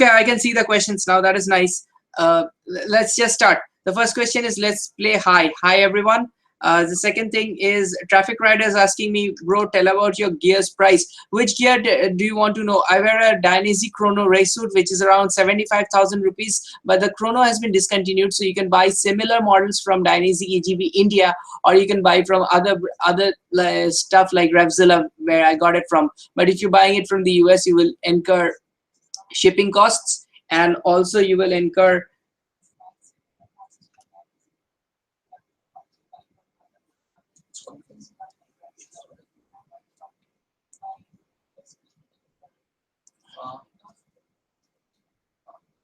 Okay, I can see the questions now. That is nice. Let's just start. The first question is, let's play hi. Hi, everyone. The second thing is, traffic rider is asking me, bro, tell about your gear's price. Which gear do you want to know? I wear a Dynasty Chrono race suit, which is around 75,000 rupees, but the Chrono has been discontinued, so you can buy similar models from Dynasty EGB India, or you can buy from other stuff like Revzilla, where I got it from. But if you're buying it from the US, you will incur shipping costs, and also you will incur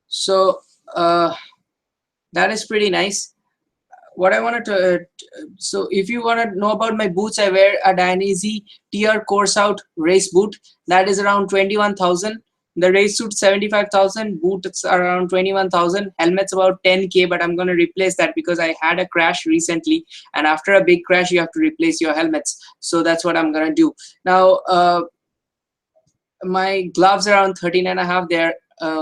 so that is pretty nice. What I wanted to so if you want to know about my boots, I wear a Dynasty Tier Course Out race boot that is around 21,000. The race suit 75,000, boots around 21,000, helmets about 10K, but I'm going to replace that because I had a crash recently, and after a big crash you have to replace your helmets, so that's what I'm going to do. Now my gloves are around 13.5. They're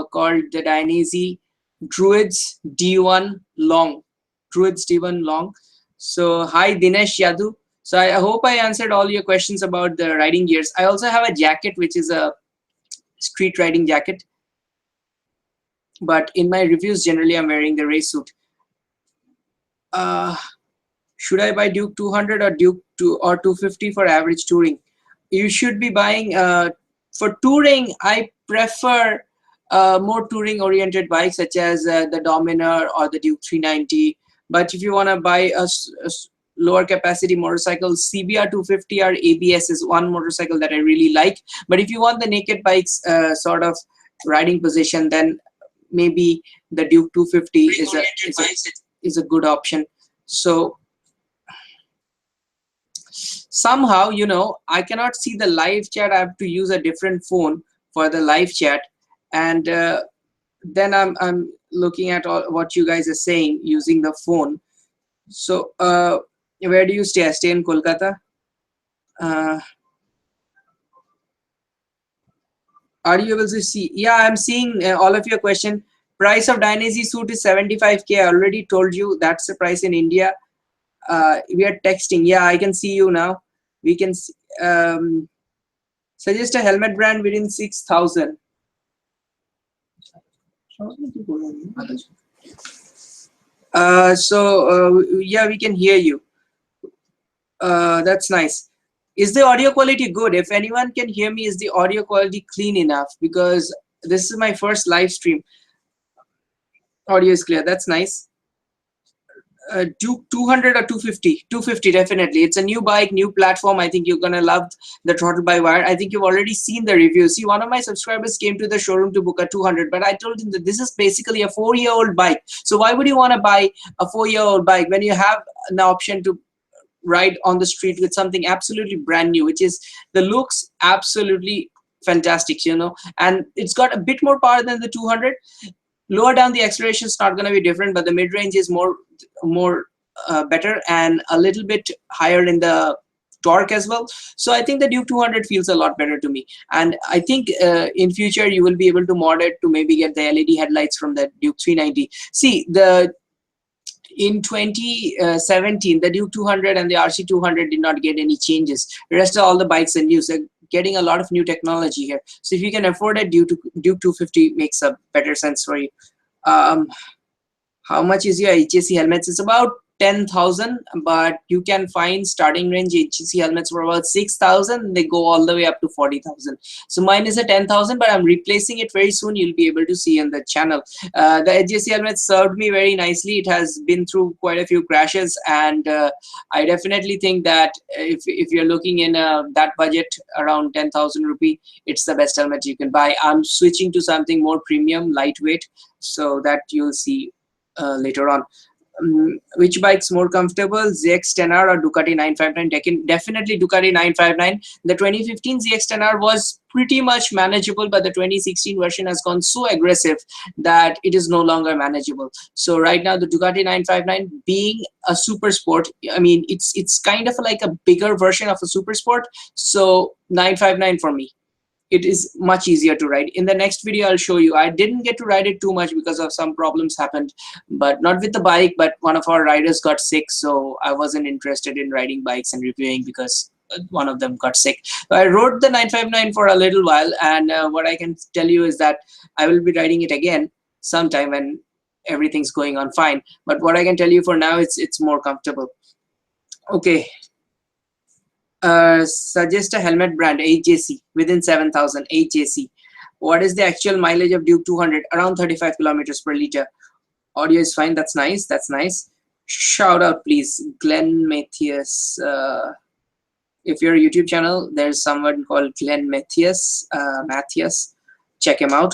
called the Dynasty Druids D1 Long. Druids D1 Long. So hi Dinesh Yadu. So I hope I answered all your questions about the riding gears. I also have a jacket, which is a street riding jacket, but in my reviews generally I'm wearing the race suit. Should I buy Duke 200 or Duke 250 for average touring? You should be buying for touring. I prefer more touring oriented bikes such as the Dominar or the Duke 390. But if you want to buy a lower capacity motorcycle, CBR 250 or ABS is one motorcycle that I really like. But if you want the naked bikes sort of riding position, then maybe the Duke 250 is a good option. So somehow, you know, I cannot see the live chat. I have to use a different phone for the live chat, and then I'm looking at all what you guys are saying using the phone. So where do you stay? I stay in Kolkata. Are you able to see? Yeah, I'm seeing all of your question. Price of Dynasty suit is 75K. I already told you that's the price in India. We are texting. Yeah, I can see you now. We can suggest a helmet brand within 6,000. Yeah, we can hear you. That's nice. Is the audio quality good? If anyone can hear me, is the audio quality clean enough? Because this is my first live stream. Audio is clear. That's nice. Duke 200 or 250? 250 definitely. It's a new bike, new platform. I think you're gonna love the throttle by wire. I think you've already seen the review. See, one of my subscribers came to the showroom to book a 200, but I told him that this is basically a 4-year-old bike. So why would you want to buy a 4-year-old bike when you have an option to ride on the street with something absolutely brand new, which is the looks absolutely fantastic, you know, and it's got a bit more power than the 200. Lower down the acceleration is not going to be different, but the mid-range is more better, and a little bit higher in the torque as well. So I think the Duke 200 feels a lot better to me, and I think in future you will be able to mod it to maybe get the LED headlights from the Duke 390. See, in 2017, the Duke 200 and the RC 200 did not get any changes. The rest of all the bikes are new. So getting a lot of new technology here. So if you can afford it, Duke 250 makes a better sense for you. How much is your HJC helmets? It's about 10,000, but you can find starting range HJC helmets for about 6,000. They go all the way up to 40,000. So mine is a 10,000, but I'm replacing it very soon. You'll be able to see on the channel. The HJC helmet served me very nicely. It has been through quite a few crashes, and I definitely think that if you're looking in that budget around 10,000 rupee, it's the best helmet you can buy. I'm switching to something more premium, lightweight, so that you'll see later on. Which bike's more comfortable, ZX-10R or Ducati 959? Definitely Ducati 959. The 2015 ZX-10R was pretty much manageable, but the 2016 version has gone so aggressive that it is no longer manageable. So right now the Ducati 959, being a super sport, I mean, it's kind of like a bigger version of a super sport. So 959 for me. it is much easier to ride. In the next video I'll show you. I didn't get to ride it too much because of some problems happened, but not with the bike, but one of our riders got sick, so I wasn't interested in riding bikes and reviewing because one of them got sick. So I rode the 959 for a little while, and what I can tell you is that I will be riding it again sometime when everything's going on fine. But what I can tell you for now, it's more comfortable. Okay. Suggest a helmet brand. HJC within 7,000. HJC. What is the actual mileage of Duke 200? Around 35 kilometers per liter. Audio is fine. That's nice. That's nice. Shout out, please, Glenn Matthias. If you're a YouTube channel, there's someone called Glenn Matthias. Check him out.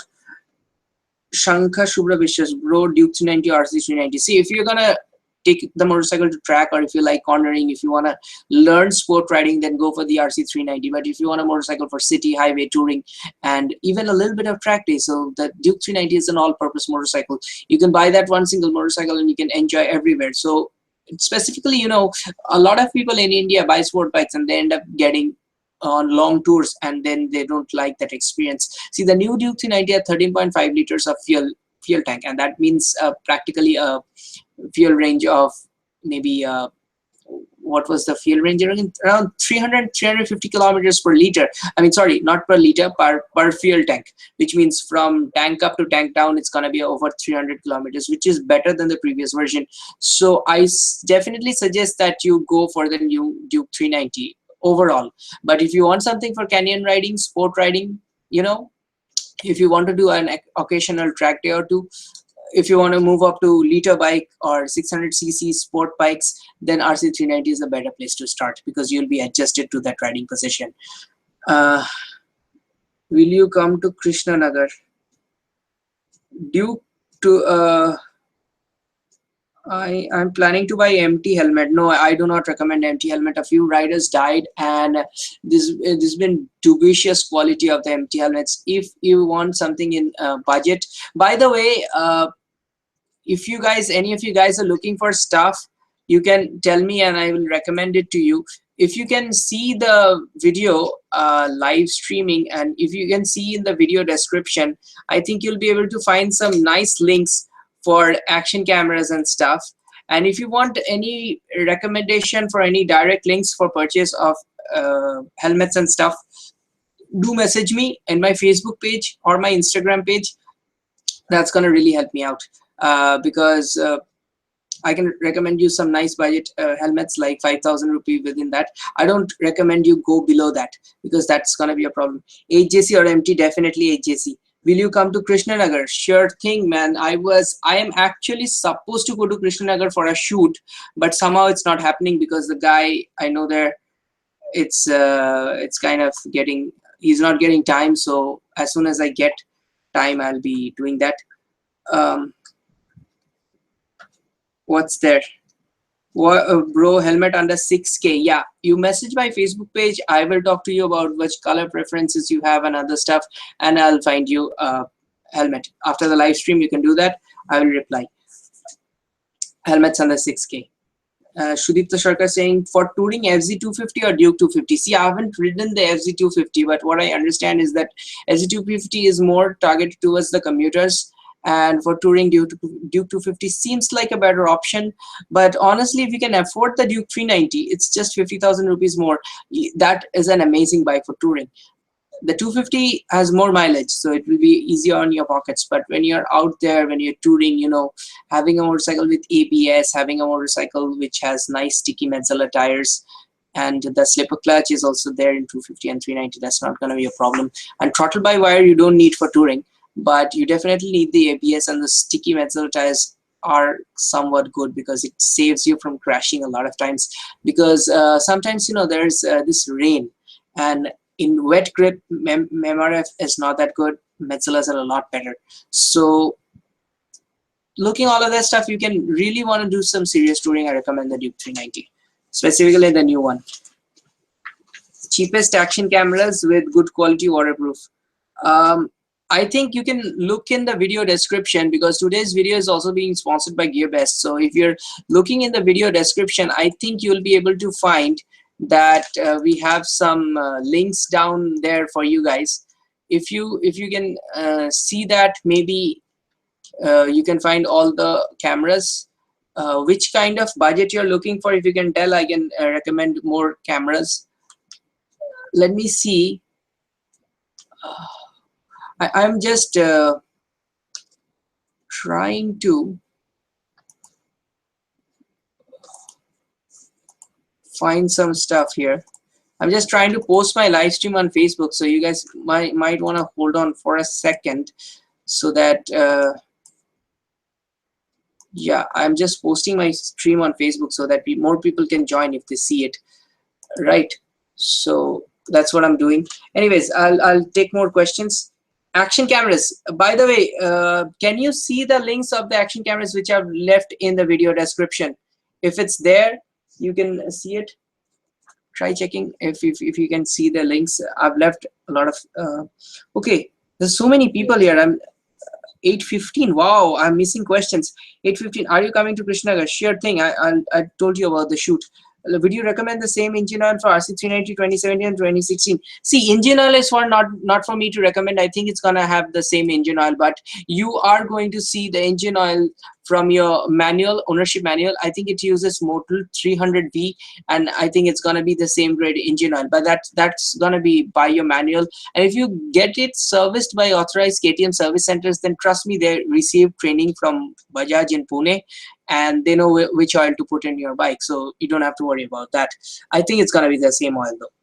Shankha Shubra Vishwas, bro, Duke 390, RC 390. See, if you're gonna take the motorcycle to track, or if you like cornering, if you want to learn sport riding, then go for the RC 390. But if you want a motorcycle for city, highway, touring, and even a little bit of track day, so the Duke 390 is an all-purpose motorcycle. You can buy that one single motorcycle and you can enjoy everywhere. So specifically, you know, a lot of people in India buy sport bikes and they end up getting on long tours, and then they don't like that experience. See, the new Duke 390 had 13.5 liters of fuel tank, and that means practically a fuel range of maybe what was the fuel range, around 350 kilometers per liter. I mean, sorry, not per liter, per fuel tank, which means from tank up to tank down it's going to be over 300 kilometers, which is better than the previous version. So I definitely suggest that you go for the new Duke 390 overall. But if you want something for canyon riding, sport riding, you know, if you want to do an occasional track day or two, if you want to move up to liter bike or 600cc sport bikes, then RC 390 is a better place to start because you'll be adjusted to that riding position. Will you come to Krishnanagar? Duke to I'm planning to buy empty helmet. No, I do not recommend empty helmet. A few riders died, and this has been dubious quality of the empty helmets. If you want something in budget, by the way, if you guys, any of you guys are looking for stuff, you can tell me and I will recommend it to you. If you can see the video live streaming, and if you can see in the video description, I think you'll be able to find some nice links for action cameras and stuff. And if you want any recommendation for any direct links for purchase of helmets and stuff, do message me in my Facebook page or my Instagram page. That's going to really help me out because I can recommend you some nice budget helmets like 5,000 rupee within that. I don't recommend you go below that because that's going to be a problem. HJC or MT, definitely HJC. Will you come to Krishnanagar? Sure thing, man. I am actually supposed to go to Krishnanagar for a shoot, but somehow it's not happening because the guy I know there, it's kind of getting, he's not getting time. So as soon as I get time, I'll be doing that. What's there? What, bro, helmet under 6K. Yeah, you message my Facebook page. I will talk to you about which color preferences you have and other stuff, and I'll find you a helmet. After the live stream, you can do that. I will reply. Helmets under 6K. Shudipta Sharkar saying, for touring FZ250 or Duke 250. See, I haven't ridden the FZ250, but what I understand is that FZ250 is more targeted towards the commuters. And for touring, Duke 250 seems like a better option. But honestly, if you can afford the Duke 390, it's just 50,000 rupees more. That is an amazing bike for touring. The 250 has more mileage, so it will be easier on your pockets. But when you're out there, when you're touring, you know, having a motorcycle with ABS, having a motorcycle which has nice sticky Metzeler tires, and the slipper clutch is also there in 250 and 390, that's not going to be a problem. And throttle by wire you don't need for touring, but you definitely need the ABS, and the sticky Metzeler tires are somewhat good because it saves you from crashing a lot of times. Because sometimes, you know, there's this rain, and in wet grip, MRF is not that good. Metzelers are a lot better. So looking all of that stuff, you can really want to do some serious touring. I recommend the Duke 390, specifically the new one. Cheapest action cameras with good quality waterproof. I think you can look in the video description because today's video is also being sponsored by GearBest. So if you're looking in the video description, I think you'll be able to find that we have some links down there for you guys. if you can see that, maybe you can find all the cameras. Which kind of budget you're looking for, if you can tell, I can recommend more cameras. Let me see. I'm just trying to find some stuff here. I'm just trying to post my live stream on Facebook, so you guys might want to hold on for a second, so that yeah, I'm just posting my stream on Facebook so that more people can join if they see it, right? So that's what I'm doing. Anyways, I'll take more questions. Action cameras, by the way, can you see the links of the action cameras which I've left in the video description? If it's there, you can see it. Try checking if you can see the links. I've left a lot of okay, there's so many people here. I'm 8:15. Wow, I'm missing questions. 8:15. Are you coming to Krishnagar? Sure thing. I told you about the shoot. Would you recommend the same engine oil for RC390 2017 and 2016? See, engine oil is for not for me to recommend. I think it's gonna have the same engine oil, but you are going to see the engine oil from your manual, ownership manual. I think it uses Motul 300V, and I think it's gonna be the same grade engine oil, but that's gonna be by your manual. And if you get it serviced by authorized KTM service centers, then trust me, they receive training from Bajaj in Pune, and they know which oil to put in your bike, so you don't have to worry about that. I think it's gonna be the same oil though.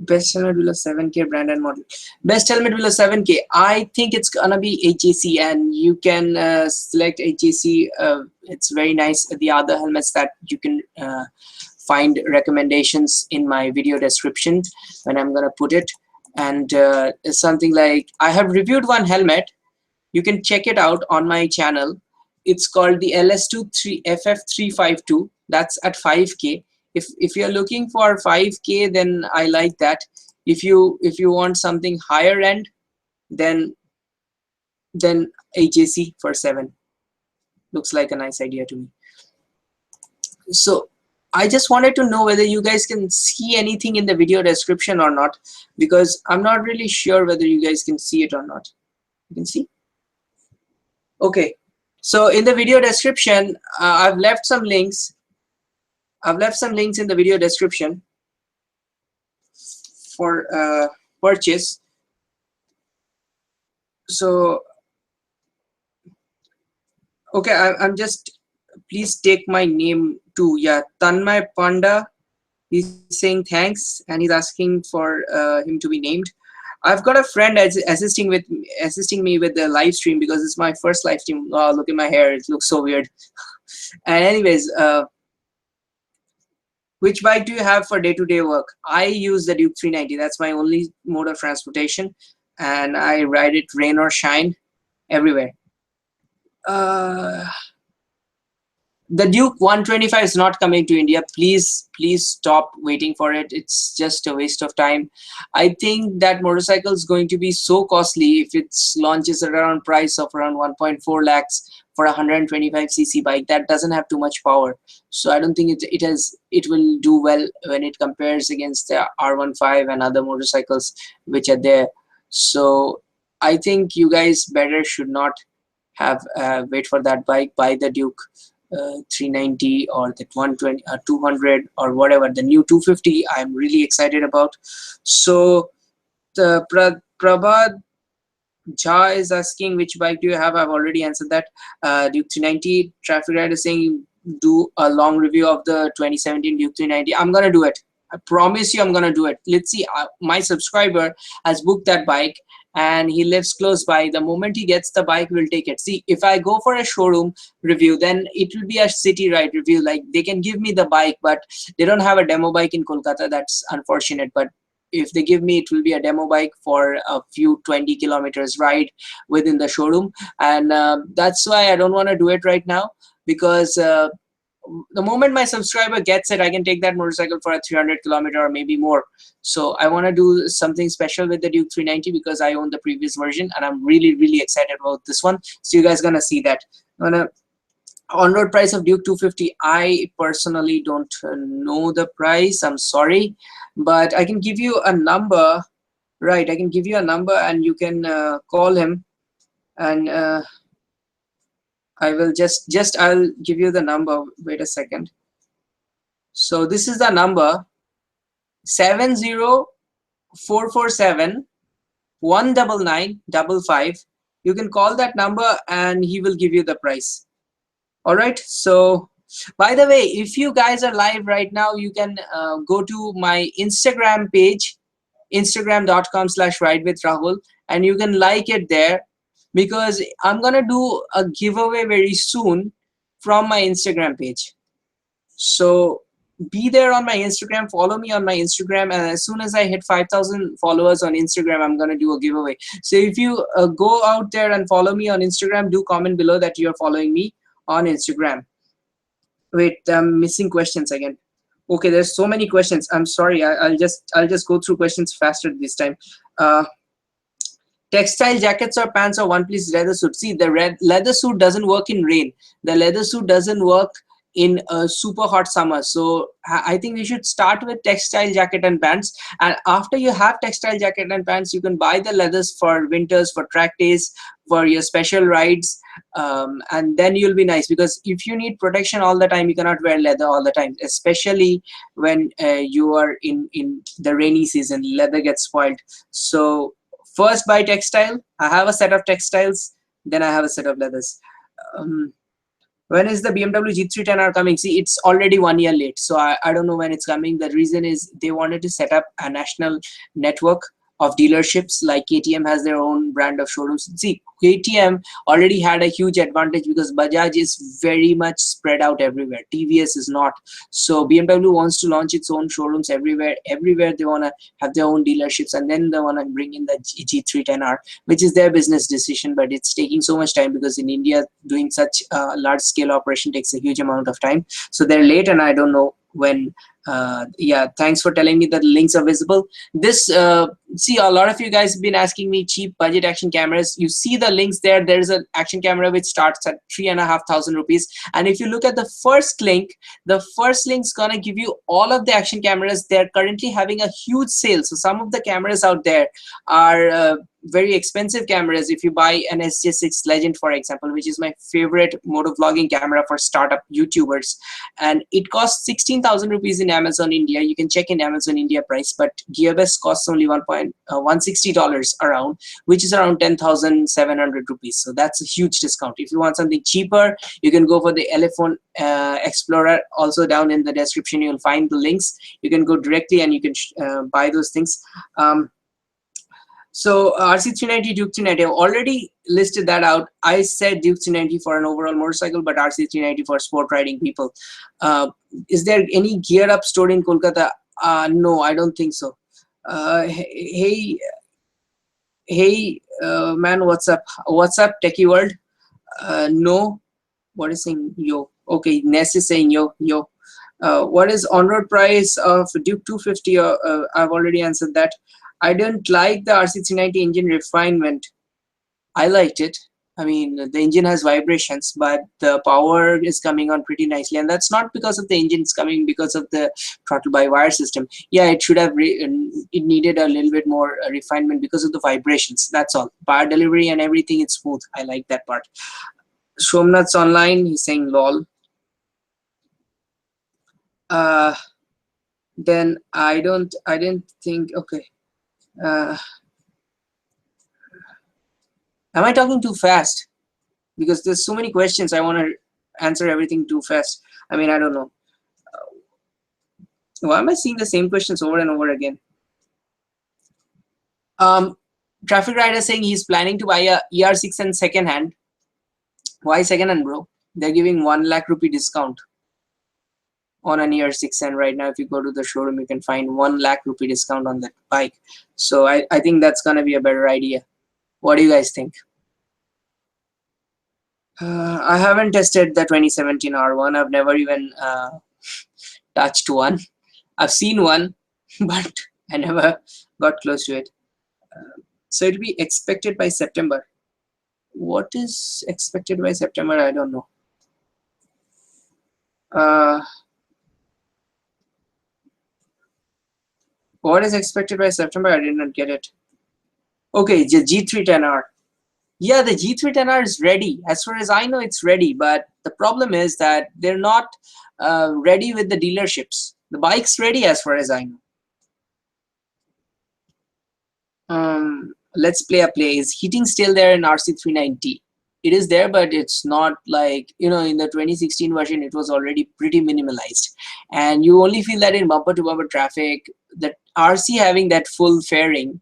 Best helmet below 7K brand and model. Best helmet below 7K. I think it's gonna be HAC, and you can select HAC. It's very nice. The other helmets that you can find recommendations in my video description when I'm gonna put it. And it's something like, I have reviewed one helmet. You can check it out on my channel. It's called the LS2 FF352. That's at 5K. If you're looking for 5K, then I like that. If you want something higher end, then HAC for 7 looks like a nice idea to me. So I just wanted to know whether you guys can see anything in the video description or not, because I'm not really sure whether you guys can see it or not. You can see? Okay. So in the video description, I've left some links. I've left some links in the video description for purchase. So, okay, I'm just, please take my name too. Yeah, Tanmay Panda, he's saying thanks, and he's asking for him to be named. I've got a friend assisting me with the live stream, because it's my first live stream. Oh, look at my hair, it looks so weird. And anyways, which bike do you have for day-to-day work? I use the Duke 390. That's my only mode of transportation, and I ride it rain or shine everywhere. The Duke 125 is not coming to India. Please stop waiting for it. It's just a waste of time. I think that motorcycle is going to be so costly if it launches around price of around 1.4 lakhs for a 125cc bike. That doesn't have too much power. So I don't think it will do well when it compares against the R15 and other motorcycles which are there. So I think you guys better should not have wait for that bike. Buy the Duke 390 or the 120 200 or whatever, the new 250 I'm really excited about. So the Prabhat Jha is asking which bike do you have. I've already answered that. Duke 390. Traffic Rider is saying do a long review of the 2017 Duke 390. I'm gonna do it. I promise you I'm gonna do it. Let's see. My subscriber has booked that bike, and he lives close by. The moment he gets the bike, we'll take it. See, if I go for a showroom review, then it will be a city ride review. Like, they can give me the bike, but they don't have a demo bike in Kolkata. That's unfortunate. But if they give me, it will be a demo bike for a few 20 kilometers ride within the showroom. And that's why I don't want to do it right now, because the moment my subscriber gets it, I can take that motorcycle for a 300-kilometer or maybe more. So I want to do something special with the Duke 390 because I own the previous version, and I'm really excited about this one. So you guys gonna see that. On-road price of Duke 250, I personally don't know the price. I'm sorry, but I can give you a number. Right, I can give you a number and you can call him, and I will I'll give you the number. Wait a second. So this is the number: 70447 19955. You can call that number and he will give you the price. All right. So by the way, if you guys are live right now, you can go to my Instagram page, instagram.com/ridewithrahul, and you can like it there, because I'm gonna do a giveaway very soon from my Instagram page. So be there on my Instagram, follow me on my Instagram, and as soon as I hit 5,000 followers on Instagram, I'm gonna do a giveaway. So if you go out there and follow me on Instagram, do comment below that you're following me on Instagram. Wait, I'm missing questions again. Okay, there's so many questions. I'm sorry. I'll just go through questions faster this time. Textile jackets or pants or one-piece leather suit. See, the leather suit doesn't work in rain. The leather suit doesn't work in a super hot summer. So I think we should start with textile jacket and pants. And after you have textile jacket and pants, you can buy the leathers for winters, for track days, for your special rides. And then you'll be nice, because if you need protection all the time, you cannot wear leather all the time, especially when you are in the rainy season. Leather gets spoiled. So first buy textile. I have a set of textiles, then I have a set of leathers. When is the BMW G310R coming? See, it's already 1 year late, so I don't know when it's coming. The reason is they wanted to set up a national network of dealerships, like KTM has their own brand of showrooms. See, KTM already had a huge advantage because Bajaj is very much spread out everywhere. TVS is not. So BMW wants to launch its own showrooms everywhere. Everywhere they want to have their own dealerships, and then they want to bring in the G310R, which is their business decision, but it's taking so much time because in India, doing such a large scale operation takes a huge amount of time. So they're late, and I don't know when. Yeah, thanks for telling me that the links are visible. This see, a lot of you guys have been asking me cheap budget action cameras. You see the links there. There's an action camera which starts at 3,500 rupees, and if you look at the first link, the first link's gonna give you all of the action cameras. They're currently having a huge sale, so some of the cameras out there are very expensive cameras. If you buy an SJ6 Legend, for example, which is my favorite motovlogging camera for startup YouTubers, and it costs 16,000 rupees in Amazon India. You can check in Amazon India price, but GearBest costs only $160 around, which is around 10,700 rupees. So that's a huge discount. If you want something cheaper, you can go for the Elephone Explorer. Also down in the description, you'll find the links. You can go directly and you can buy those things. So RC390, Duke 390, I've already listed that out. I said Duke 390 for an overall motorcycle, but RC390 for sport riding people. Is there any gear up stored in Kolkata? No, I don't think so. Hey, man, what's up? What's up, Techie World? No, what is saying yo? Okay, Ness is saying yo. What is on-road price of Duke 250? I've already answered that. I didn't like the RC390 engine refinement. I liked it. I mean, the engine has vibrations, but the power is coming on pretty nicely. And that's not because of the engine, it's coming because of the throttle-by-wire system. Yeah, it should have, it needed a little bit more refinement because of the vibrations. That's all. Power delivery and everything, it's smooth. I like that part. Somnath's online, he's saying lol. Then I didn't think, okay. Am I talking too fast? Because there's so many questions, I want to answer everything too fast. I mean, I don't know. Why am I seeing the same questions over and over again? Traffic Rider saying he's planning to buy a ER6 and second hand. Why second hand, bro? They're giving 1 lakh rupee discount on an ER6, and right now if you go to the showroom, you can find 1 lakh rupee discount on that bike. So I think that's gonna be a better idea. What do you guys think? I haven't tested the 2017 R1. I've never even touched one. I've seen one, but I never got close to it. So it'll be expected by September. What is expected by September? I don't know. Uh, what is expected by September? I did not get it. Okay, the G310R. Yeah, the G310R is ready. As far as I know, it's ready. But the problem is that they're not ready with the dealerships. The bike's ready as far as I know. Let's play a play. Is heating still there in RC390? It is there, but it's not like, in the 2016 version, it was already pretty minimalized. And you only feel that in bumper to bumper traffic. That RC having that full fairing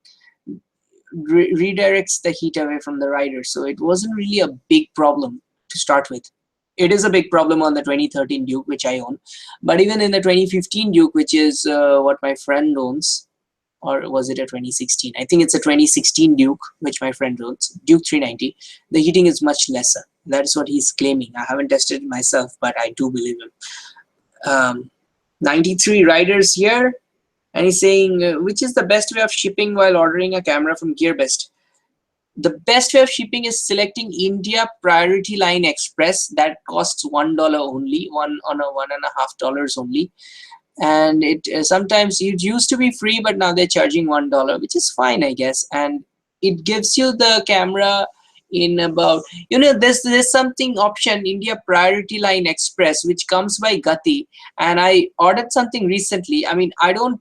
redirects the heat away from the rider. So it wasn't really a big problem to start with. It is a big problem on the 2013 Duke, which I own. But even in the 2015 Duke, which is what my friend owns, or was it a 2016? I think it's a 2016 Duke, which my friend owns, Duke 390. The heating is much lesser. That is what he's claiming. I haven't tested it myself, but I do believe him. 93 riders here, and he's saying, which is the best way of shipping while ordering a camera from GearBest? The best way of shipping is selecting India Priority Line Express. That costs $1 only, $1.50 only. And it sometimes it used to be free, but now they're charging $1, which is fine, I guess. And it gives you the camera in about, there's something option, India Priority Line Express, which comes by Gati, and I ordered something recently. I mean, I don't,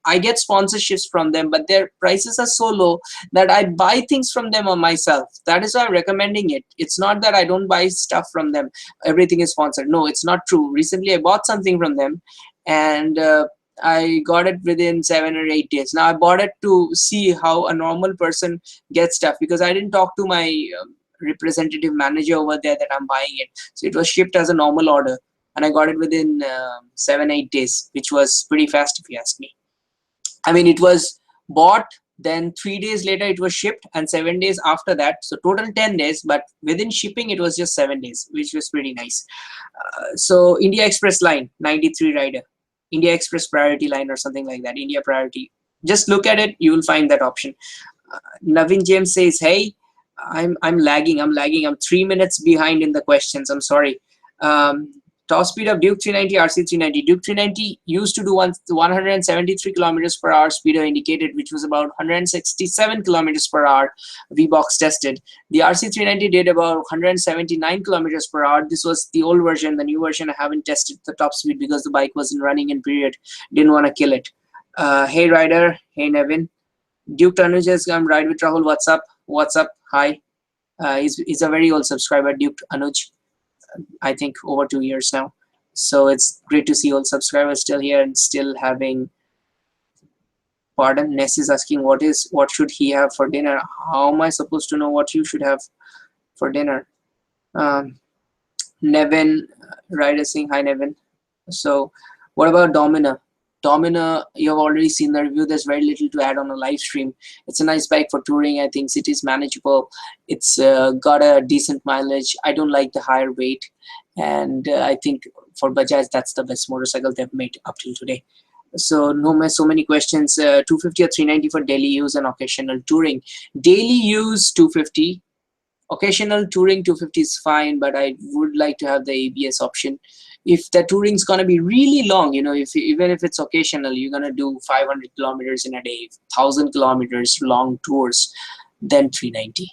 I get sponsorships from them, but their prices are so low that I buy things from them on myself. That is why I'm recommending it. It's not that I don't buy stuff from them, everything is sponsored. No, it's not true. Recently I bought something from them, and I got it within 7 or 8 days. Now I bought it to see how a normal person gets stuff, because I didn't talk to my representative manager over there that I'm buying it. So it was shipped as a normal order, and I got it within 7-8 days, which was pretty fast if you ask me. I mean, it was bought, then 3 days later it was shipped, and 7 days after that. So total 10 days, but within shipping it was just 7 days, which was pretty nice. So India Express line, 93 rider. India Express Priority Line or something like that. India Priority. Just look at it, you will find that option. Navin James says, "Hey, I'm lagging. I'm 3 minutes behind in the questions. I'm sorry." Top speed of Duke 390, RC390. Duke 390 used to do 173 kilometers per hour speedo indicated, which was about 167 kilometers per hour V-Box tested. The RC390 did about 179 kilometers per hour. This was the old version. The new version, I haven't tested the top speed because the bike wasn't running in period. Didn't want to kill it. Hey Ryder, hey Nevin. Duke Tanuj has come ride with Rahul. What's up? What's up? Hi. He's a very old subscriber, Duke Anuj. I think over 2 years now. So it's great to see old subscribers still here and still having. Pardon, Ness is asking what should he have for dinner. How am I supposed to know what you should have for dinner? Nevin Ryder saying hi, Nevin. So what about Domina? Domina, you have already seen the review. There's very little to add on a live stream. It's a nice bike for touring. I think it is manageable. It's got a decent mileage. I don't like the higher weight, and I think for Bajaj that's the best motorcycle they've made up till today. So so many questions. 250 or 390 for daily use and occasional touring. Daily use 250. Occasional touring 250 is fine, but I would like to have the ABS option. If the touring is going to be really long, even if it's occasional, you're going to do 500 kilometers in a day, 1,000 kilometers long tours, then 390.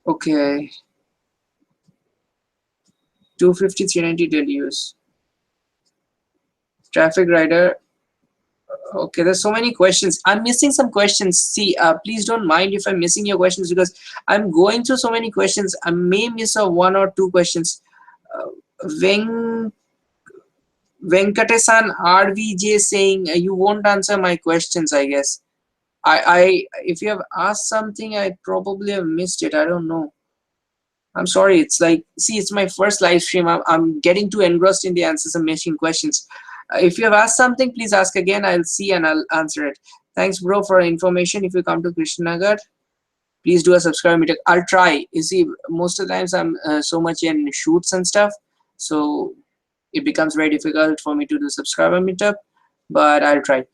Okay. 250, 390 daily use. Traffic rider. Okay, there's so many questions. I'm missing some questions. See, please don't mind if I'm missing your questions, because I'm going through so many questions. I may miss a 1 or 2 questions. Venkatesan RVJ saying you won't answer my questions, I guess. If you have asked something, I probably have missed it. I don't know. I'm sorry. It's like, see, it's my first live stream. I'm getting too engrossed in the answers and missing questions. If you have asked something, please ask again. I'll see and I'll answer it. Thanks, bro, for information. If you come to Krishnanagar, please do a subscribe meetup. I'll try. You see, most of the times I'm so much in shoots and stuff, so it becomes very difficult for me to do subscriber meetup, but I'll try.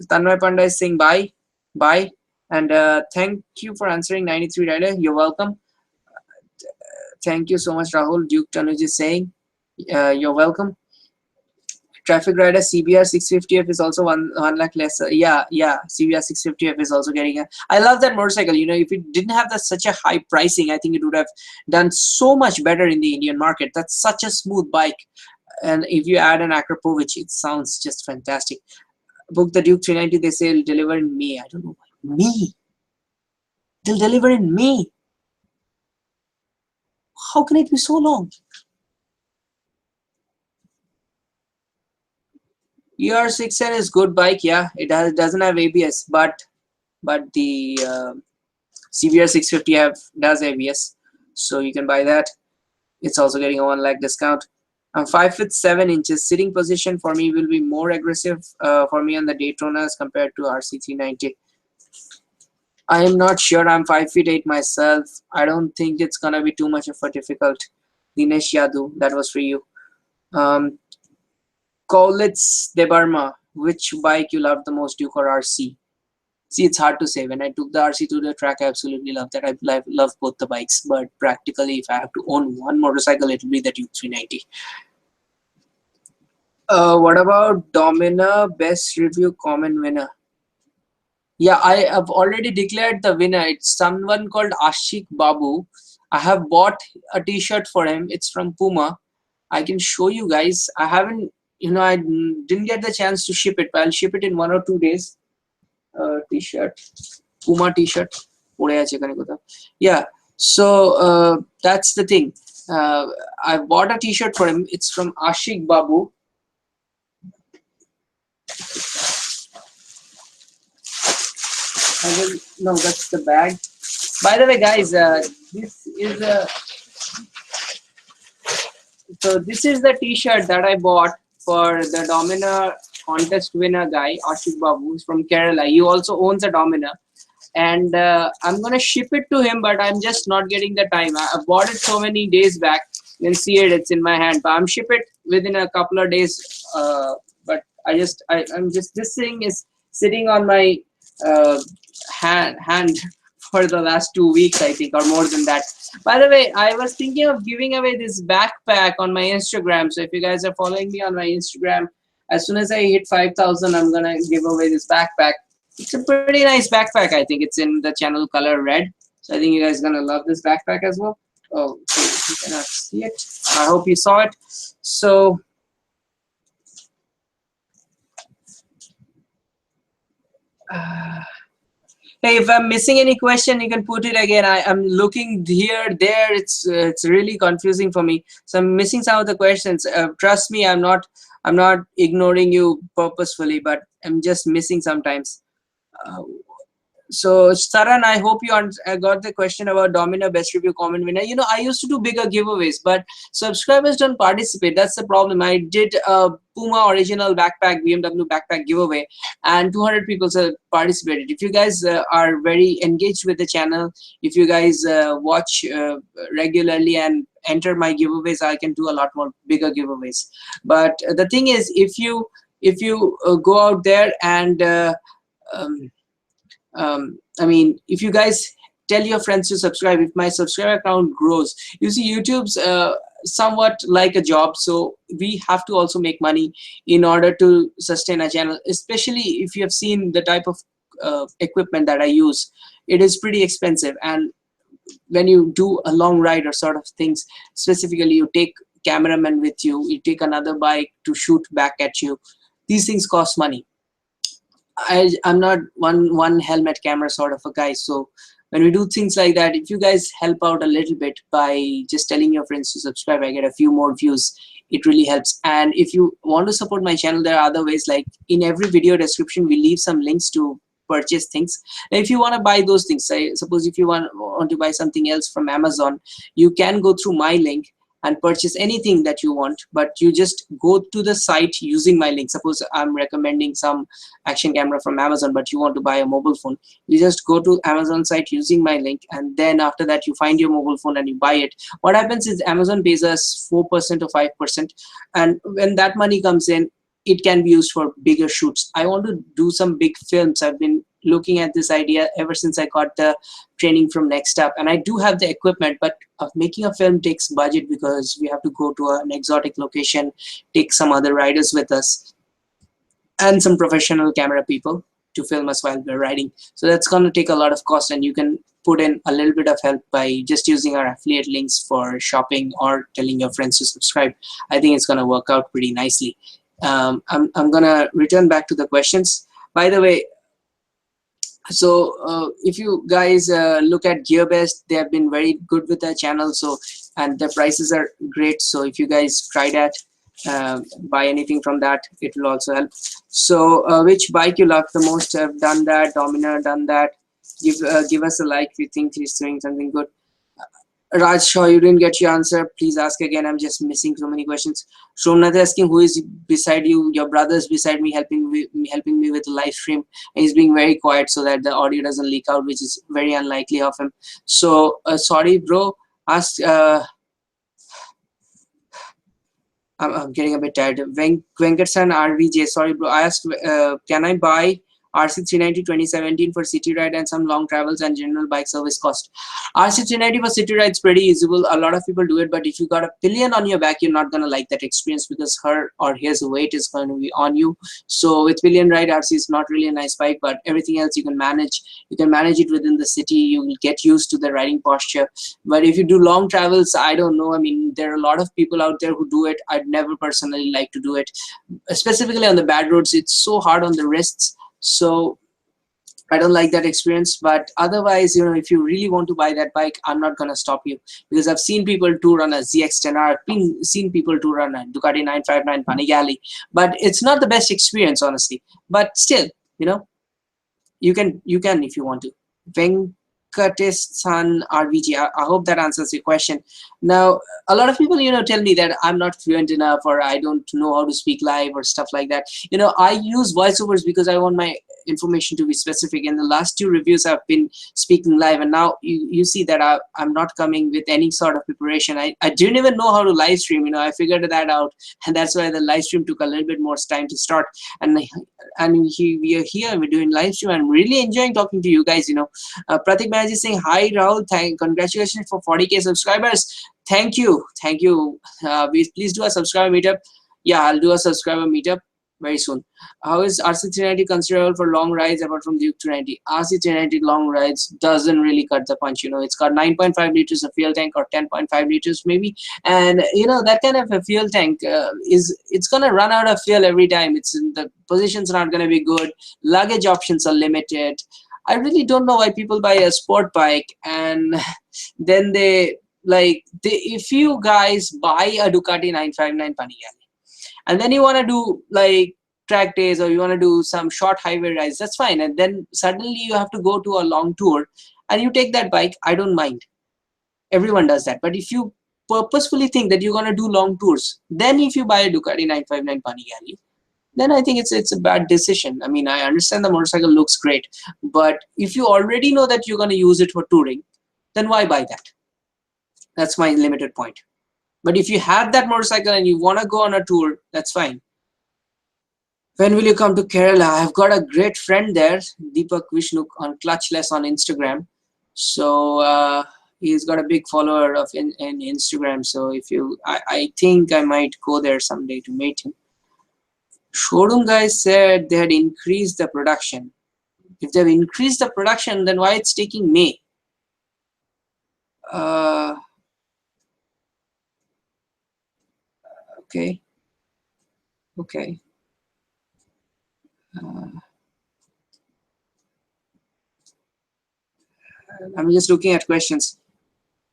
Tanmay Panda is saying bye. Bye. And thank you for answering 93 Rider. You're welcome. Thank you so much, Rahul. Duke Tanuj is saying, you're welcome. Traffic Rider CBR 650F is also one lakh less. Yeah. CBR 650F is also getting a. I love that motorcycle. You know, if it didn't have such a high pricing, I think it would have done so much better in the Indian market. That's such a smooth bike. And if you add an Akrapovic, it sounds just fantastic. Book the Duke 390. They say it'll deliver in May. I don't know why. Me. They'll deliver in May. How can it be so long? ER6N is good bike. Yeah, doesn't have ABS, but the CBR 650 does ABS, so you can buy that. It's also getting a 1 lakh discount. I'm 5'7". Sitting position for me will be more aggressive for me on the Daytonas compared to RC390. I am not sure. I'm 5'8" myself. I don't think it's gonna be too much of a difficult. Dinesh Yadu, that was for you. Kaulitz Debarma, which bike you love the most, Duke or RC? See, it's hard to say. When I took the RC to the track, I absolutely love that. I love both the bikes, but practically, if I have to own one motorcycle, it will be the Duke 390. What about Domina Best Review Common Winner? Yeah, I have already declared the winner. It's someone called Ashik Babu. I have bought a t-shirt for him. It's from Puma. I can show you guys. I haven't, I didn't get the chance to ship it, but I'll ship it in 1 or 2 days. T-shirt, Puma t-shirt. Yeah, so that's the thing. I bought a t-shirt for him. It's from Ashik Babu. No, that's the bag. By the way, guys, this is the t-shirt that I bought for the Domina contest winner guy, Ashik Babu, who's from Kerala. He also owns a Domina, and I'm gonna ship it to him, but I'm just not getting the time. I bought it so many days back. You can see it; it's in my hand. But I'm ship it within a couple of days. But I'm just this thing is sitting on my hand for the last 2 weeks, I think, or more than that. By the way, I was thinking of giving away this backpack on my Instagram. So if you guys are following me on my Instagram, as soon as I hit 5,000, I'm gonna give away this backpack. It's a pretty nice backpack. I think it's in the channel color red. So I think you guys are gonna love this backpack as well. Oh, okay. You cannot see it. I hope you saw it. So hey, if I'm missing any question, you can put it again. I'm looking here, there. It's really confusing for me. So I'm missing some of the questions. Trust me, I'm not ignoring you purposefully, but I'm just missing sometimes. So Saran, I hope you got the question about Domino Best Review Common Winner. I used to do bigger giveaways, but subscribers don't participate. That's the problem. I did a Puma original backpack, BMW backpack giveaway, and 200 people participated. If you guys are very engaged with the channel, if you guys watch regularly and enter my giveaways, I can do a lot more bigger giveaways. But the thing is, if you go out there and I mean, if you guys tell your friends to subscribe, if my subscriber count grows, you see, YouTube's somewhat like a job, so we have to also make money in order to sustain a channel. Especially if you have seen the type of equipment that I use, it is pretty expensive. And when you do a long ride or sort of things, specifically, you take cameraman with you, you take another bike to shoot back at you. These things cost money. I'm not one helmet camera sort of a guy. So when we do things like that, if you guys help out a little bit by just telling your friends to subscribe, I get a few more views. It really helps. And if you want to support my channel, there are other ways. Like in every video description, we leave some links to purchase things. And if you want to buy those things, suppose if you want to buy something else from Amazon, you can go through my link and purchase anything that you want, but you just go to the site using my link. Suppose I'm recommending some action camera from Amazon, but you want to buy a mobile phone. You just go to Amazon site using my link, and then after that you find your mobile phone and you buy it. What happens is Amazon pays us 4% or 5%, and when that money comes in, it can be used for bigger shoots. I want to do some big films. I've been looking at this idea ever since I got the training from Next Up, and I do have the equipment, but making a film takes budget because we have to go to an exotic location, take some other riders with us, and some professional camera people to film us while we're riding. So that's going to take a lot of cost, and you can put in a little bit of help by just using our affiliate links for shopping or telling your friends to subscribe. I think it's going to work out pretty nicely. I'm going to return back to the questions. By the way, so if you guys look at GearBest, they have been very good with their channel, so and the prices are great. So if you guys try that, buy anything from that, it will also help. So which bike you love the most? I've done that. Dominar done that. Give us a like if you think he's doing something good. Raj Shaw, you didn't get your answer. Please ask again. I'm just missing so many questions. Shomnath asking, who is beside you? Your brother's beside me, helping me with the live stream. And he's being very quiet so that the audio doesn't leak out, which is very unlikely of him. So sorry, bro. Ask. I'm getting a bit tired. Venkatsan RVJ, sorry bro. I asked, can I buy RC390 2017 for city ride and some long travels and general bike service cost? RC390 for city ride is pretty usable. A lot of people do it, but if you got a pillion on your back, you're not gonna like that experience because her or his weight is going to be on you. So with pillion ride, RC is not really a nice bike, but everything else you can manage. You can manage it within the city. You will get used to the riding posture. But if you do long travels, I don't know. I mean, there are a lot of people out there who do it. I'd never personally like to do it, specifically on the bad roads. It's so hard on the wrists. So I don't like that experience. But otherwise, you know, if you really want to buy that bike, I'm not gonna stop you, because I've seen people tour on a ZX10R, I've seen people tour on a Ducati 959 Panigale, but it's not the best experience, honestly. But still, you know, you can if you want to. Venkatesh-san RVG, I hope that answers your question. Now, a lot of people, you know, tell me that I'm not fluent enough, or I don't know how to speak live or stuff like that. You know, I use voiceovers because I want my information to be specific. In the last 2 reviews, I've been speaking live, and now you see that I'm not coming with any sort of preparation. I didn't even know how to live stream. You know, I figured that out, and that's why the live stream took a little bit more time to start. And we are here, we're doing live stream. I'm really enjoying talking to you guys. You know, Pratik Banerjee is saying, hi Rahul, congratulations for 40K subscribers. Thank you. Please do a subscriber meetup. Yeah, I'll do a subscriber meetup very soon. How is RC390 considerable for long rides apart from Duke 290? RC390 long rides doesn't really cut the punch. You know, it's got 9.5 liters of fuel tank, or 10.5 liters maybe, and you know, that kind of a fuel tank it's gonna run out of fuel every time. The positions are not gonna be good. Luggage options are limited. I really don't know why people buy a sport bike and then if you guys buy a Ducati 959 Panigale and then you want to do like track days, or you want to do some short highway rides, that's fine. And then suddenly you have to go to a long tour and you take that bike, I don't mind. Everyone does that. But if you purposefully think that you're going to do long tours, then if you buy a Ducati 959 Panigale, then I think it's a bad decision. I mean, I understand the motorcycle looks great, but if you already know that you're going to use it for touring, then why buy that? That's my limited point. But if you have that motorcycle and you want to go on a tour, that's fine. When will you come to Kerala? I've got a great friend there, Deepak Vishnu, on Clutchless on Instagram. So he's got a big follower in Instagram. So I think I might go there someday to meet him. Showroom guys said they had increased the production. If they've increased the production, then why it's taking May? Okay. I'm just looking at questions.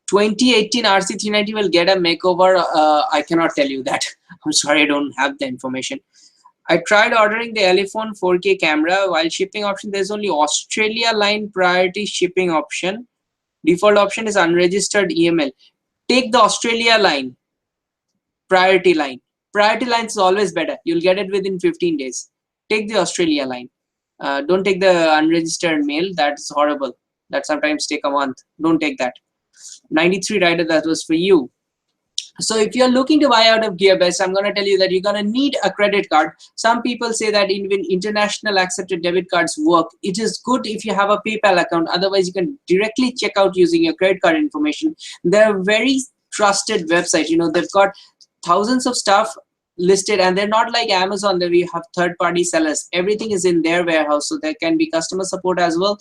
2018 RC390 will get a makeover. I cannot tell you that. I'm sorry, I don't have the information. I tried ordering the Elephone 4K camera. While shipping option, there's only Australia line priority shipping option. Default option is unregistered EML. Take the Australia line, priority line. Priority line is always better. You'll get it within 15 days. Take the Australia line. Don't take the unregistered mail. That's horrible. That sometimes take a month. Don't take that. 93 rider, that was for you. So if you're looking to buy out of GearBest, I'm going to tell you that you're going to need a credit card. Some people say that even international accepted debit cards work. It is good if you have a PayPal account. Otherwise, you can directly check out using your credit card information. They're a very trusted website. You know, they've got thousands of stuff listed, and they're not like Amazon that we have third-party sellers. Everything is in their warehouse, so there can be customer support as well.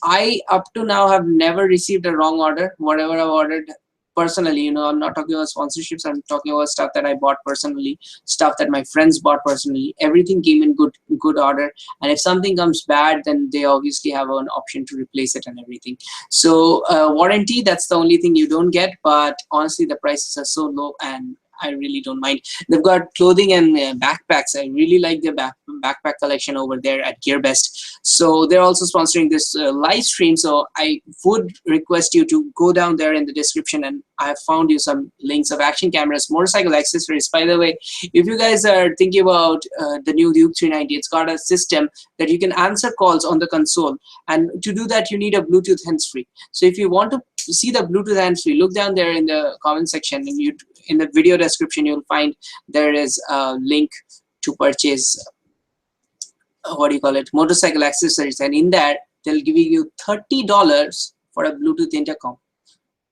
I up to now have never received a wrong order. Whatever I've ordered personally, you know, I'm not talking about sponsorships, I'm talking about stuff that I bought personally, stuff that my friends bought personally. Everything came in good order, and if something comes bad, then they obviously have an option to replace it and everything. So warranty, that's the only thing you don't get, but honestly the prices are so low and I really don't mind. They've got clothing and backpacks. I really like their backpack collection over there at GearBest. So they're also sponsoring this live stream. So I would request you to go down there in the description, and I have found you some links of action cameras, motorcycle accessories. By the way, if you guys are thinking about the new Duke 390, it's got a system that you can answer calls on the console. And to do that, you need a Bluetooth hands-free. So if you want to see the Bluetooth hands-free, look down there in the comment section, and you in the video description you'll find there is a link to purchase what do you call it, motorcycle accessories, and in that they'll give you $30 for a Bluetooth intercom.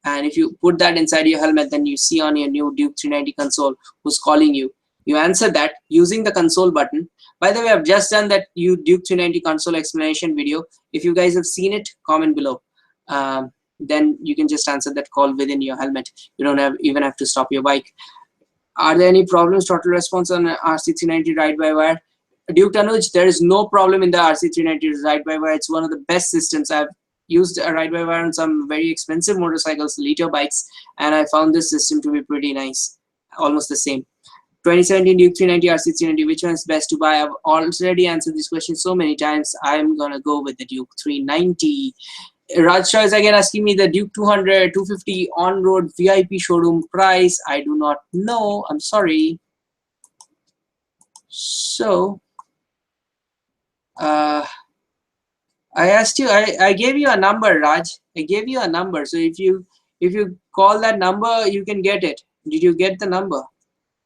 And if you put that inside your helmet, then you see on your new Duke 390 console who's calling you. You answer that using the console button. By the way, I've just done that Duke 390 console explanation video. If you guys have seen it, comment below. Then you can just answer that call within your helmet. You don't even have to stop your bike. Are there any problems? Total response on RC390 ride-by-wire. Duke Tanuj, there is no problem in the RC390 ride-by-wire. It's one of the best systems. I've used a ride-by-wire on some very expensive motorcycles, liter bikes, and I found this system to be pretty nice. Almost the same. 2017 Duke 390, RC390, which one is best to buy? I've already answered this question so many times. I'm gonna go with the Duke 390. Raj Shah is again asking me the Duke 200, 250 on-road VIP showroom price. I do not know. I'm sorry. So, I asked you. I gave you a number, Raj. I gave you a number. So if you call that number, you can get it. Did you get the number?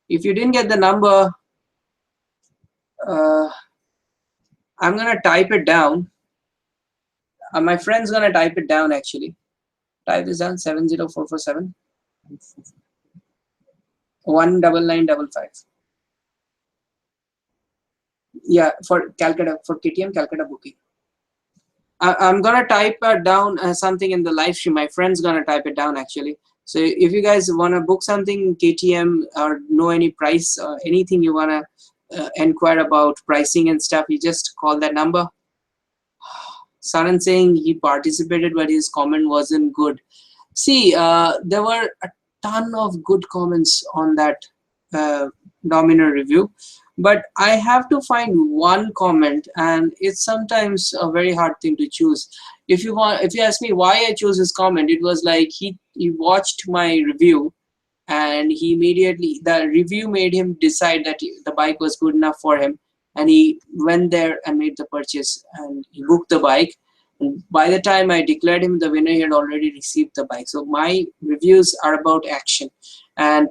If you didn't get the number, I'm gonna type it down. My friend's gonna type it down actually. Type this down: 70447 19955. Yeah, for Calcutta, for KTM Calcutta booking. I'm gonna type down something in the live stream. My friend's gonna type it down actually. So if you guys wanna book something KTM or know any price or anything you wanna inquire about pricing and stuff, you just call that number. Saran saying he participated but his comment wasn't good. See, there were a ton of good comments on that Domino review, but I have to find one comment, and it's sometimes a very hard thing to choose. If you ask me why I chose his comment, it was like he watched my review, and he immediately, the review made him decide that the bike was good enough for him, and he went there and made the purchase and he booked the bike. And by the time I declared him the winner, he had already received the bike. So my reviews are about action. And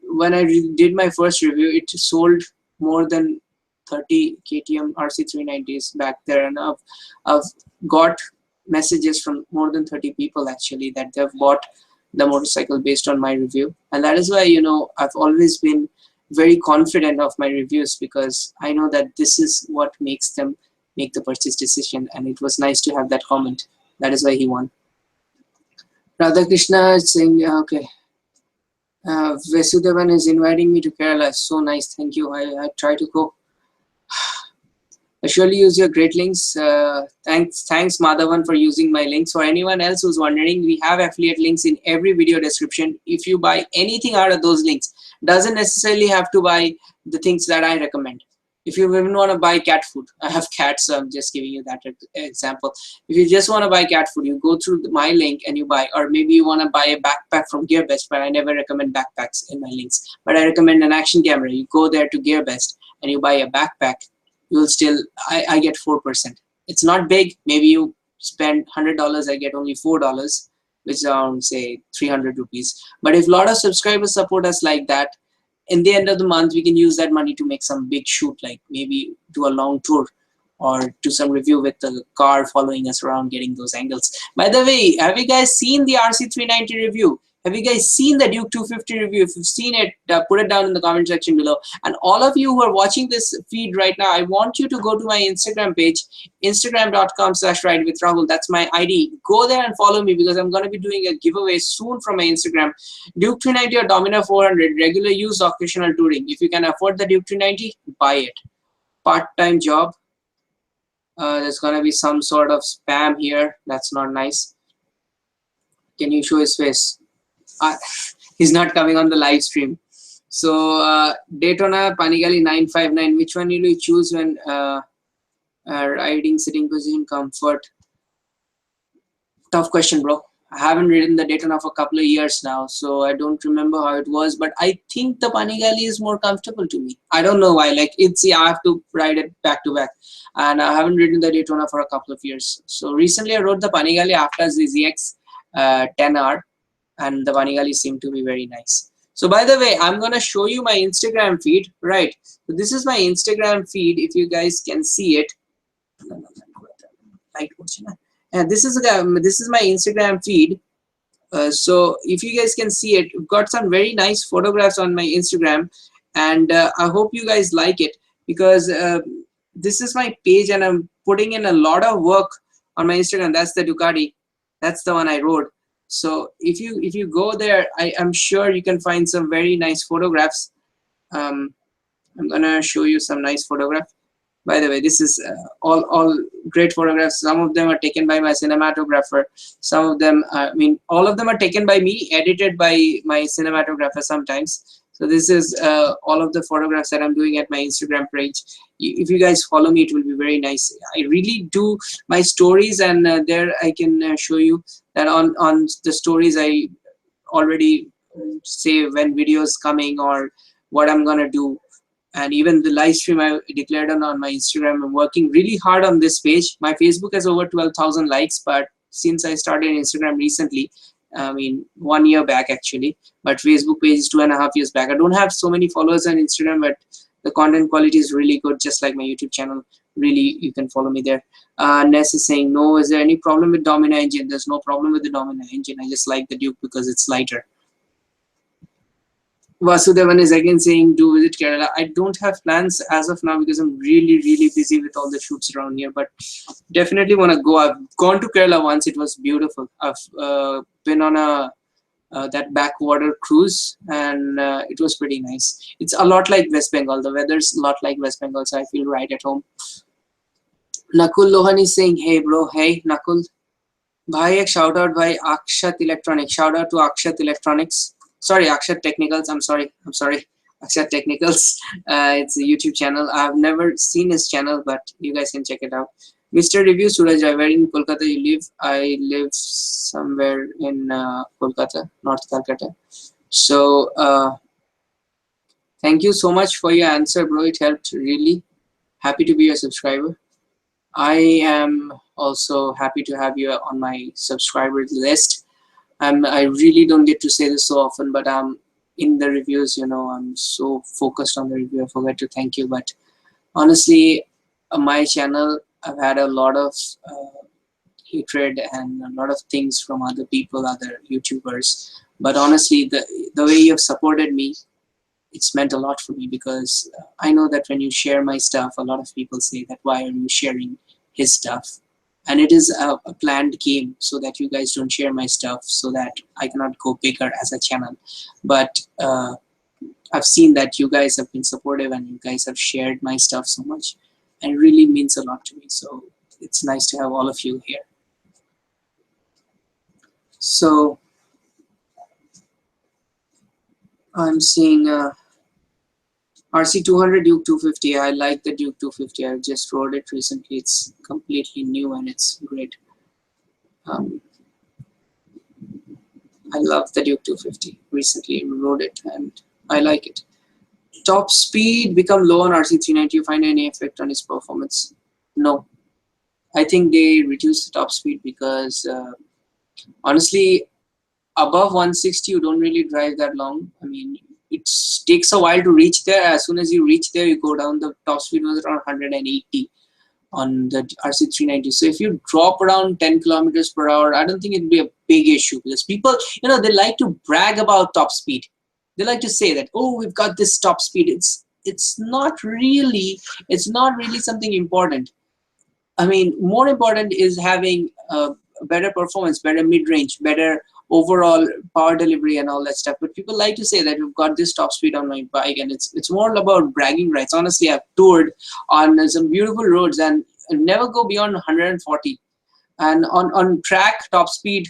when I did my first review, it sold more than 30 KTM RC390s back there, and I've got messages from more than 30 people actually that they've bought the motorcycle based on my review. And that is why, you know, I've always been very confident of my reviews, because I know that this is what makes them make the purchase decision. And it was nice to have that comment. That is why he won. Radhakrishna is saying, okay. Vesudevan is inviting me to Kerala. So nice. Thank you. I try to go. I surely use your great links. Thanks Madhavan for using my links. For anyone else who's wondering, we have affiliate links in every video description. If you buy anything out of those links, doesn't necessarily have to buy the things that I recommend. If you even want to buy cat food, I have cats, so I'm just giving you that example. If you just want to buy cat food, you go through my link and you buy, or maybe you want to buy a backpack from GearBest, but I never recommend backpacks in my links. But I recommend an action camera. You go there to GearBest and you buy a backpack, you'll still, I get 4%. It's not big. Maybe you spend $100, I get only $4. which is around say 300 rupees. But if a lot of subscribers support us like that, in the end of the month we can use that money to make some big shoot, like maybe do a long tour or do some review with the car following us around, getting those angles. By the way, have you guys seen the RC390 review? Have you guys seen the Duke 250 review? If you've seen it, put it down in the comment section below. And all of you who are watching this feed right now, I want you to go to my Instagram page, instagram.com/ridewithrahul. That's my ID. Go there and follow me, because I'm going to be doing a giveaway soon from my Instagram. Duke 390 or Dominar 400, regular use, occasional touring. If you can afford the Duke 390, buy it. Part-time job. There's going to be some sort of spam here. That's not nice. Can you show his face? He's not coming on the live stream. So Daytona, Panigale 959. Which one will you choose when riding, sitting position, comfort? Tough question, bro. I haven't ridden the Daytona for a couple of years now, so I don't remember how it was, but I think the Panigale is more comfortable to me. I don't know why. Like, it's, yeah, I have to ride it back to back, and I haven't ridden the Daytona for a couple of years. So recently I rode the Panigale after the ZX 10R, and the Panigale seemed to be very nice. So by the way, I'm gonna show you my Instagram feed, right? So this is my Instagram feed. If you guys can see it, and this is my Instagram feed. So if you guys can see it, we've got some very nice photographs on my Instagram, and I hope you guys like it, because this is my page and I'm putting in a lot of work on my Instagram. That's the Ducati. That's the one I rode. So if you go there, I'm sure you can find some very nice photographs. I'm gonna show you some nice photographs. By the way, this is all great photographs. Some of them are taken by my cinematographer. Some of them, I mean, all of them are taken by me, edited by my cinematographer sometimes. So this is all of the photographs that I'm doing at my Instagram page. If you guys follow me, it will be very nice. I really do my stories, and there I can show you that on the stories I already say when video is coming or what I'm gonna do. And even the live stream I declared on my Instagram. I'm working really hard on this page. My Facebook has over 12,000 likes, but since I started Instagram recently, I mean 1 year back actually, but Facebook page is 2.5 years back. I don't have so many followers on Instagram, but the content quality is really good, just like my YouTube channel. Really, you can follow me there. Ness is saying, no, is there any problem with Dominar engine? There's no problem with the Dominar engine. I just like the Duke because it's lighter. Vasudevan is again saying, do visit Kerala. I don't have plans as of now because I'm really busy with all the shoots around here, but definitely want to go. I've gone to Kerala once. It was beautiful. I've been on a that backwater cruise, and it was pretty nice. It's a lot like West Bengal. The weather's a lot like West Bengal, so I feel right at home. Nakul Lohan is saying, hey bro, hey Nakul. Bhai, ek shout out bhai Akshat Electronics. Shout out to Akshat Electronics. Sorry, Akshat Technicals. I'm sorry. Akshat Technicals. It's a YouTube channel. I've never seen his channel, but you guys can check it out. Mr. Review Suraj, where in Kolkata you live? I live somewhere in Kolkata, North Calcutta. So thank you so much for your answer, bro. It helped really. Happy to be your subscriber. I am also happy to have you on my subscriber list. I really don't get to say this so often, but in the reviews, you know, I'm so focused on the review, I forget to thank you. But honestly, my channel, I've had a lot of hatred and a lot of things from other people, other YouTubers. But honestly, the way you've supported me, it's meant a lot for me, because I know that when you share my stuff, a lot of people say that, why are you sharing his stuff? And it is a planned game so that you guys don't share my stuff, so that I cannot go bigger as a channel. But I've seen that you guys have been supportive and you guys have shared my stuff so much, and it really means a lot to me. So it's nice to have all of you here. So I'm seeing RC200 Duke 250. I like the Duke 250. I just rode it recently. It's completely new and it's great. I love the Duke 250. Recently rode it and I like it. Top speed become low on RC390. You find any effect on its performance? No. I think they reduced the top speed because honestly, above 160, you don't really drive that long. I mean, it takes a while to reach there. As soon as you reach there, you go down. The top speed was around 180 on the RC390. So if you drop around 10 kilometers per hour, I don't think it'd be a big issue, because people, they like to brag about top speed. They like to say that, oh, we've got this top speed. It's not really something important. I mean, more important is having better performance, better mid-range, better overall power delivery and all that stuff. But people like to say that we've got this top speed on my bike, and it's more about bragging rights. Honestly, I've toured on some beautiful roads and never go beyond 140. And on track, top speed,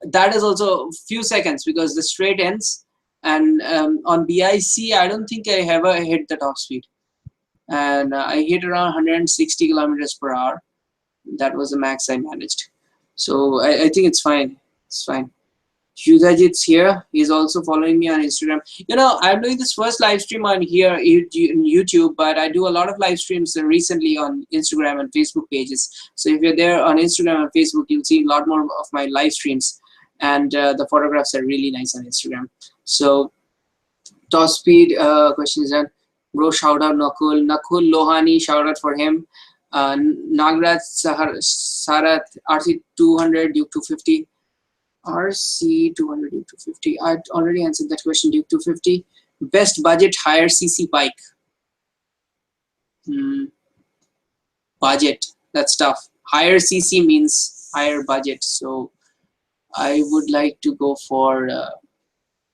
that is also few seconds, because the straight ends. And on BIC, I don't think I ever hit the top speed. And I hit around 160 kilometers per hour. That was the max I managed. So I think it's fine. It's fine. Yudhajit's here. He's also following me on Instagram. I'm doing this first live stream on here in YouTube, but I do a lot of live streams recently on Instagram and Facebook pages. So if you're there on Instagram and Facebook, you'll see a lot more of my live streams, and the photographs are really nice on Instagram. So top speed question is done. Bro, shout out Nakul Lohani, shout out for him. Nagraj Sarat, RC200 Duke 250. RC200 Duke 250. I already answered that question. Duke 250. Best budget higher CC bike. Budget. That's tough. Higher CC means higher budget. So I would like to go for,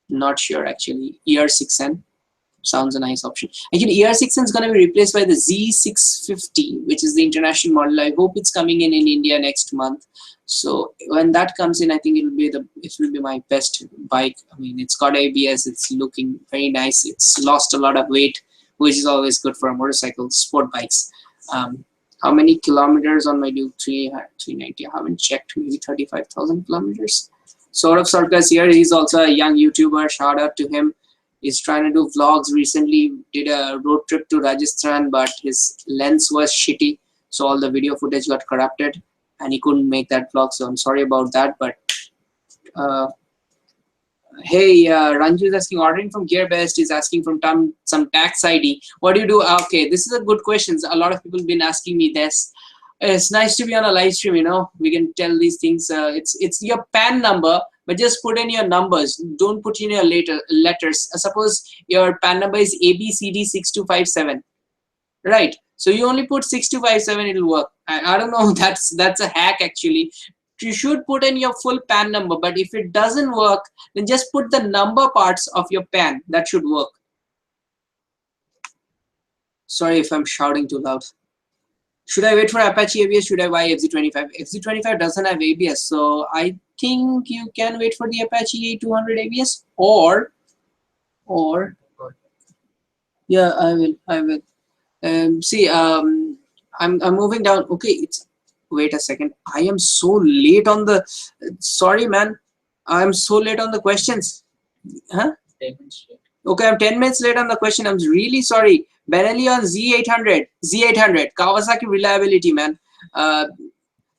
not sure actually, ER6N. Sounds a nice option. Actually, ER6N is going to be replaced by the Z650, which is the international model. I hope it's coming in India next month. So when that comes in, I think it will be my best bike. I mean, it's got ABS. It's looking very nice. It's lost a lot of weight, which is always good for a motorcycle, sport bikes. How many kilometers on my Duke 390? I haven't checked. Maybe 35,000 kilometers. Saurav Sarkar here. He's also a young YouTuber. Shout out to him. He's trying to do vlogs. Recently did a road trip to Rajasthan, but his lens was shitty, so all the video footage got corrupted and he couldn't make that vlog. So I'm sorry about that. But hey, Ranju is asking, ordering from GearBest is asking from some tax ID. What do you do? Okay, this is a good question. A lot of people have been asking me this. It's nice to be on a live stream, we can tell these things. It's your PAN number, but just put in your numbers. Don't put in your letters. Suppose your PAN number is ABCD6257, right? So you only put 6257, it'll work. I don't know, that's a hack actually. You should put in your full PAN number, but if it doesn't work, then just put the number parts of your PAN. That should work. Sorry if I'm shouting too loud. Should I wait for Apache ABS? Should I buy FZ250? FZ250 doesn't have ABS, so I think you can wait for the Apache 200 ABS, or yeah, I will. See, I'm moving down. Okay, wait a second. I am so late on the. Sorry, man. I'm so late on the questions. Huh? 10 minutes late. Okay, I'm 10 minutes late on the question. I'm really sorry. Benelli on Z800, Kawasaki reliability, man.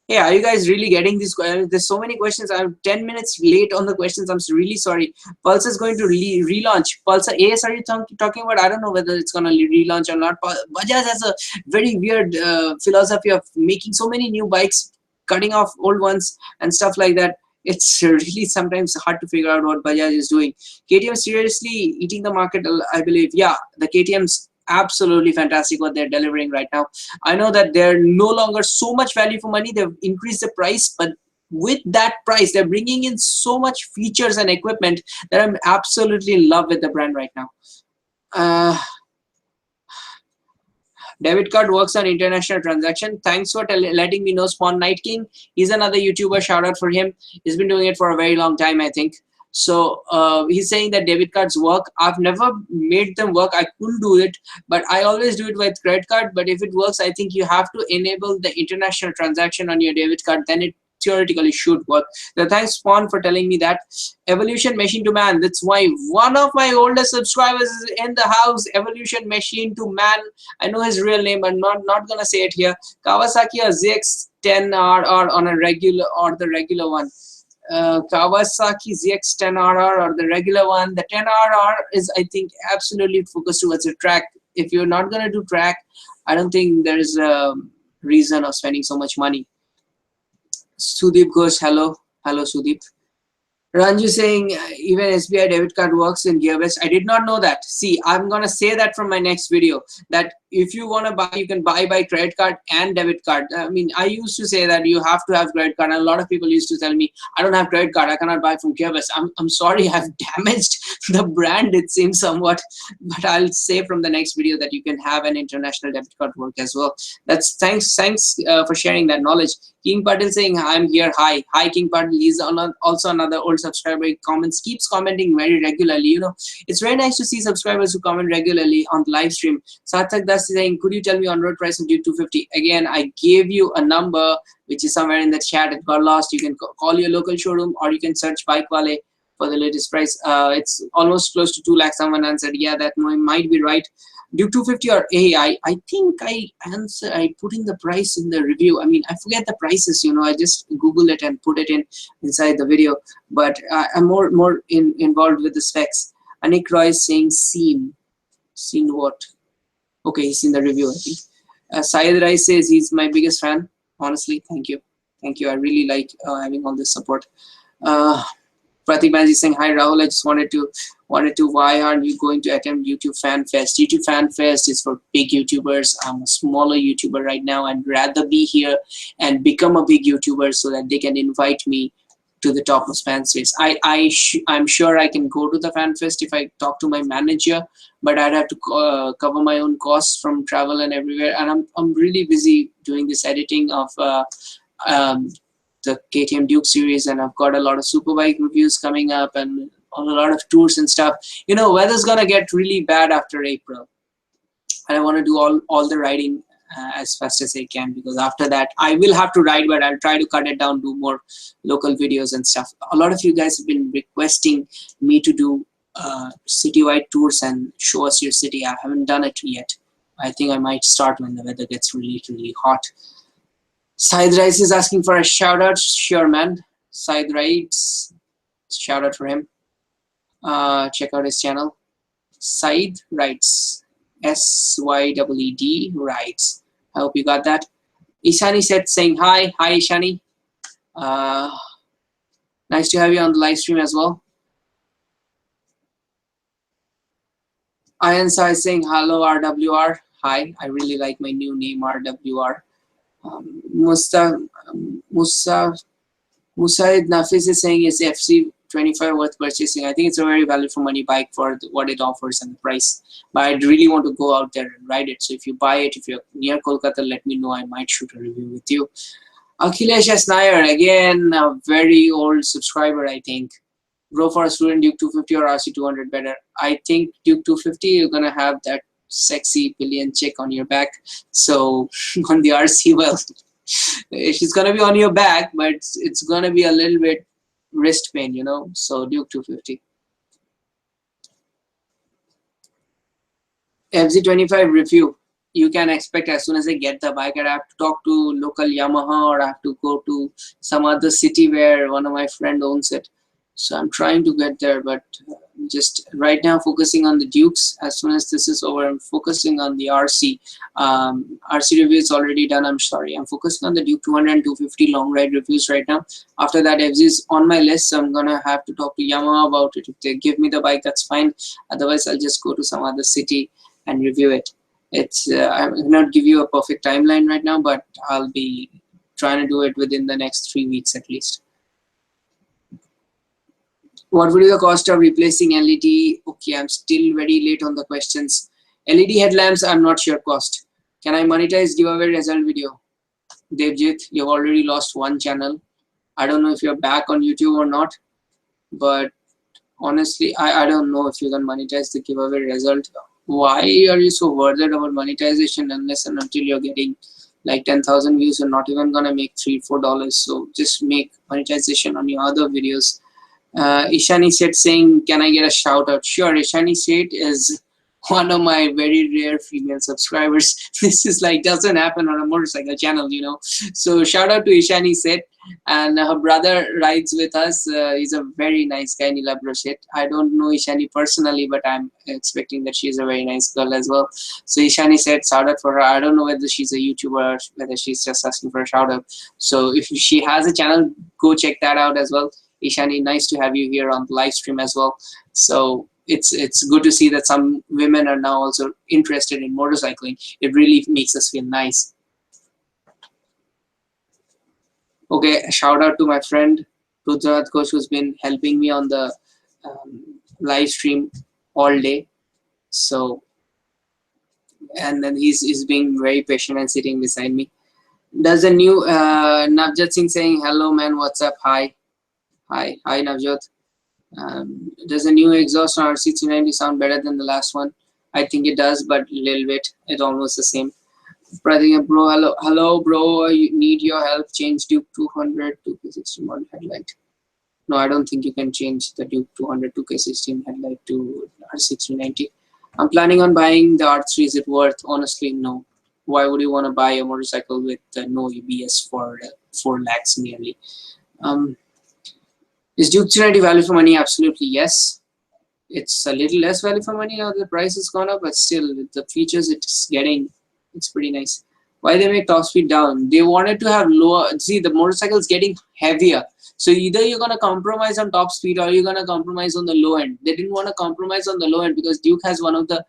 Hey, are you guys really getting this? There's so many questions. I'm 10 minutes late on the questions. I'm really sorry. Pulsar is going to relaunch. Pulsar AS, are you talking about? I don't know whether it's going to relaunch or not. Bajaj has a very weird philosophy of making so many new bikes, cutting off old ones and stuff like that. It's really sometimes hard to figure out what Bajaj is doing. KTM seriously eating the market, I believe. Yeah, the KTM's absolutely fantastic what they're delivering right now. I know that they're no longer so much value for money. They've increased the price, but with that price, they're bringing in so much features and equipment that I'm absolutely in love with the brand right now. Debit card works on international transaction. Thanks for letting me know, Spawn Night King. He's another YouTuber. Shout out for him. He's been doing it for a very long time, I think. So he's saying that debit cards work. I've never made them work. I couldn't do it, but I always do it with credit card. But if it works, I think you have to enable the international transaction on your debit card. Then it theoretically should work. So thanks, Spawn, for telling me that. Evolution Machine to Man. That's why one of my oldest subscribers is in the house. Evolution Machine to Man. I know his real name, but not gonna say it here. Kawasaki or ZX10 or on a regular or the regular one. Kawasaki ZX10RR or the regular one. The 10RR is, I think, absolutely focused towards a track. If you're not going to do track, I don't think there is a reason of spending so much money. Sudeep goes, hello. Hello, Sudeep. Ranju saying even SBI debit card works in GearBest. I did not know that. See, I'm gonna say that from my next video, that if you wanna buy, you can buy by credit card and debit card. I mean, I used to say that you have to have credit card, and a lot of people used to tell me, I don't have credit card, I cannot buy from GearBest. I'm sorry, I've damaged the brand, it seems somewhat, but I'll say from the next video that you can have an international debit card work as well. That's thanks for sharing that knowledge. King Patil saying, I'm here. Hi King Patil. He's also another old subscriber. He keeps commenting very regularly. You know, it's very nice to see subscribers who comment regularly on the live stream. Sathak Das is saying, could you tell me on road price of Duke 250? Again, I gave you a number which is somewhere in the chat. It got lost. You can call your local showroom, or you can search Bike Wale for the latest price. It's almost close to 2 lakh. Someone answered, yeah, that might be right. Duke 250 or AI, I think I put in the price in the review. I mean, I forget the prices, you know, I just Google it and put it inside the video, but I'm more involved with the specs. Anik Roy is saying seen what? Okay, he's in the review, I think. Syed Rai says he's my biggest fan. Honestly, thank you. I really like having all this support. Pratik Banerjee saying, hi Rahul, I just wanted to why aren't you going to attempt YouTube Fan Fest? YouTube Fan Fest is for big YouTubers. I'm a smaller YouTuber right now and rather be here and become a big YouTuber so that they can invite me to the topmost fan space. I'm sure I can go to the Fan Fest if I talk to my manager, but I'd have to cover my own costs from travel and everywhere. And I'm really busy doing this editing of the KTM Duke series, and I've got a lot of superbike reviews coming up and on a lot of tours and stuff. You know, weather's gonna get really bad after April, and I want to do all the riding as fast as I can, because after that I will have to ride, but I'll try to cut it down, do more local videos and stuff. A lot of you guys have been requesting me to do citywide tours and show us your city. I haven't done it yet. I think I might start when the weather gets really hot. Syed Rice is asking for a shout out. Sure, man. Syed Rice, shout out for him. Check out his channel. Syed Rights, SYEED Rights. I hope you got that. Ishani said, saying hi. Hi, Ishani. Nice to have you on the live stream as well. Ayan Sai saying hello, RWR. Hi, I really like my new name, RWR. Musaid Nafis is saying, is FZ250 worth purchasing? I think it's a very value for money bike for what it offers and the price, but I'd really want to go out there and ride it. So if you buy it, if you're near Kolkata, let me know. I might shoot a review with you. Akhilesh S. Nair, again a very old subscriber, I think. Go for a student Duke 250 or RC200 better? I think Duke 250, you're gonna have that sexy pillion chick on your back. So on the RC, well, she's gonna be on your back, but it's gonna be a little bit wrist pain, you know. So Duke 250. FZ250 review, you can expect as soon as I get the bike. I have to talk to local Yamaha, or I have to go to some other city where one of my friend owns it. So I'm trying to get there, but just right now focusing on the Dukes. As soon as this is over, I'm focusing on the RC. RC review is already done. I'm sorry. I'm focusing on the Duke 200 and 250 long ride reviews right now. After that, FZ is on my list, so I'm gonna have to talk to Yamaha about it. If they give me the bike, that's fine. Otherwise, I'll just go to some other city and review it. I will not give you a perfect timeline right now, but I'll be trying to do it within the next 3 weeks at least. What would be the cost of replacing LED? Okay, I'm still very late on the questions. LED headlamps, I'm not sure cost. Can I monetize giveaway result video? Devjit, you've already lost one channel. I don't know if you're back on YouTube or not, but honestly, I don't know if you can monetize the giveaway result. Why are you so worried about monetization unless and until you're getting like 10,000 views? You're not even gonna make $3-4. So just make monetization on your other videos. Ishani Seth saying, can I get a shout out? Sure, Ishani Seth is one of my very rare female subscribers. This is like doesn't happen on a motorcycle channel, you know. So shout out to Ishani Seth. And her brother rides with us. He's a very nice guy, Nila Brochet. I don't know Ishani personally, but I'm expecting that she's a very nice girl as well. So Ishani said shout out for her. I don't know whether she's a YouTuber or whether she's just asking for a shout out. So if she has a channel, go check that out as well. Ishani, nice to have you here on the live stream as well. So it's good to see that some women are now also interested in motorcycling. It really makes us feel nice. Okay, a shout out to my friend Rudrat Ghosh, who's been helping me on the live stream all day. So, and then he's being very patient and sitting beside me. Does a new Navjot Singh saying hello man, what's up? Hi Navjot. Does a new exhaust on R690 sound better than the last one? I think it does, but a little bit. It's almost the same. Pratik, bro, hello, bro. You need your help. Change Duke 200 2K16 model headlight. No, I don't think you can change the Duke 200 2K16 headlight to R690. I'm planning on buying the R3. Is it worth? Honestly, no. Why would you want to buy a motorcycle with no ABS for 4 lakhs nearly? Is Duke 390 value for money? Absolutely yes. It's a little less value for money now. The price has gone up, but still the features it's getting, it's pretty nice. Why they make top speed down? They wanted to have lower. See, the motorcycle is getting heavier, so either you're gonna compromise on top speed or you're gonna compromise on the low end. They didn't want to compromise on the low end because Duke has one of the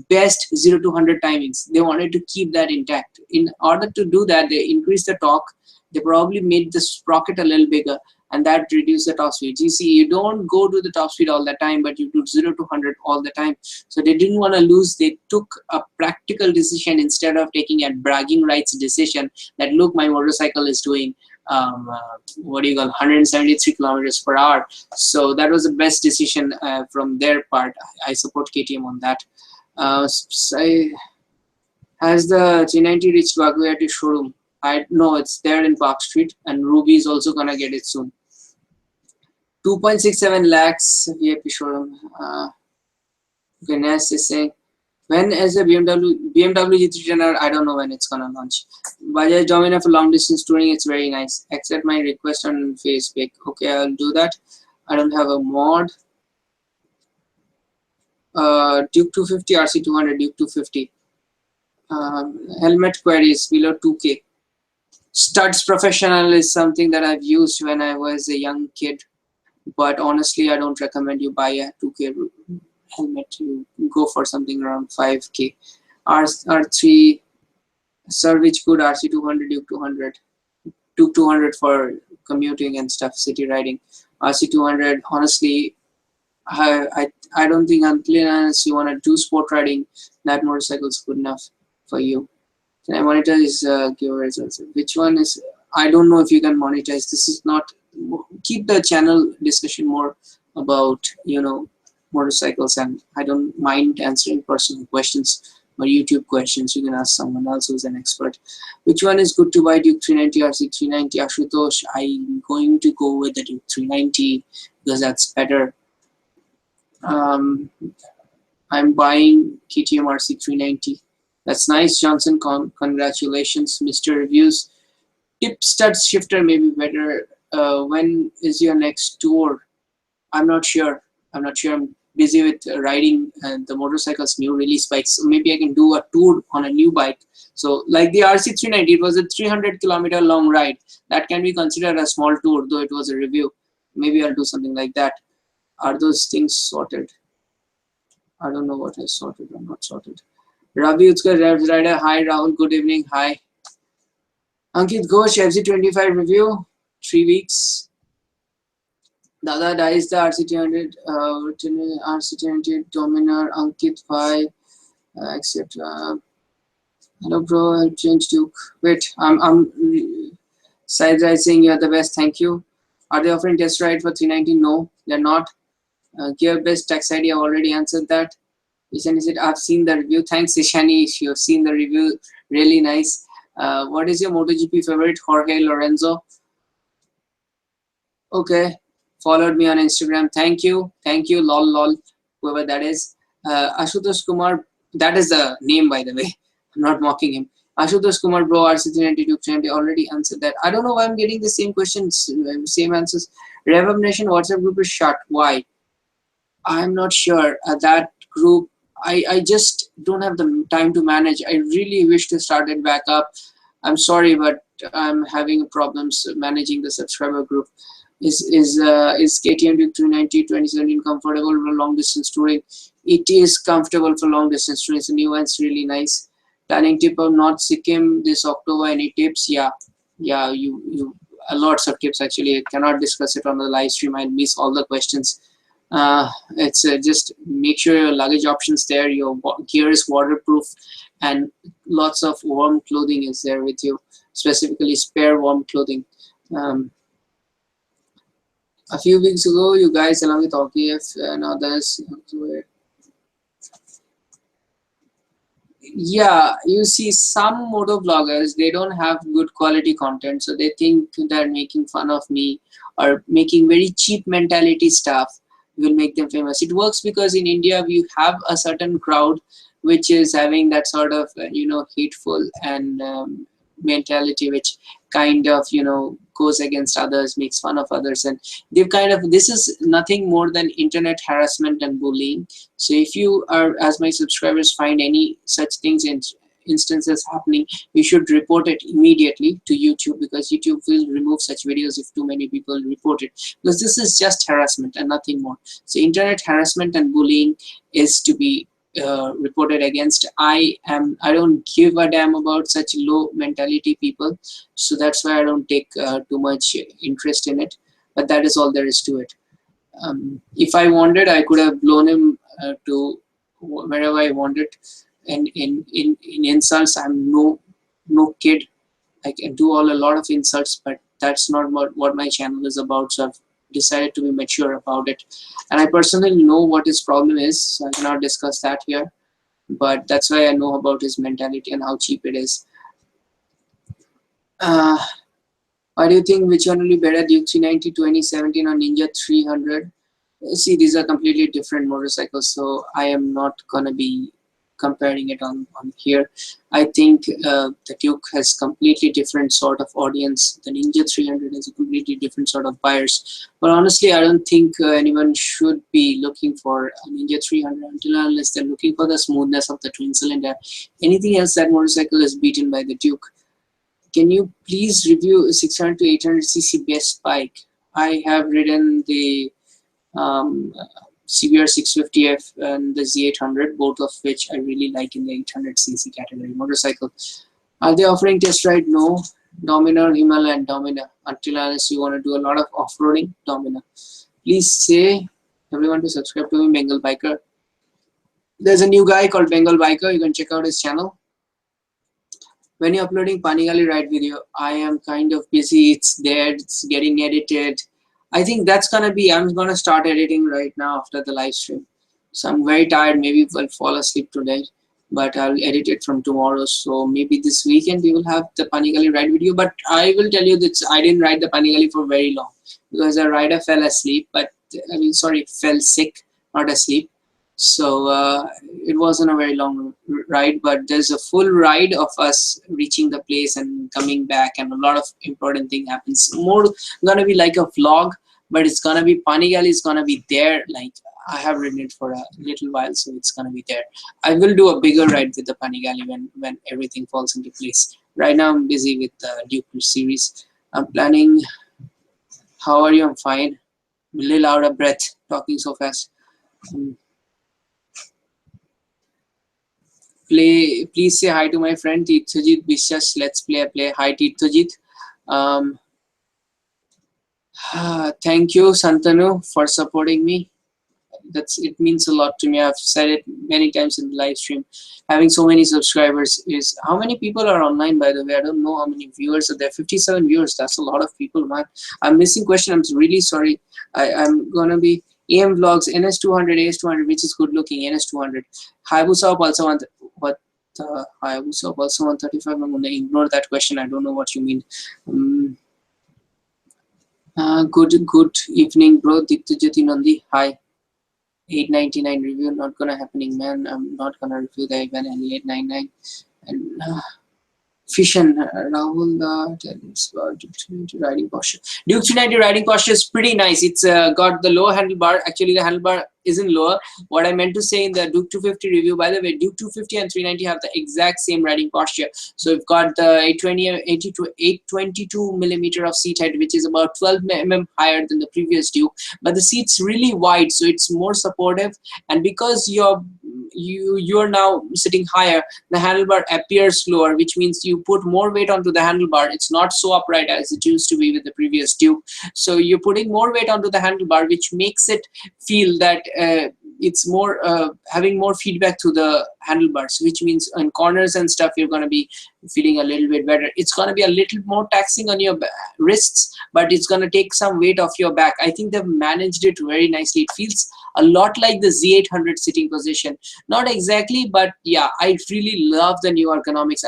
best 0 to 100 timings. They wanted to keep that intact. In order to do that, they increased the torque. They probably made the sprocket a little bigger, and that reduced the top speed. You see, you don't go to the top speed all the time, but you do 0 to 100 all the time. So they didn't want to lose. They took a practical decision instead of taking a bragging rights decision that, look, my motorcycle is doing what do you call 173 kilometers per hour. So that was the best decision from their part. I support KTM on that. Has the 390 reached Baguette showroom? I know it's there in Park Street, and Ruby is also gonna get it soon. 2.67 lakhs VIP showroom. Ganesh is saying, when is the BMW GT10R? I don't know when it's gonna launch. Bajaj Domina for long distance touring. It's very nice. Accept my request on Facebook. Okay, I'll do that. I don't have a mod. Duke 250 RC200 Duke 250. Helmet queries below 2K. Studs Professional is something that I've used when I was a young kid, but honestly, I don't recommend you buy a 2K helmet. You go for something around 5K. R3 Salvage Good RC200 Duke 200. Duke 200 for commuting and stuff, city riding. RC200, honestly, I don't think unless you want to do sport riding, that motorcycle is good enough for you. Can I monetize giveaways also? Which one is? I don't know if you can monetize. This is not. Keep the channel discussion more about motorcycles, and I don't mind answering personal questions or YouTube questions. You can ask someone else who's an expert. Which one is good to buy, Duke 390 or RC390? Ashutosh, I'm going to go with the Duke 390 because that's better. I'm buying KTM RC390. That's nice, Johnson. Congratulations, Mr. Reviews. Tip stud shifter may be better. When is your next tour? I'm not sure. I'm busy with riding the motorcycle's new release bikes. So maybe I can do a tour on a new bike. So like the RC390, it was a 300-kilometer long ride. That can be considered a small tour, though it was a review. Maybe I'll do something like that. Are those things sorted? I don't know what is sorted or not sorted. Ravi Utskar Revs Rider. Hi Rahul, good evening. Hi. Ankit Ghosh, FZ250 review. 3 weeks. Dada dies the RC200, RC200 Dominar, Ankit Bhai, etc. Hello bro, I'll change Duke. Wait, I'm side ride saying you're the best, thank you. Are they offering test ride for 390? No, they're not. Gear best tax ID, I've already answered that. Ishani said, I've seen the review. Thanks, Ishani. You've seen the review. Really nice. What is your MotoGP favorite? Jorge Lorenzo. Okay. Followed me on Instagram. Thank you. Thank you. Lol. Whoever that is. Ashutosh Kumar. That is the name, by the way. I'm not mocking him. Ashutosh Kumar, bro, RC390 they already answered that. I don't know why I'm getting the same questions, same answers. Reverb Nation WhatsApp group is shut. Why? I'm not sure. That group, I just don't have the time to manage. I really wish to start it back up. I'm sorry, but I'm having problems managing the subscriber group. Is KTM Duke 390 2017 comfortable for long distance touring? It is comfortable for long distance touring. It's a new one. It's really nice. Planning tip of North Sikkim this October. Any tips? Yeah. You lots of tips actually. I cannot discuss it on the live stream. I'll miss all the questions. It's just make sure your luggage options there, your gear is waterproof, and lots of warm clothing is there with you, specifically spare warm clothing. A few weeks ago, you guys along with OKF and others were, yeah, you see some moto vloggers, they don't have good quality content, so they think they're making fun of me or making very cheap mentality stuff will make them famous. It works because in India we have a certain crowd which is having that sort of hateful and mentality, which kind of goes against others, makes fun of others, and they've kind of, this is nothing more than internet harassment and bullying. So if you are, as my subscribers, find any such things in instances happening, you should report it immediately to YouTube, because YouTube will remove such videos if too many people report it, because this is just harassment and nothing more. So internet harassment and bullying is to be reported against. I don't give a damn about such low mentality people, so that's why I don't take too much interest in it. But that is all there is to it. If I wanted, I could have blown him to wherever I wanted. And in insults, I'm no kid. I can do a lot of insults, but that's not what my channel is about. So I've decided to be mature about it, and I personally know what his problem is, so I cannot discuss that here, but that's why I know about his mentality and how cheap it is. Why do you think which one will be better, Duke 390 2017 or Ninja 300? See, these are completely different motorcycles, so I am not gonna be comparing it on here. I think the Duke has completely different sort of audience. The Ninja 300 has a completely different sort of buyers. But honestly, I don't think anyone should be looking for a Ninja 300 unless they're looking for the smoothness of the twin cylinder. Anything else, that motorcycle is beaten by the Duke. Can you please review 600 to 800cc best bike? I have ridden the CBR 650F and the Z800, both of which I really like in the 800cc category motorcycle. Are they offering test ride? No. Dominar, Himalaya, and Dominar. Until unless you want to do a lot of off-roading, Dominar. Please say everyone to subscribe to me, Bengal Biker. There's a new guy called Bengal Biker. You can check out his channel. When you're uploading Panigali ride video, I am kind of busy. It's there. It's getting edited. I think that's gonna be, I'm gonna start editing right now after the live stream. So I'm very tired, maybe I'll fall asleep today, but I'll edit it from tomorrow. So maybe this weekend we will have the Panigali ride video, but I will tell you that I didn't ride the Panigali for very long because the rider fell asleep, fell sick, not asleep. So it wasn't a very long ride, but there's a full ride of us reaching the place and coming back, and a lot of important thing happens. More gonna be like a vlog, but it's gonna be, Panigali is gonna be there. Like, I have ridden it for a little while, so it's gonna be there. I will do a bigger ride with the Panigali when everything falls into place. Right now I'm busy with the Duke series. I'm planning. How are you? I'm fine. I'm a little out of breath talking so fast. Please say hi to my friend Tirthajit Biswas. Let's play. Hi Tirthajit. Thank you Santanu for supporting me. It means a lot to me. I've said it many times in the live stream. Having so many subscribers is, how many people are online, by the way? I don't know how many viewers are there. 57 viewers. That's a lot of people, man. I'm missing question. I'm really sorry. I'm gonna be AM vlogs, NS200, AS200, which is good looking. NS200. Hayabusa also want what? Hayabusa also 135. I'm gonna ignore that question. I don't know what you mean. Good evening, bro. Diptujyoti Nandi. Hi. 899 review not gonna happening, man. I'm not gonna review the Ivan 899. And Fission, Rahul, tell us about Duke 390 riding posture. Duke 390 riding posture is pretty nice. It's got the low handlebar. Actually, the handlebar isn't lower. What I meant to say in the Duke 250 review, by the way, Duke 250 and 390 have the exact same riding posture. So we've got the 822 millimeter of seat height, which is about 12 mm higher than the previous Duke. But the seat's really wide, so it's more supportive. And because you're now sitting higher, the handlebar appears lower, which means you put more weight onto the handlebar. It's not so upright as it used to be with the previous Duke. So you're putting more weight onto the handlebar, which makes it feel that it's more having more feedback to the handlebars, which means in corners and stuff you're going to be feeling a little bit better. It's going to be a little more taxing on your wrists, but it's going to take some weight off your back. I think they've managed it very nicely. It feels a lot like the Z800 sitting position. Not exactly, but yeah, I really love the new ergonomics.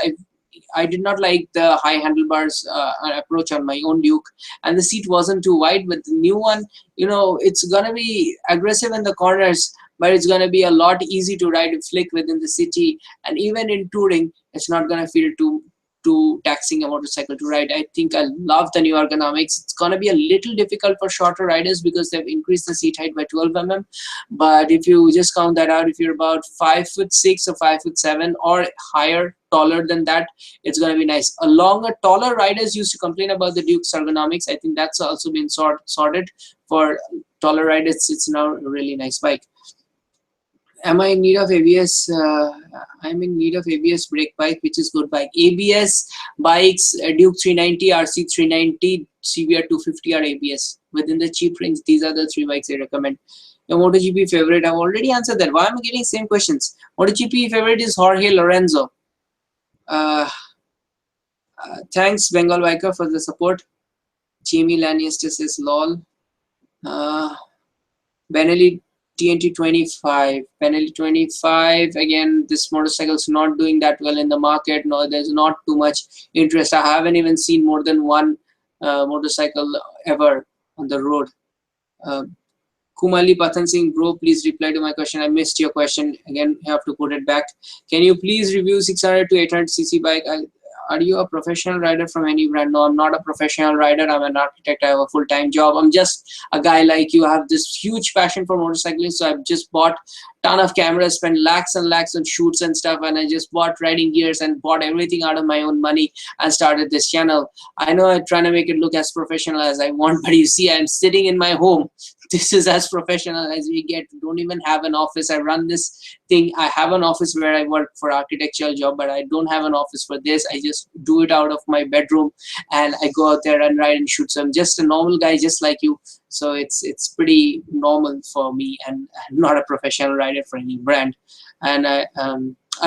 I did not like the high handlebars approach on my own Duke, and the seat wasn't too wide. But the new one, you know, it's gonna be aggressive in the corners, but it's gonna be a lot easy to ride flick within the city, and even in touring, it's not gonna feel too taxing a motorcycle to ride. I think I love the new ergonomics. It's gonna be a little difficult for shorter riders because they've increased the seat height by 12 mm. But if you just count that out, if you're about 5'6" or 5'7" or higher, taller than that, it's gonna be nice. A longer, taller riders used to complain about the Duke's ergonomics. I think that's also been sorted for taller riders. It's now a really nice bike. Am I in need of ABS? I'm in need of ABS brake bike, which is good bike. ABS bikes, Duke 390, RC 390, CBR 250 are ABS. Within the cheap range, these are the three bikes I recommend. Your MotoGP favorite, I've already answered that. Why am I getting same questions? MotoGP favorite is Jorge Lorenzo. Thanks, Bengal Biker, for the support. Jamie Lannister says lol. Benelli TNT 25. Benelli 25. Again, this motorcycle is not doing that well in the market. No, there's not too much interest. I haven't even seen more than one motorcycle ever on the road. Kumali Pathan Singh, bro, please reply to my question. I missed your question. Again, you have to put it back. Can you please review 600 to 800cc bike? Are you a professional rider from any brand? No, I'm not a professional rider. I'm an architect. I have a full-time job. I'm just a guy like you. I have this huge passion for motorcycling. So I've just bought a ton of cameras, spent lakhs and lakhs on shoots and stuff. And I just bought riding gears and bought everything out of my own money and started this channel. I know I'm trying to make it look as professional as I want, but you see, I'm sitting in my home. This is as professional as we get. Don't even have an office. I run this thing. I have an office where I work for architectural job, but I don't have an office for this. I just do it out of my bedroom and I go out there and ride and shoot. So I'm just a normal guy just like you. So it's pretty normal for me, and I'm not a professional rider for any brand. And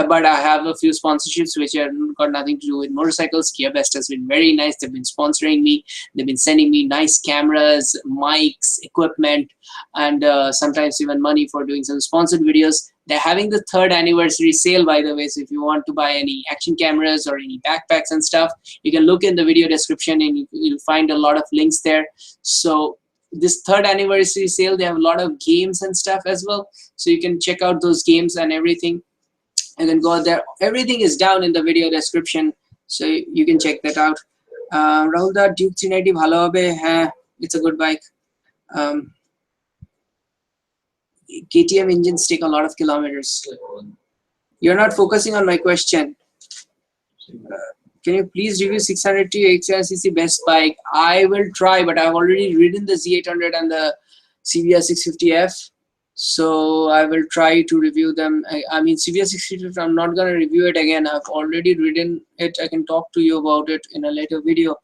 but I have a few sponsorships which are got nothing to do with motorcycles. Gearbest has been very nice. They've been sponsoring me. They've been sending me nice cameras, mics, equipment, and sometimes even money for doing some sponsored videos. They're having the 3rd anniversary sale, by the way. So if you want to buy any action cameras or any backpacks and stuff, you can look in the video description and you'll find a lot of links there. So this 3rd anniversary sale, they have a lot of games and stuff as well. So you can check out those games and everything. And then go there. Everything is down in the video description, so you can check that out. Rahul, that Duke 390 bhalo hobe. It's a good bike. KTM engines take a lot of kilometers. You're not focusing on my question. Can you please review 600 to 800cc best bike? I will try, but I've already ridden the Z800 and the CBR 650F. So I will try to review them. I mean, CBR 650, I'm not going to review it again. I've already ridden it. I can talk to you about it in a later video.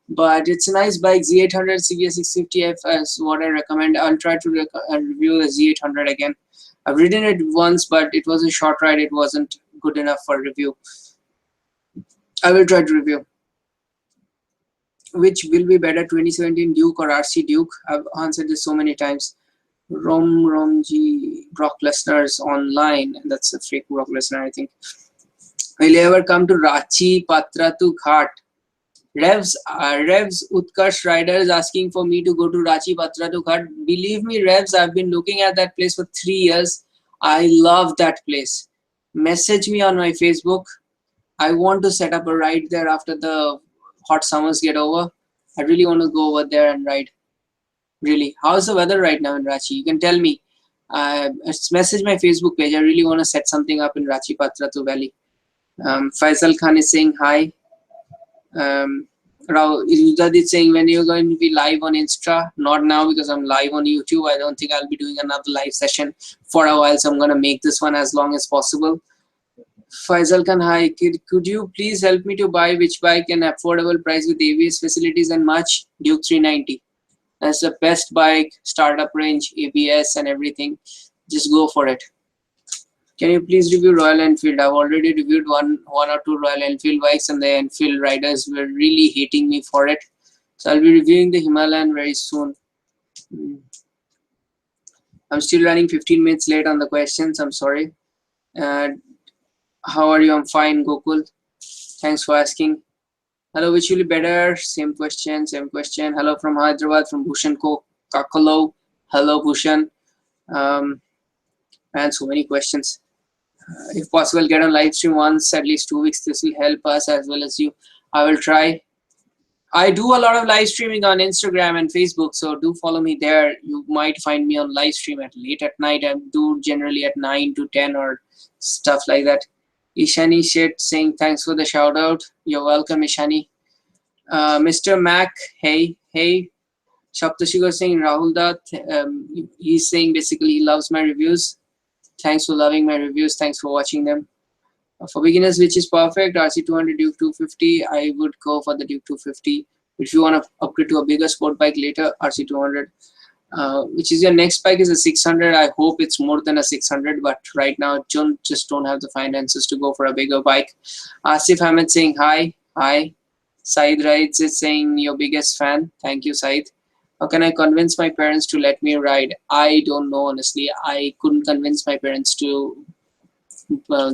But it's a nice bike. Z800 CBR 650F is what I recommend. I'll try to review the Z800 again. I've ridden it once, but it was a short ride. It wasn't good enough for review. I will try to review. Which will be better, 2017 Duke or RC Duke? I've answered this so many times. Romji, Brock Lesnar's online, and that's a fake Brock Lesnar, I think. Will you ever come to Ranchi Patratu Ghat? Revs Utkarsh Riders asking for me to go to Ranchi Patratu Ghat. Believe me, Revs, I've been looking at that place for 3 years. I love that place. Message me on my Facebook. I want to set up a ride there after the hot summers get over. I really want to go over there and ride. Really. How's the weather right now in Ranchi? You can tell me. Message my Facebook page. I really want to set something up in Ranchi Patratu Valley. Faisal Khan is saying hi. Rahul is saying, when you're going to be live on Insta? Not now, because I'm live on YouTube. I don't think I'll be doing another live session for a while, so I'm going to make this one as long as possible. Faisal Khan, hi. Could you please help me to buy which bike and affordable price with ABS facilities and much? Duke 390. That's the best bike, startup range, ABS and everything. Just go for it. Can you please review Royal Enfield? I've already reviewed one or two Royal Enfield bikes, and the Enfield riders were really hating me for it. So I'll be reviewing the Himalayan very soon. I'm still running 15 minutes late on the questions. I'm sorry. How are you? I'm fine, Gokul. Thanks for asking. Hello, which will be better? Same question, same question. Hello from Hyderabad, from Bhushan Kakalo. Hello, Bhushan. Man, so many questions. If possible, get on live stream once at least 2 weeks. This will help us as well as you. I will try. I do a lot of live streaming on Instagram and Facebook, so do follow me there. You might find me on live stream at late at night. I do generally at 9 to 10 or stuff like that. Ishani Shet saying thanks for the shout out. You're welcome, Ishani. Mr. Mac, hey. Shaptashiko saying Rahul Dutt. He's saying basically he loves my reviews. Thanks for loving my reviews. Thanks for watching them. For beginners, which is perfect, RC200, Duke 250. I would go for the Duke 250. If you want to upgrade to a bigger sport bike later, RC200. Which is your next bike is a 600. I hope it's more than a 600, but right now just don't have the finances to go for a bigger bike. Asif Ahmed saying hi. Said Rides is saying your biggest fan. Thank you, Said. How can I convince my parents to let me ride? I don't know, honestly. I couldn't convince my parents to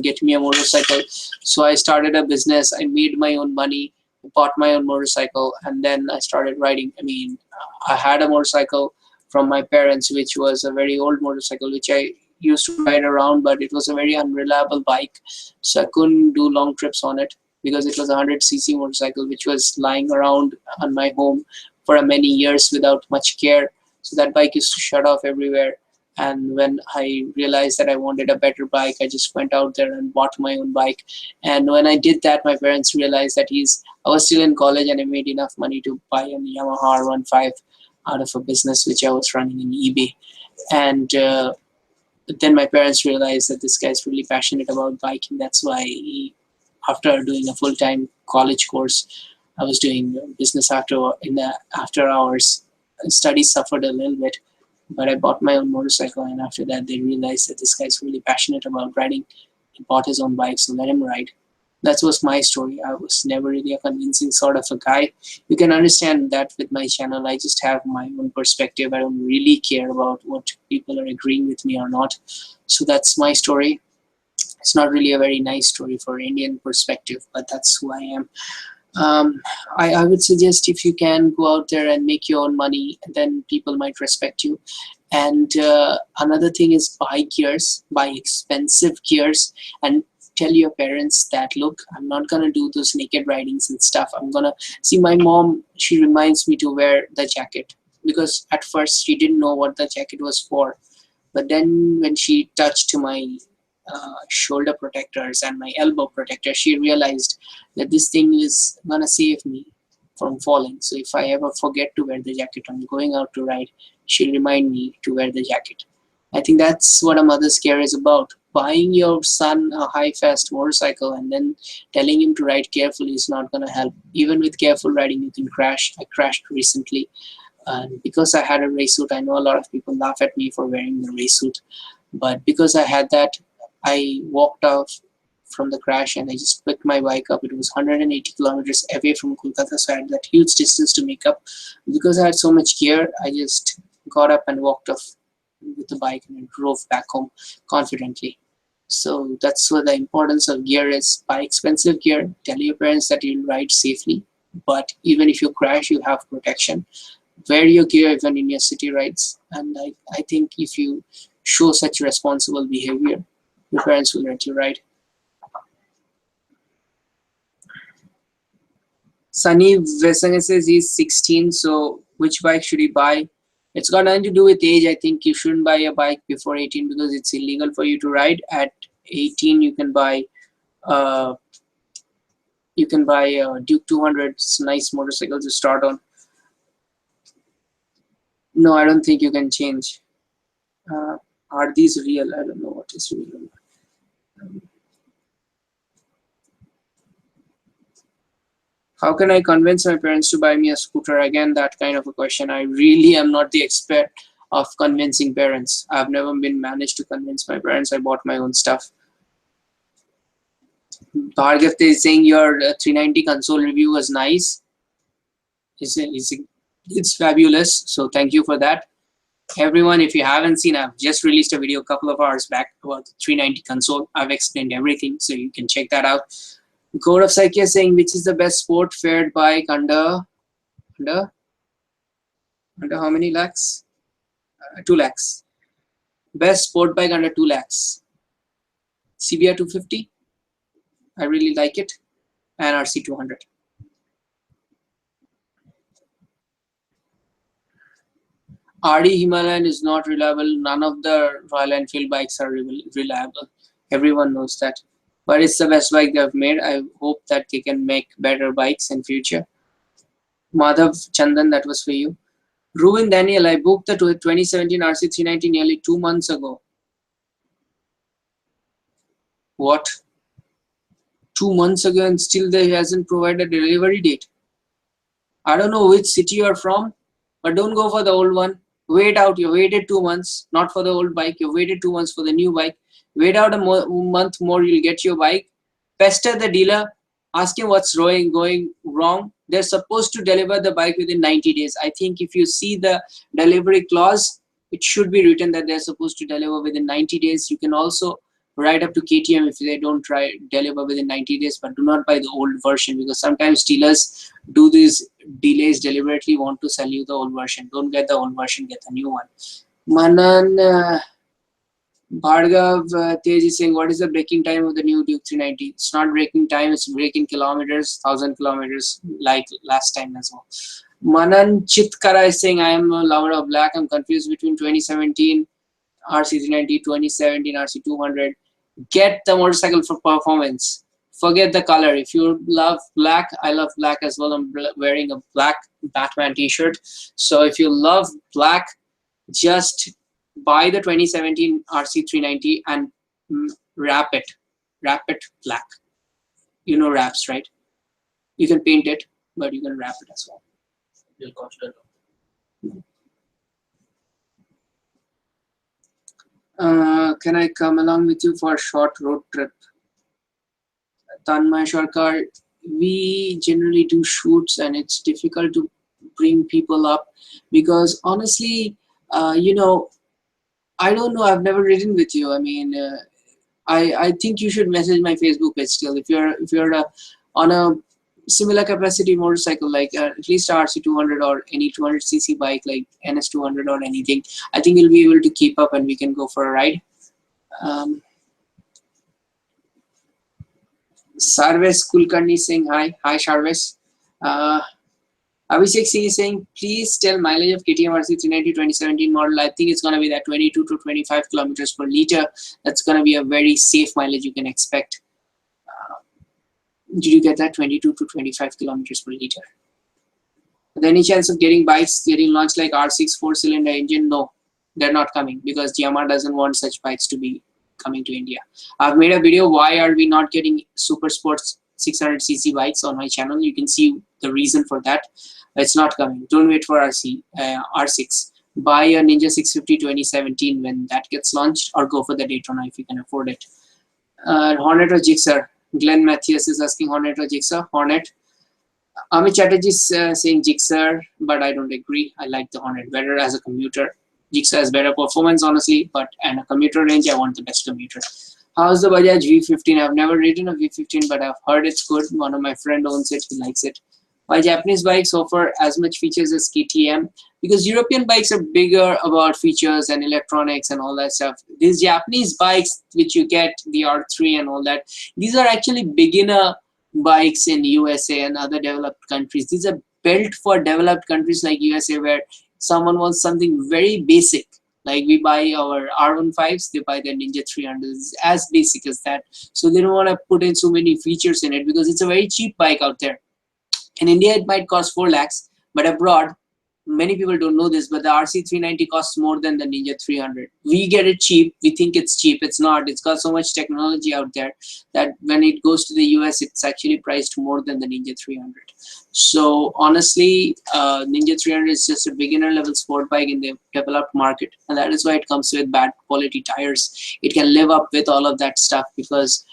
get me a motorcycle. So I started a business. I made my own money, bought my own motorcycle, and then I started riding. I mean, I had a motorcycle from my parents, which was a very old motorcycle, which I used to ride around, but it was a very unreliable bike. So I couldn't do long trips on it because it was a 100cc motorcycle, which was lying around on my home for many years without much care. So that bike used to shut off everywhere. And when I realized that I wanted a better bike, I just went out there and bought my own bike. And when I did that, my parents realized that I was still in college and I made enough money to buy a Yamaha R15 out of a business which I was running in eBay. And then my parents realized that this guy's really passionate about biking. That's why after doing a full-time college course, I was doing business after hours. Studies suffered a little bit, but I bought my own motorcycle, and after that they realized that this guy's really passionate about riding. He bought his own bike, so let him ride. That was my story. I was never really a convincing sort of a guy. You can understand that with my channel. I just have my own perspective. I don't really care about what people are agreeing with me or not. So that's my story. It's not really a very nice story for Indian perspective, but that's who I am. I would suggest if you can go out there and make your own money, then people might respect you. And another thing is buy gears, buy expensive gears, and tell your parents that, look, I'm not gonna do those naked ridings and stuff. I'm gonna see my mom. She reminds me to wear the jacket because at first she didn't know what the jacket was for, but then when she touched my shoulder protectors and my elbow protector, she realized that this thing is gonna save me from falling. So if I ever forget to wear the jacket when going out to ride, she'll remind me to wear the jacket. I think that's what a mother's care is about. Buying your son a high-fast motorcycle and then telling him to ride carefully is not going to help. Even with careful riding, you can crash. I crashed recently. And because I had a race suit, I know a lot of people laugh at me for wearing the race suit. But because I had that, I walked off from the crash and I just picked my bike up. It was 180 kilometers away from Kolkata, so I had that huge distance to make up. Because I had so much gear, I just got up and walked off with the bike and I drove back home confidently. So that's what the importance of gear is. Buy expensive gear, tell your parents that you'll ride safely, but even if you crash, you have protection. Wear your gear even in your city rides, and I think if you show such responsible behavior, your parents will let you ride. Sunny Vesanga says he's 16, so which bike should he buy? It's got nothing to do with age. I think you shouldn't buy a bike before 18 because it's illegal for you to ride. At 18, uh, you can buy a Duke 200. It's a nice motorcycle to start on. No, I don't think you can change. Are these real? I don't know what is real. How can I convince my parents to buy me a scooter? Again, that kind of a question. I really am not the expert of convincing parents. I've never been managed to convince my parents. I bought my own stuff. Bhargav is saying your 390 console review was nice. It's fabulous. So thank you for that. Everyone, if you haven't seen, I've just released a video a couple of hours back about the 390 console. I've explained everything, so you can check that out. Code of Psyche is saying which is the best sport fared bike under how many lakhs? 2 lakhs. Best sport bike under 2 lakhs. CBR 250. I really like it. And RC 200. RD Himalayan is not reliable. None of the Royal Enfield bikes are reliable. Everyone knows that. But it's the best bike they've made. I hope that they can make better bikes in future. Madhav Chandan, that was for you. Ruin Daniel, I booked the 2017 RC390 nearly 2 months ago. What? 2 months ago and still they hasn't provided a delivery date. I don't know which city you're from, but don't go for the old one. Wait out. You waited 2 months, not for the old bike. You waited 2 months for the new bike. Wait out a month more, you'll get your bike. Pester the dealer, ask him what's going wrong. They're supposed to deliver the bike within 90 days. I think if you see the delivery clause, it should be written that they're supposed to deliver within 90 days. You can also write up to KTM if they don't deliver within 90 days, but do not buy the old version because sometimes dealers do these delays deliberately, want to sell you the old version. Don't get the old version, get the new one. Manan Bhargav Tej is saying, what is the braking time of the new Duke 390? It's not braking time, it's braking kilometers, 1,000 kilometers, like last time as well. Manan Chitkara is saying, I am a lover of black. I'm confused between 2017 RC390, 2017 RC200. Get the motorcycle for performance. Forget the color. If you love black, I love black as well. I'm wearing a black Batman t-shirt. So if you love black, just buy the 2017 RC390 and wrap it black. You know wraps, right? You can paint it, but you can wrap it as well. It'll cost a lot. Can I come along with you for a short road trip? Tanmay Sharkar, we generally do shoots and it's difficult to bring people up because honestly, you know, I don't know. I've never ridden with you. I mean, I think you should message my Facebook page still. If you're on a similar capacity motorcycle like at least RC200 or any 200cc bike like NS200 or anything, I think you'll be able to keep up and we can go for a ride. Sarves Kulkarni saying hi. Hi Sarves. Abhishek Singh is saying, please tell mileage of KTM RC390 2017 model. I think it's going to be that 22 to 25 kilometers per liter. That's going to be a very safe mileage you can expect. Did you get that? 22 to 25 kilometers per liter. Is there any chance of getting bikes getting launched like R6 4-cylinder engine? No, they're not coming because Yamaha doesn't want such bikes to be coming to India. I've made a video, why are we not getting super sports 600cc bikes on my channel. You can see the reason for that. It's not coming. Don't wait for R6. Buy a Ninja 650 2017 when that gets launched, or go for the Daytona if you can afford it. Hornet or Gixxer? Glenn Mathias is asking Hornet or Gixxer. Hornet. Amit Chatterjee is saying Gixxer, but I don't agree. I like the Hornet better as a commuter. Gixxer has better performance, honestly, but and a commuter range, I want the best commuter. How's the Bajaj V15? I've never ridden a V15, but I've heard it's good. One of my friends owns it. He likes it. Why Japanese bikes offer as much features as KTM? Because European bikes are bigger about features and electronics and all that stuff. These Japanese bikes, which you get, the R3 and all that, these are actually beginner bikes in USA and other developed countries. These are built for developed countries like USA, where someone wants something very basic. Like we buy our R15s, they buy their Ninja 300s, as basic as that. So they don't want to put in so many features in it because it's a very cheap bike out there. In India, it might cost 4 lakhs, but abroad, many people don't know this, but the RC390 costs more than the Ninja 300. We get it cheap. We think it's cheap. It's not. It's got so much technology out there that when it goes to the US, it's actually priced more than the Ninja 300. So honestly, Ninja 300 is just a beginner level sport bike in the developed market, and that is why it comes with bad quality tires. It can live up with all of that stuff because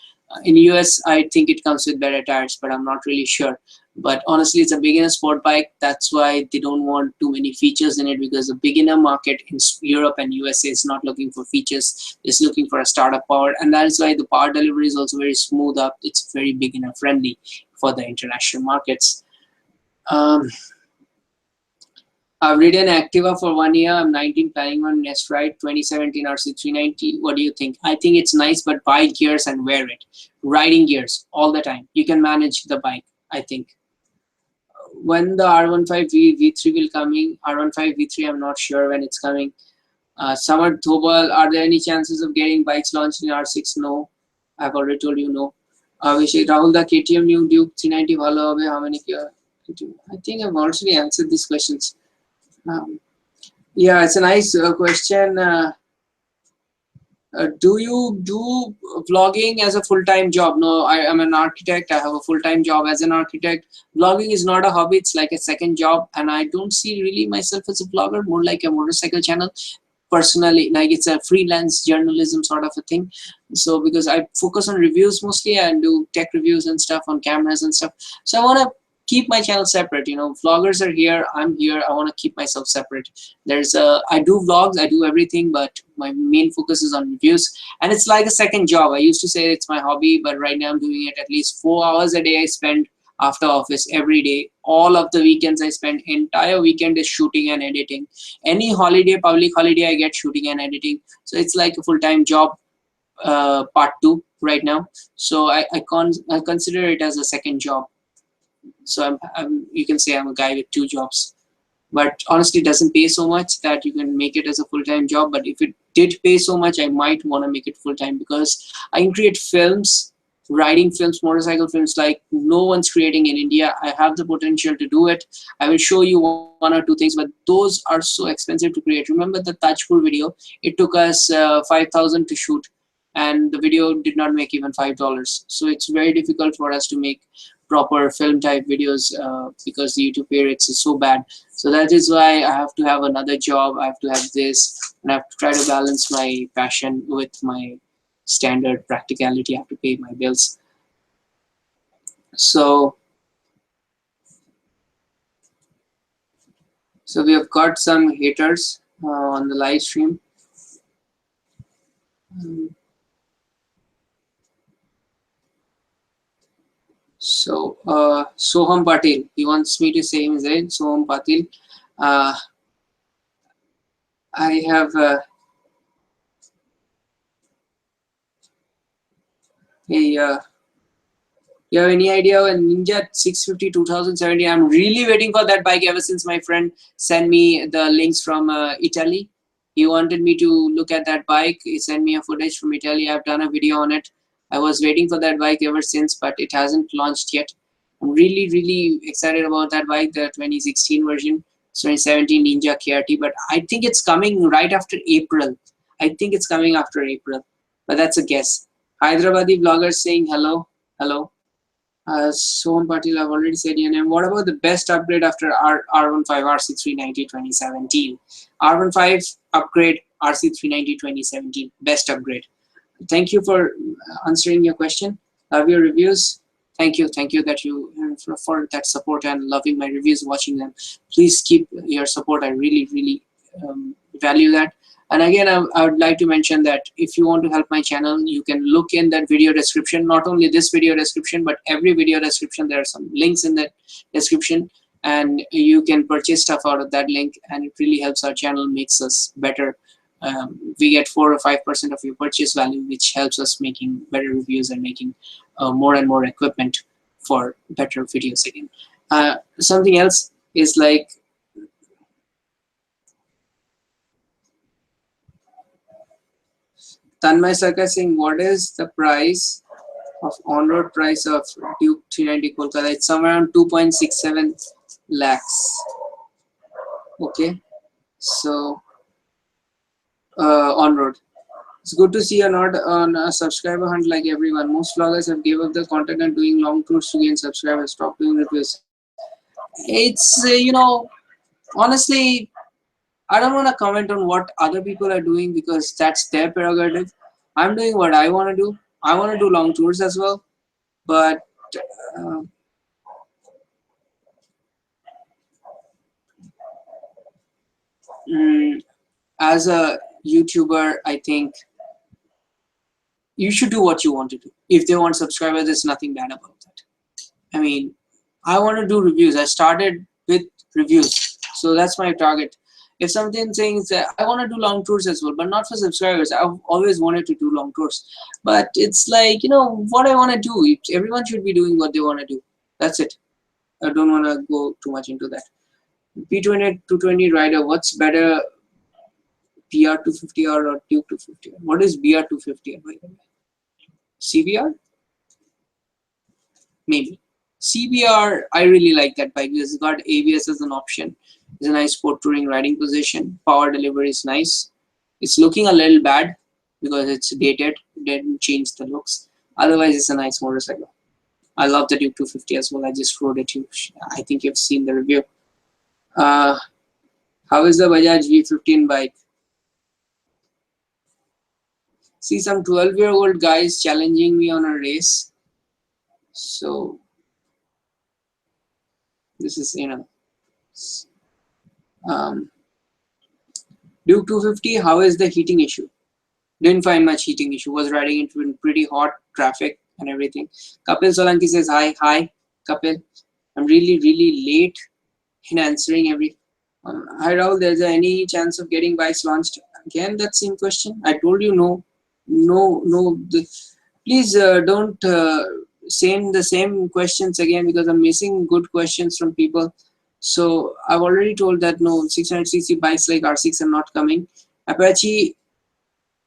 in US, I think it comes with better tires, but I'm not really sure. But honestly, it's a beginner sport bike. That's why they don't want too many features in it, because the beginner market in Europe and USA is not looking for features. It's looking for a startup power, and that is why the power delivery is also very smooth up. It's very beginner friendly for the international markets. Um, I've ridden Activa for 1 year. I'm 19, planning on next ride 2017 RC390. What do you think? I think it's nice, but buy gears and wear it. Riding gears all the time. You can manage the bike, I think. When the R15 V3 will coming, R15 V3, I'm not sure when it's coming. Samar Thobal, are there any chances of getting bikes launched in R6? No, I've already told you no. Rahul, the KTM new Duke 390 bhalo hobe, how many? I think I've already answered these questions. Yeah, it's a nice question. Do you do vlogging as a full-time job? No, I am an architect. I have a full-time job as an architect. Vlogging is not a hobby. It's like a second job. And I don't see really myself as a vlogger, more like a motorcycle channel. Personally, like it's a freelance journalism sort of a thing. So because I focus on reviews mostly and do tech reviews and stuff on cameras and stuff. So I want to keep my channel separate. You know, vloggers are here, I'm here. I want to keep myself separate. I do vlogs, I do everything, but my main focus is on reviews, and it's like a second job. I used to say it's my hobby, but right now I'm doing it at least 4 hours a day. I spend after office every day. All of the weekends I spend, entire weekend is shooting and editing. Any holiday, public holiday, I get shooting and editing. So it's like a full-time job, part 2 right now. So I consider it as a second job. So you can say I'm a guy with 2 jobs, but honestly it doesn't pay so much that you can make it as a full-time job. But if it did pay so much, I might want to make it full-time, because I can create films, riding films, motorcycle films like no one's creating in India. I have the potential to do it. I will show you 1 or 2 things, but those are so expensive to create. Remember the Tajpur video? It took us 5,000 to shoot, and the video did not make even $5. So it's very difficult for us to make proper film type videos because the YouTube pay rates is so bad. So that is why I have to have another job. I have to have this, and I have to try to balance my passion with my standard practicality. I have to pay my bills. So we have got some haters on the live stream. So Soham Patil, he wants me to say his name. Soham Patil. I have you have any idea when Ninja 650 2017? I'm really waiting for that bike ever since my friend sent me the links from Italy. He wanted me to look at that bike. He sent me a footage from Italy. I've done a video on it. I was waiting for that bike ever since, but it hasn't launched yet. I'm really, really excited about that bike, the 2016 version, 2017 Ninja KRT, but I think it's coming right after April. I think it's coming after April, but that's a guess. Hyderabadi vlogger saying hello. Hello. Soham Patil, I've already said your name. What about the best upgrade after R15 RC390 2017? R15 upgrade RC390 2017, best upgrade. Thank you for answering your question. Love your reviews. Thank you that you for that support and loving my reviews, watching them. Please keep your support. I really, really value that. And again, I would like to mention that if you want to help my channel, you can look in that video description, not only this video description, but every video description. There are some links in that description, and you can purchase stuff out of that link, and it really helps our channel, makes us better. We get 4 or 5% of your purchase value, which helps us making better reviews and making more and more equipment for better videos again. Something else is like Tanmay Sarkar saying, what is the price of on-road price of Duke 390 Kolkata? It's somewhere around 2.67 lakhs. Okay, so on-road. It's good to see you're not on a subscriber hunt like everyone. Most vloggers have gave up the content and doing long tours to gain subscribers. Stop doing reviews. It's honestly, I don't want to comment on what other people are doing because that's their prerogative. I'm doing what I want to do. I want to do long tours as well, but uh, as a YouTuber, I think you should do what you want to do. If they want subscribers, there's nothing bad about that. I mean, I want to do reviews. I started with reviews, so that's my target. If something saying that I want to do long tours as well, but not for subscribers. I've always wanted to do long tours, but it's like, what I want to do. Everyone should be doing what they want to do. That's it. I don't want to go too much into that. P20 220 rider, what's better, BR 250R or Duke 250? What is BR 250? By the way, CBR? Maybe. CBR, I really like that bike because it's got ABS as an option. It's a nice sport touring riding position. Power delivery is nice. It's looking a little bad because it's dated. It didn't change the looks. Otherwise, it's a nice motorcycle. I love the Duke 250 as well. I just rode it. I think you've seen the review. How is the Bajaj V15 bike? See some 12-year-old guys challenging me on a race. So this is, Duke 250, how is the heating issue? Didn't find much heating issue. Was riding into in pretty hot traffic and everything. Kapil Solanki says, hi, Kapil. I'm really late in answering every. Hi Rahul, there's any chance of getting bikes launched? Again, that same question. I told you no. Please don't send the same questions again because I'm missing good questions from people. So I've already told that no, 600cc bikes like R6 are not coming. Apache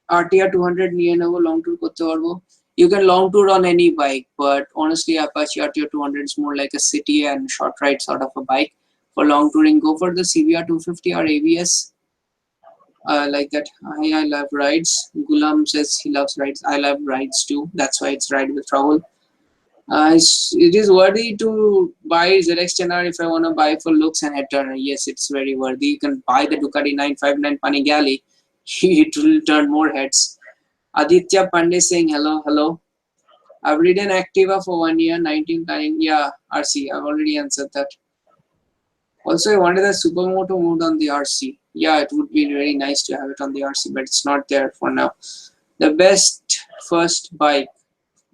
RTR 200 niye na wo long tour korte parbo. You can long tour on any bike, but honestly Apache RTR 200 is more like a city and short ride sort of a bike. For long touring, go for the CBR 250 or ABS. Like that. I love rides. Gulam says he loves rides. I love rides too. That's why it's Ride with Rahul. It is worthy to buy ZX10R if I want to buy for looks and head turner. Yes, it's very worthy. You can buy the Ducati 959 Panigale. It will turn more heads. Aditya Pandey saying hello. I've ridden Activa for 1 year, 19 planning. Yeah, RC. I've already answered that. Also, I wanted a supermoto mode on the RC. Yeah, it would be very nice to have it on the RC, but it's not there for now. The best first bike.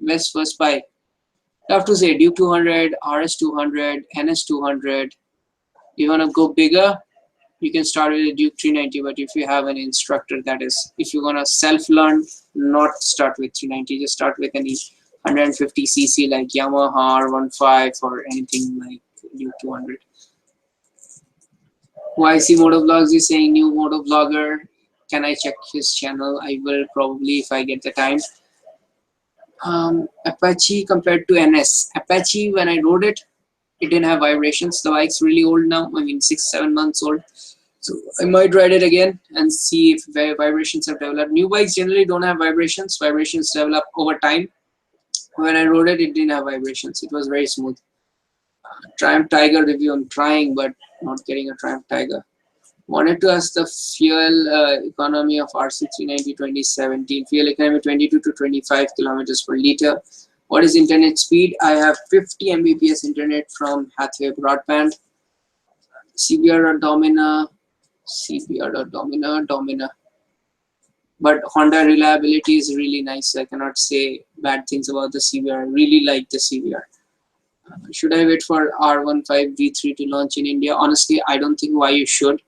I have to say Duke 200, RS 200, NS 200. You want to go bigger, you can start with a Duke 390, but if you have an instructor, that is, if you want to self-learn, not start with 390, just start with any 150cc like Yamaha R15 or anything like Duke 200. YC Motovlogs is saying new motovlogger. Can I check his channel? I will probably if I get the time. Apache compared to NS. Apache, when I rode it, it didn't have vibrations. The bike's really old now. I mean, 6-7 months old. So I might ride it again and see if vibrations have developed. New bikes generally don't have vibrations. Vibrations develop over time. When I rode it, it didn't have vibrations. It was very smooth. Triumph Tiger review. I'm trying, but not getting a Triumph Tiger. Wanted to ask the fuel economy of RC390 2017. Fuel economy 22 to 25 kilometers per liter. What is internet speed? I have 50 Mbps internet from Hathway Broadband. CBR.Domina. But Honda reliability is really nice. I cannot say bad things about the CBR. I really like the CBR. Should I wait for R15 V3 to launch in India? Honestly, I don't think why you should,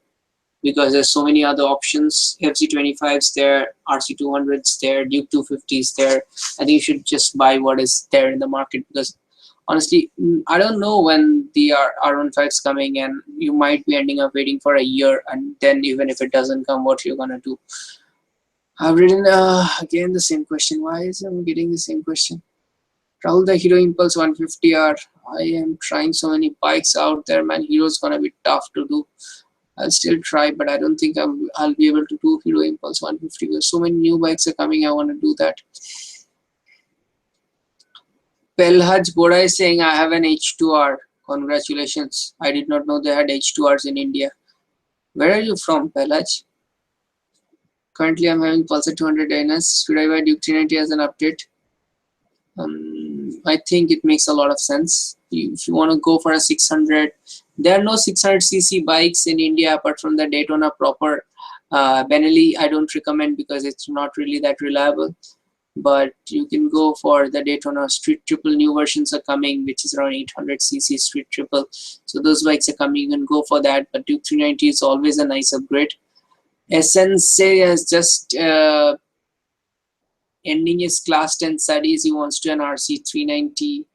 because there's so many other options. FZ250's there, RC200's there, Duke 250's there. I think you should just buy what is there in the market, because Honestly, I don't know when the R15 is coming, and you might be ending up waiting for a year, and then even if it doesn't come, what you're gonna do? I've written again the same question. Why is I'm getting the same question? Rahul, the Hero Impulse 150R. I am trying so many bikes out there, man. Hero's gonna be tough to do. I'll still try, but I don't think I'll be able to do Hero Impulse 150 because so many new bikes are coming. I want to do that. Pelhaj Boda is saying I have an H2R. Congratulations. I did not know they had H2Rs in India. Where are you from, Pelhaj? Currently, I'm having Pulsar 200 NS. Should I buy Duke 390 as an update? I think it makes a lot of sense. If you want to go for a 600, there are no 600cc bikes in India apart from the Daytona proper. Benelli, I don't recommend because it's not really that reliable. But you can go for the Daytona Street Triple. New versions are coming, which is around 800cc Street Triple. So those bikes are coming. You can go for that. But Duke 390 is always a nice upgrade. Sensei has just ending his class 10 studies. He wants to an RC 390.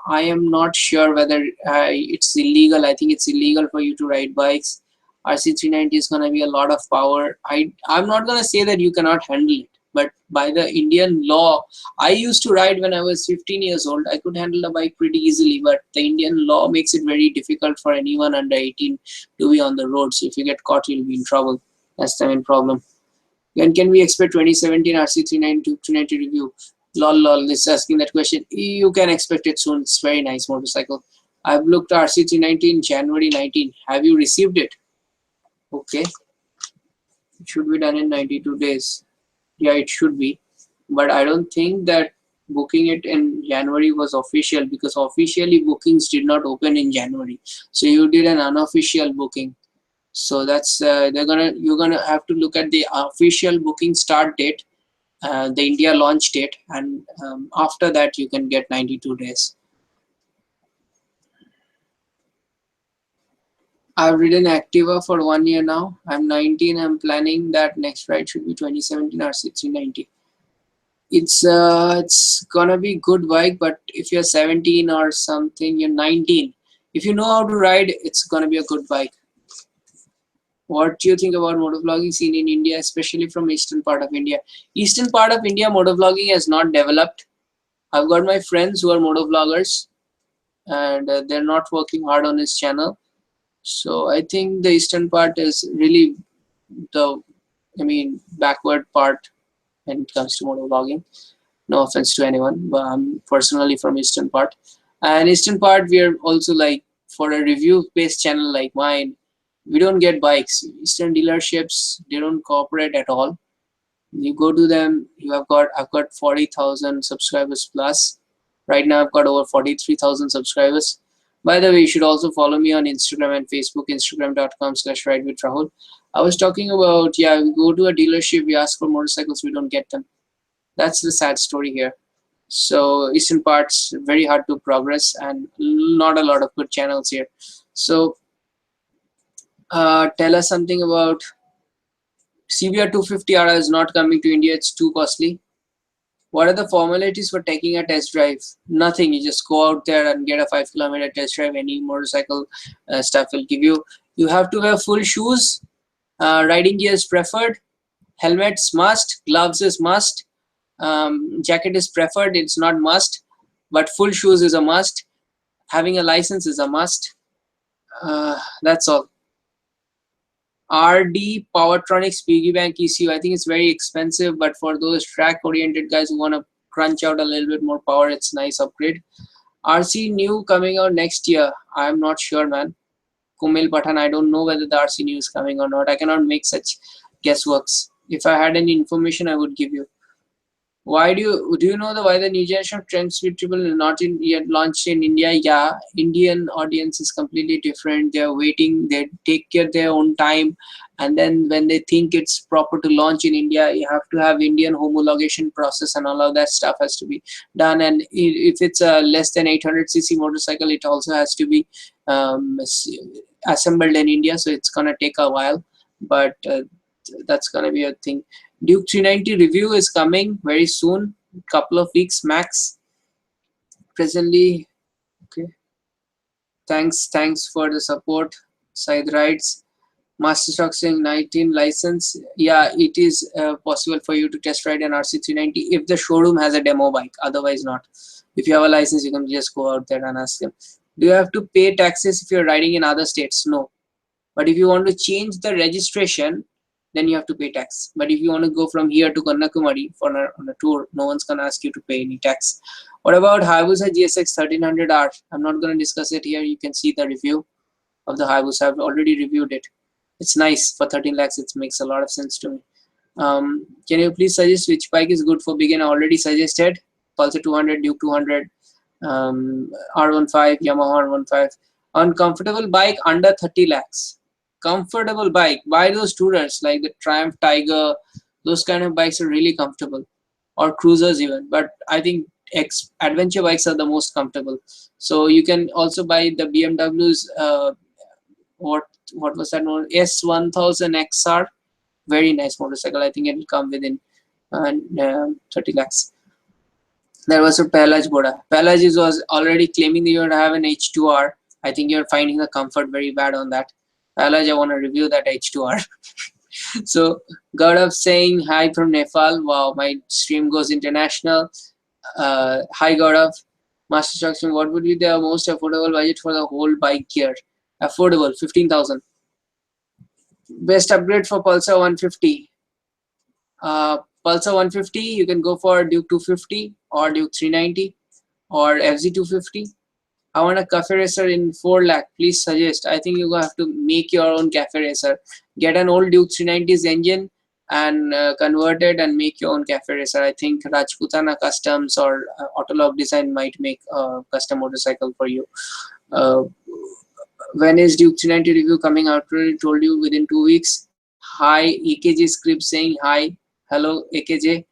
I am not sure whether it's illegal. I think it's illegal for you to ride bikes. RC 390 is going to be a lot of power. I'm not going to say that you cannot handle it, but by the Indian law, I used to ride when I was 15 years old. I could handle the bike pretty easily, but the Indian law makes it very difficult for anyone under 18 to be on the road. So if you get caught, you'll be in trouble. That's the main problem. When can we expect 2017 RC 390 review? Lol, this is asking that question. You can expect it soon. It's very nice motorcycle. I've looked RC 390 in January 19. Have you received it? Okay. It should be done in 92 days. Yeah, it should be. But I don't think that booking it in January was official because officially bookings did not open in January. So you did an unofficial booking. So that's you're gonna have to look at the official booking start date, the India launch date, and after that you can get 92 days. I've ridden Activa for 1 year now. I'm 19. I'm planning that next ride should be 2017 RC390. It's gonna be good bike, but if you're 17 or something, you're 19. If you know how to ride, it's gonna be a good bike. What do you think about motovlogging scene in India, especially from eastern part of India? Eastern part of India, motovlogging has not developed. I've got my friends who are motovloggers, and they're not working hard on his channel. So I think the eastern part is really backward part when it comes to motovlogging. No offense to anyone, but I'm personally from eastern part. And eastern part, we are also like, for a review-based channel like mine, we don't get bikes. Eastern dealerships, they don't cooperate at all. You go to them, I've got 40,000 subscribers plus. Right now I've got over 43,000 subscribers. By the way, you should also follow me on Instagram and Facebook, instagram.com/ridewithrahul. I was talking about, we go to a dealership, we ask for motorcycles, we don't get them. That's the sad story here. So eastern parts, very hard to progress, and not a lot of good channels here. So tell us something about CBR 250R is not coming to India. It's too costly. What are the formalities for taking a test drive? Nothing. You just go out there and get a 5-kilometer test drive. Any motorcycle stuff will give you. You have to wear full shoes. Riding gear is preferred. Helmets must. Gloves is must. Jacket is preferred. It's not must. But full shoes is a must. Having a license is a must. That's all. RD Powertronics Piggy Bank ECU. I think it's very expensive, but for those track-oriented guys who want to crunch out a little bit more power, it's a nice upgrade. RC new coming out next year. I'm not sure, man. Kumil Pathan, I don't know whether the RC new is coming or not. I cannot make such guessworks. If I had any information, I would give you. Why do you know why the new generation of Trend Speed Triple not yet launched in India? Yeah, Indian audience is completely different. They're waiting. They take their own time, and then when they think it's proper to launch in India, you have to have Indian homologation process, and all of that stuff has to be done. And if it's a less than 800cc motorcycle, it also has to be assembled in India. So it's gonna take a while, but that's gonna be a thing. Duke 390 review is coming very soon, couple of weeks max. presently. Okay, thanks for the support. Side rides. Master Structuring 19 license. Yeah, it is possible for you to test ride an RC390 if the showroom has a demo bike. Otherwise, not. If you have a license, you can just go out there and ask them. Do you have to pay taxes if you're riding in other states? No. But if you want to change the registration, then you have to pay tax. But if you want to go from here to Kanyakumari for on a tour, no one's gonna ask you to pay any tax. What about Hayabusa GSX 1300R? I'm not gonna discuss it here. You can see the review of the Hayabusa. I've already reviewed it. It's nice for 13 lakhs. It makes a lot of sense to me. Can you please suggest which bike is good for beginner? Already suggested. Pulsar 200, Duke 200, R15, Yamaha R15. On comfortable bike under 30 lakhs. Comfortable bike. Buy those tourers like the Triumph Tiger. Those kind of bikes are really comfortable. Or cruisers even. But I think adventure bikes are the most comfortable. So you can also buy the BMW's what was that known? S1000 XR. Very nice motorcycle. I think it will come within 30 lakhs. There was a Pelage Boda. Pelage was already claiming that you have an H2R. I think you're finding the comfort very bad on that. Pelage, I want to review that H2R. So Gaurav saying hi from Nepal. Wow, my stream goes international. Hi Gaurav. Master Structure, what would be the most affordable budget for the whole bike gear? Affordable, 15,000. Best upgrade for Pulsar 150. Pulsar 150, you can go for Duke 250 or Duke 390 or FZ250. I want a cafe racer in 4 lakh. Please suggest. I think you have to make your own cafe racer. Get an old Duke 390's engine and convert it and make your own cafe racer. I think Rajputana Customs or Autolog Design might make a custom motorcycle for you. When is Duke 390 review coming out? I told you within 2 weeks. Hi, AKJ script saying hi. Hello, AKJ.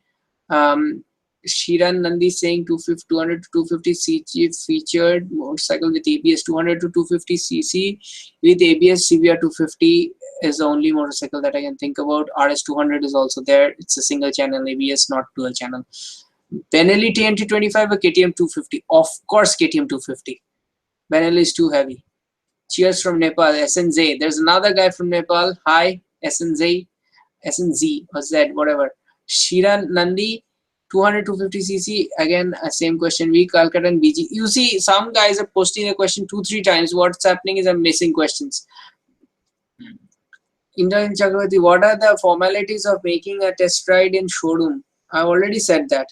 Shiran Nandi saying 200 to 250 cc featured motorcycle with ABS. 200 to 250 cc with ABS CBR 250 is the only motorcycle that I can think about. RS 200 is also there. It's a single channel ABS, not dual channel. Benelli TNT 25 or KTM 250? Of course, KTM 250. Benelli is too heavy. Cheers from Nepal, SNZ. There's another guy from Nepal. Hi, SNZ or Z, whatever. Shiran Nandi, 200 250 cc. Again, same question. V Calcutta and BG. You see, some guys are posting a question 2-3 times. What's happening is I'm missing questions. Indra Chakravarti, what are the formalities of making a test ride in showroom? I already said that.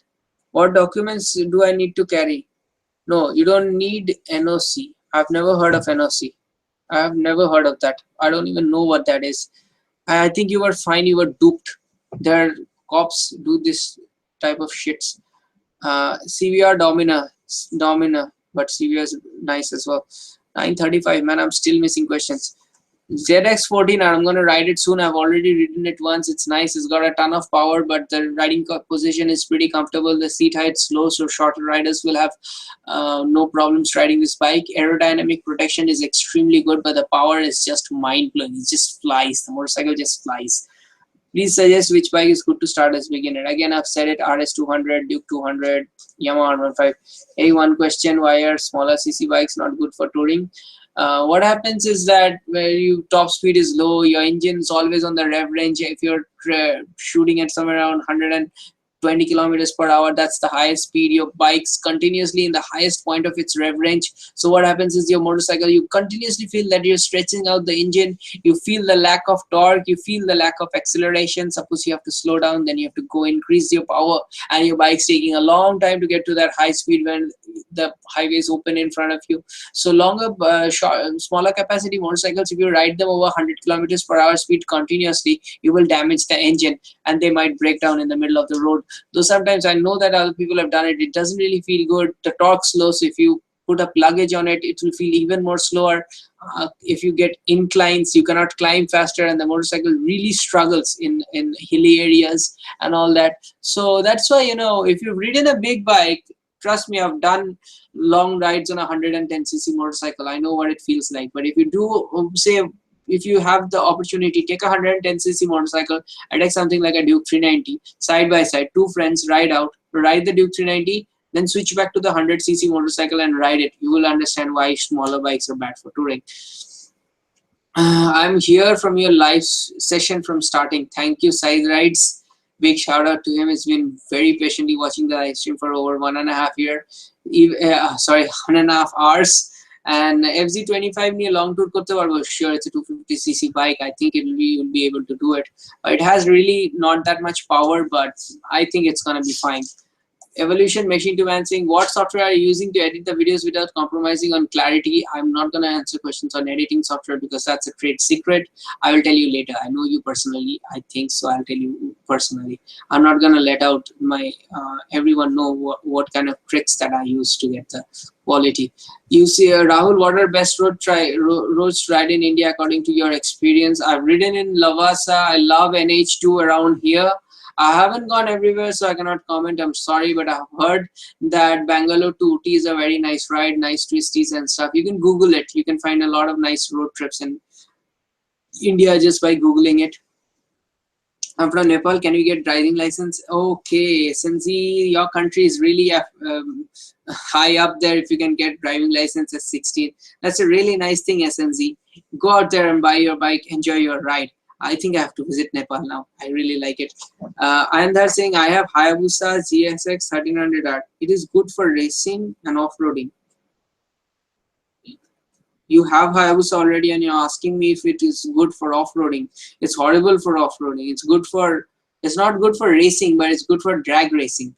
What documents do I need to carry? No, you don't need NOC. I've never heard of NOC. I have never heard of that. I don't even know what that is. I think you were fine. You were duped. Their cops do this type of shits. CVR Domina, but CVR is nice as well. 935, man. I'm still missing questions. ZX14, I'm going to ride it soon. I've already ridden it once. It's nice. It's got a ton of power, but the riding position is pretty comfortable. The seat height's low, so shorter riders will have no problems riding this bike. Aerodynamic protection is extremely good, but the power is just mind-blowing. It just flies. The motorcycle just flies. Please suggest which bike is good to start as beginner. Again, I've said it, RS 200, Duke 200, Yamaha R15. Hey, one question, why are smaller CC bikes not good for touring? What happens is that where you top speed is low, your engine is always on the rev range. If you're shooting at somewhere around 120 kilometers per hour, that's the highest speed. Your bike's continuously in the highest point of its rev range. So what happens is your motorcycle, you continuously feel that you're stretching out the engine. You feel the lack of torque. You feel the lack of acceleration. Suppose you have to slow down, then you have to go increase your power, and your bike's taking a long time to get to that high speed when the highway is open in front of you. So longer, smaller capacity motorcycles, if you ride them over 100 kilometers per hour speed continuously, you will damage the engine and they might break down in the middle of the road. Though sometimes I know that other people have done it, it doesn't really feel good. The torque's low, so if you put up luggage on it, it will feel even more slower. If you get inclines, you cannot climb faster, and the motorcycle really struggles in hilly areas and all that. So that's why, you know, if you've ridden a big bike, trust me, I've done long rides on a 110cc motorcycle. I know what it feels like. But if you do, say, if you have the opportunity, take a 110cc motorcycle and take something like a Duke 390 side by side. Two friends ride out, ride the Duke 390, then switch back to the 100cc motorcycle and ride it. You will understand why smaller bikes are bad for touring. I'm here from your live session from starting. Thank you, Side Rides. Big shout out to him. He's been very patiently watching the live stream for over 1.5 years. 1.5 hours. And FZ250 niye long tour korte parbo. Sure, it's a 250cc bike. I think you'll be able to do it. It has really not that much power, but I think it's gonna be fine. Evolution machine to man saying, what software are you using to edit the videos without compromising on clarity? I'm not going to answer questions on editing software because that's a trade secret. I will tell you later. I know you personally, I think so. I'll tell you personally. I'm not going to let out my everyone know what kind of tricks that I use to get the quality. You see, Rahul, what are best roads to ride in India according to your experience? I've ridden in Lavasa. I love NH2 around here. I haven't gone everywhere, so I cannot comment. I'm sorry, but I've heard that Bangalore to Ooty is a very nice ride, nice twisties and stuff. You can Google it. You can find a lot of nice road trips in India just by Googling it. I'm from Nepal. Can you get driving license? Okay, SNZ, your country is really high up there if you can get driving license at 16. That's a really nice thing, SNZ. Go out there and buy your bike, enjoy your ride. I think I have to visit Nepal now. I really like it. I am there saying I have Hayabusa GSX 1300R. It is good for racing and off-roading. You have Hayabusa already and you're asking me if it is good for off-roading. It's horrible for off-roading. It's not good for racing, but it's good for drag racing.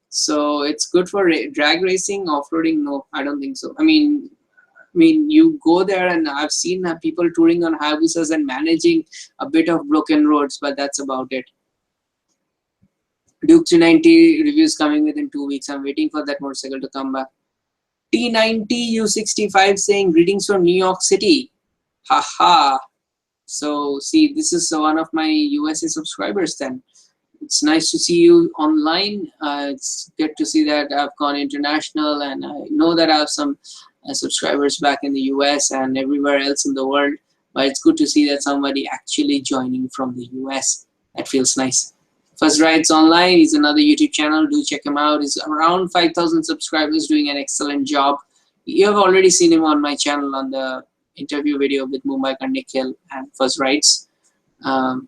So it's good for drag racing, off-roading. No, I don't think so. I mean, you go there and I've seen people touring on Hayabusas and managing a bit of broken roads, but that's about it. Duke 390 reviews coming within 2 weeks. I'm waiting for that motorcycle to come back. T90 U65 saying greetings from New York City. Haha. So see, this is one of my USA subscribers then. It's nice to see you online. It's good to see that I've gone international, and I know that I have some subscribers back in the US and everywhere else in the world, but it's good to see that somebody actually joining from the US. That feels nice. First Rides Online is another YouTube channel. Do check him out. He's around 5,000 subscribers, doing an excellent job. You have already seen him on my channel on the interview video with Mumbai Nikhil and First Rides. Rahul,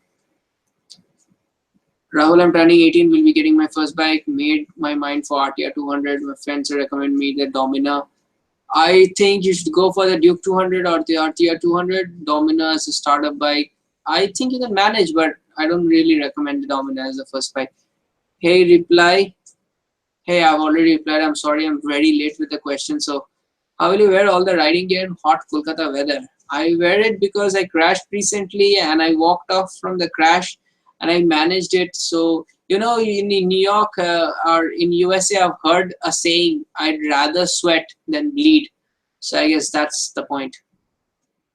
I'm turning 18, will be getting my first bike. Made my mind for RTR 200. My friends recommend me the Domina. I think you should go for the Duke 200 or the RTR 200. Domina as a startup bike. I think you can manage, but I don't really recommend the Domina as the first bike. Hey, reply. Hey, I've already replied. I'm sorry, I'm very late with the question. So, how will you wear all the riding gear in hot Kolkata weather? I wear it because I crashed recently and I walked off from the crash and I managed it. So, you know, in New York or in USA, I've heard a saying, I'd rather sweat than bleed. So I guess that's the point.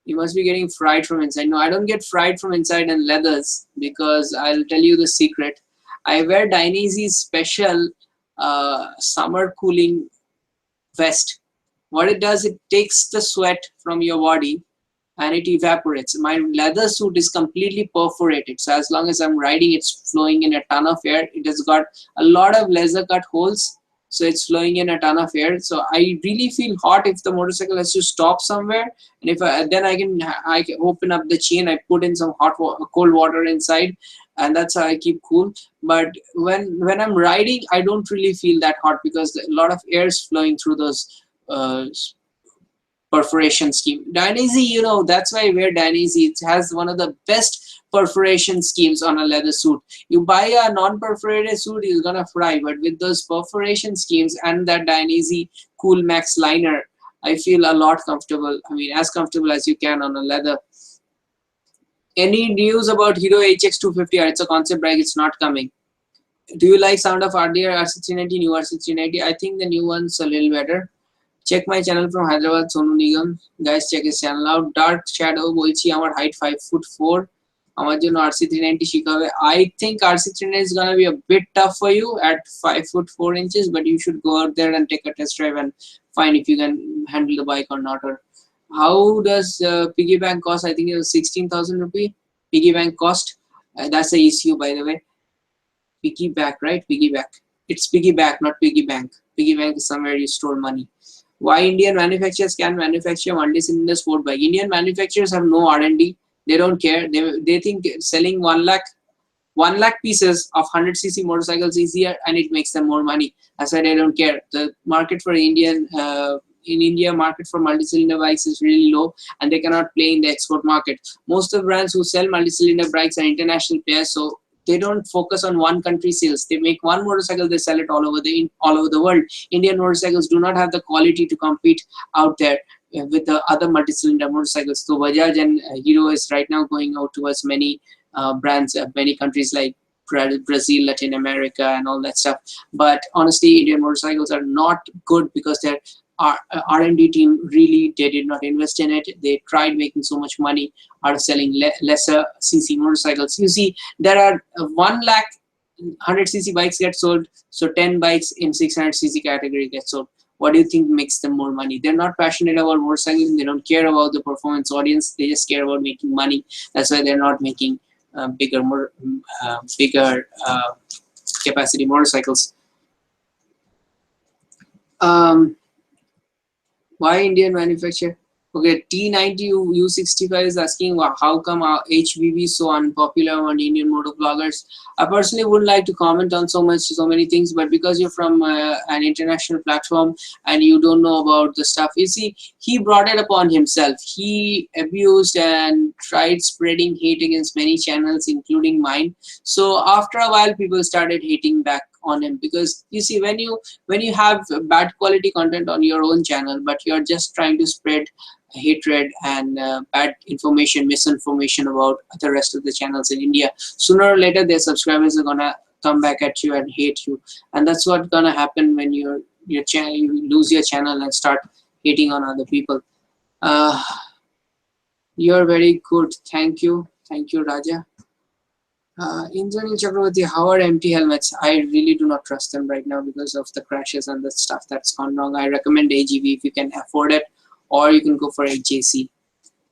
You must be getting fried from inside. No, I don't get fried from inside in leathers, because I'll tell you the secret. I wear Dainese's special summer cooling vest. What it does, it takes the sweat from your body and it evaporates. My leather suit is completely perforated, so as long as I'm riding, it's flowing in a ton of air. It has got a lot of laser cut holes, so it's flowing in a ton of air. So I really feel hot if the motorcycle has to stop somewhere, and if then I can open up the chain, I put in some cold water inside, and that's how I keep cool. But when I'm riding, I don't really feel that hot because a lot of air is flowing through those perforation scheme. Dainese, you know, that's why I wear Dainese. It has one of the best perforation schemes on a leather suit. You buy a non-perforated suit, you're gonna fry, but with those perforation schemes and that Dainese Cool Max liner, I feel a lot comfortable. I mean, as comfortable as you can on a leather. Any news about Hero HX250R? It's a concept bike, it's not coming. Do you like sound of RDR R690, new R690? I think the new one's a little better. Check my channel from Hyderabad, Sonu Nigam. Guys, check his channel out. Dark Shadow bolchi amar height 5'4". Amar jonno RC390 shikabe. I think RC390 is gonna be a bit tough for you at 5'4", but you should go out there and take a test drive and find if you can handle the bike or not. Or how does piggy bank cost? I think it was 16,000 rupee. Piggy bank cost. That's the ECU, by the way. Piggyback, right? Piggyback. It's piggyback, not piggy bank. piggy bank is somewhere you store money. Why Indian manufacturers can manufacture multi-cylinder sport bike? Indian manufacturers have no R&D. They don't care. They think selling 1 lakh pieces of 100cc motorcycles easier and it makes them more money. That's why they don't care. The market for in India, market for multi-cylinder bikes is really low and they cannot play in the export market. Most of the brands who sell multi-cylinder bikes are international players, so they don't focus on one country sales. They make one motorcycle, they sell it all over the world. Indian motorcycles do not have the quality to compete out there with the other multi-cylinder motorcycles. So Bajaj and Hero is right now going out towards many brands, many countries like Brazil, Latin America, and all that stuff. But honestly, Indian motorcycles are not good because their R&D team really, they did not invest in it. They tried making so much money out of selling lesser CC motorcycles. You see, there are 1 lakh 100cc bikes get sold, so 10 bikes in 600cc category get sold. What do you think makes them more money? They're not passionate about motorcycling. They don't care about the performance audience. They just care about making money. That's why they're not making bigger capacity motorcycles. Why Indian manufacturer? Okay, T90 U65 is asking how come our HVV is so unpopular on Indian motor bloggers. I personally wouldn't like to comment on so many things, but because you're from an international platform and you don't know about the stuff, you see, he brought it upon himself. He abused and tried spreading hate against many channels, including mine. So after a while, people started hating back on him, because you see, when you have bad quality content on your own channel, but you're just trying to spread hatred and bad information, misinformation about the rest of the channels in India, sooner or later their subscribers are gonna come back at you and hate you, and that's what's gonna happen when you lose your channel and start hating on other people. You're very good. Thank you, Raja. Indrani Chakravarti, how are empty helmets? I really do not trust them right now because of the crashes and the stuff that's gone wrong. I recommend AGV if you can afford it, or you can go for HJC.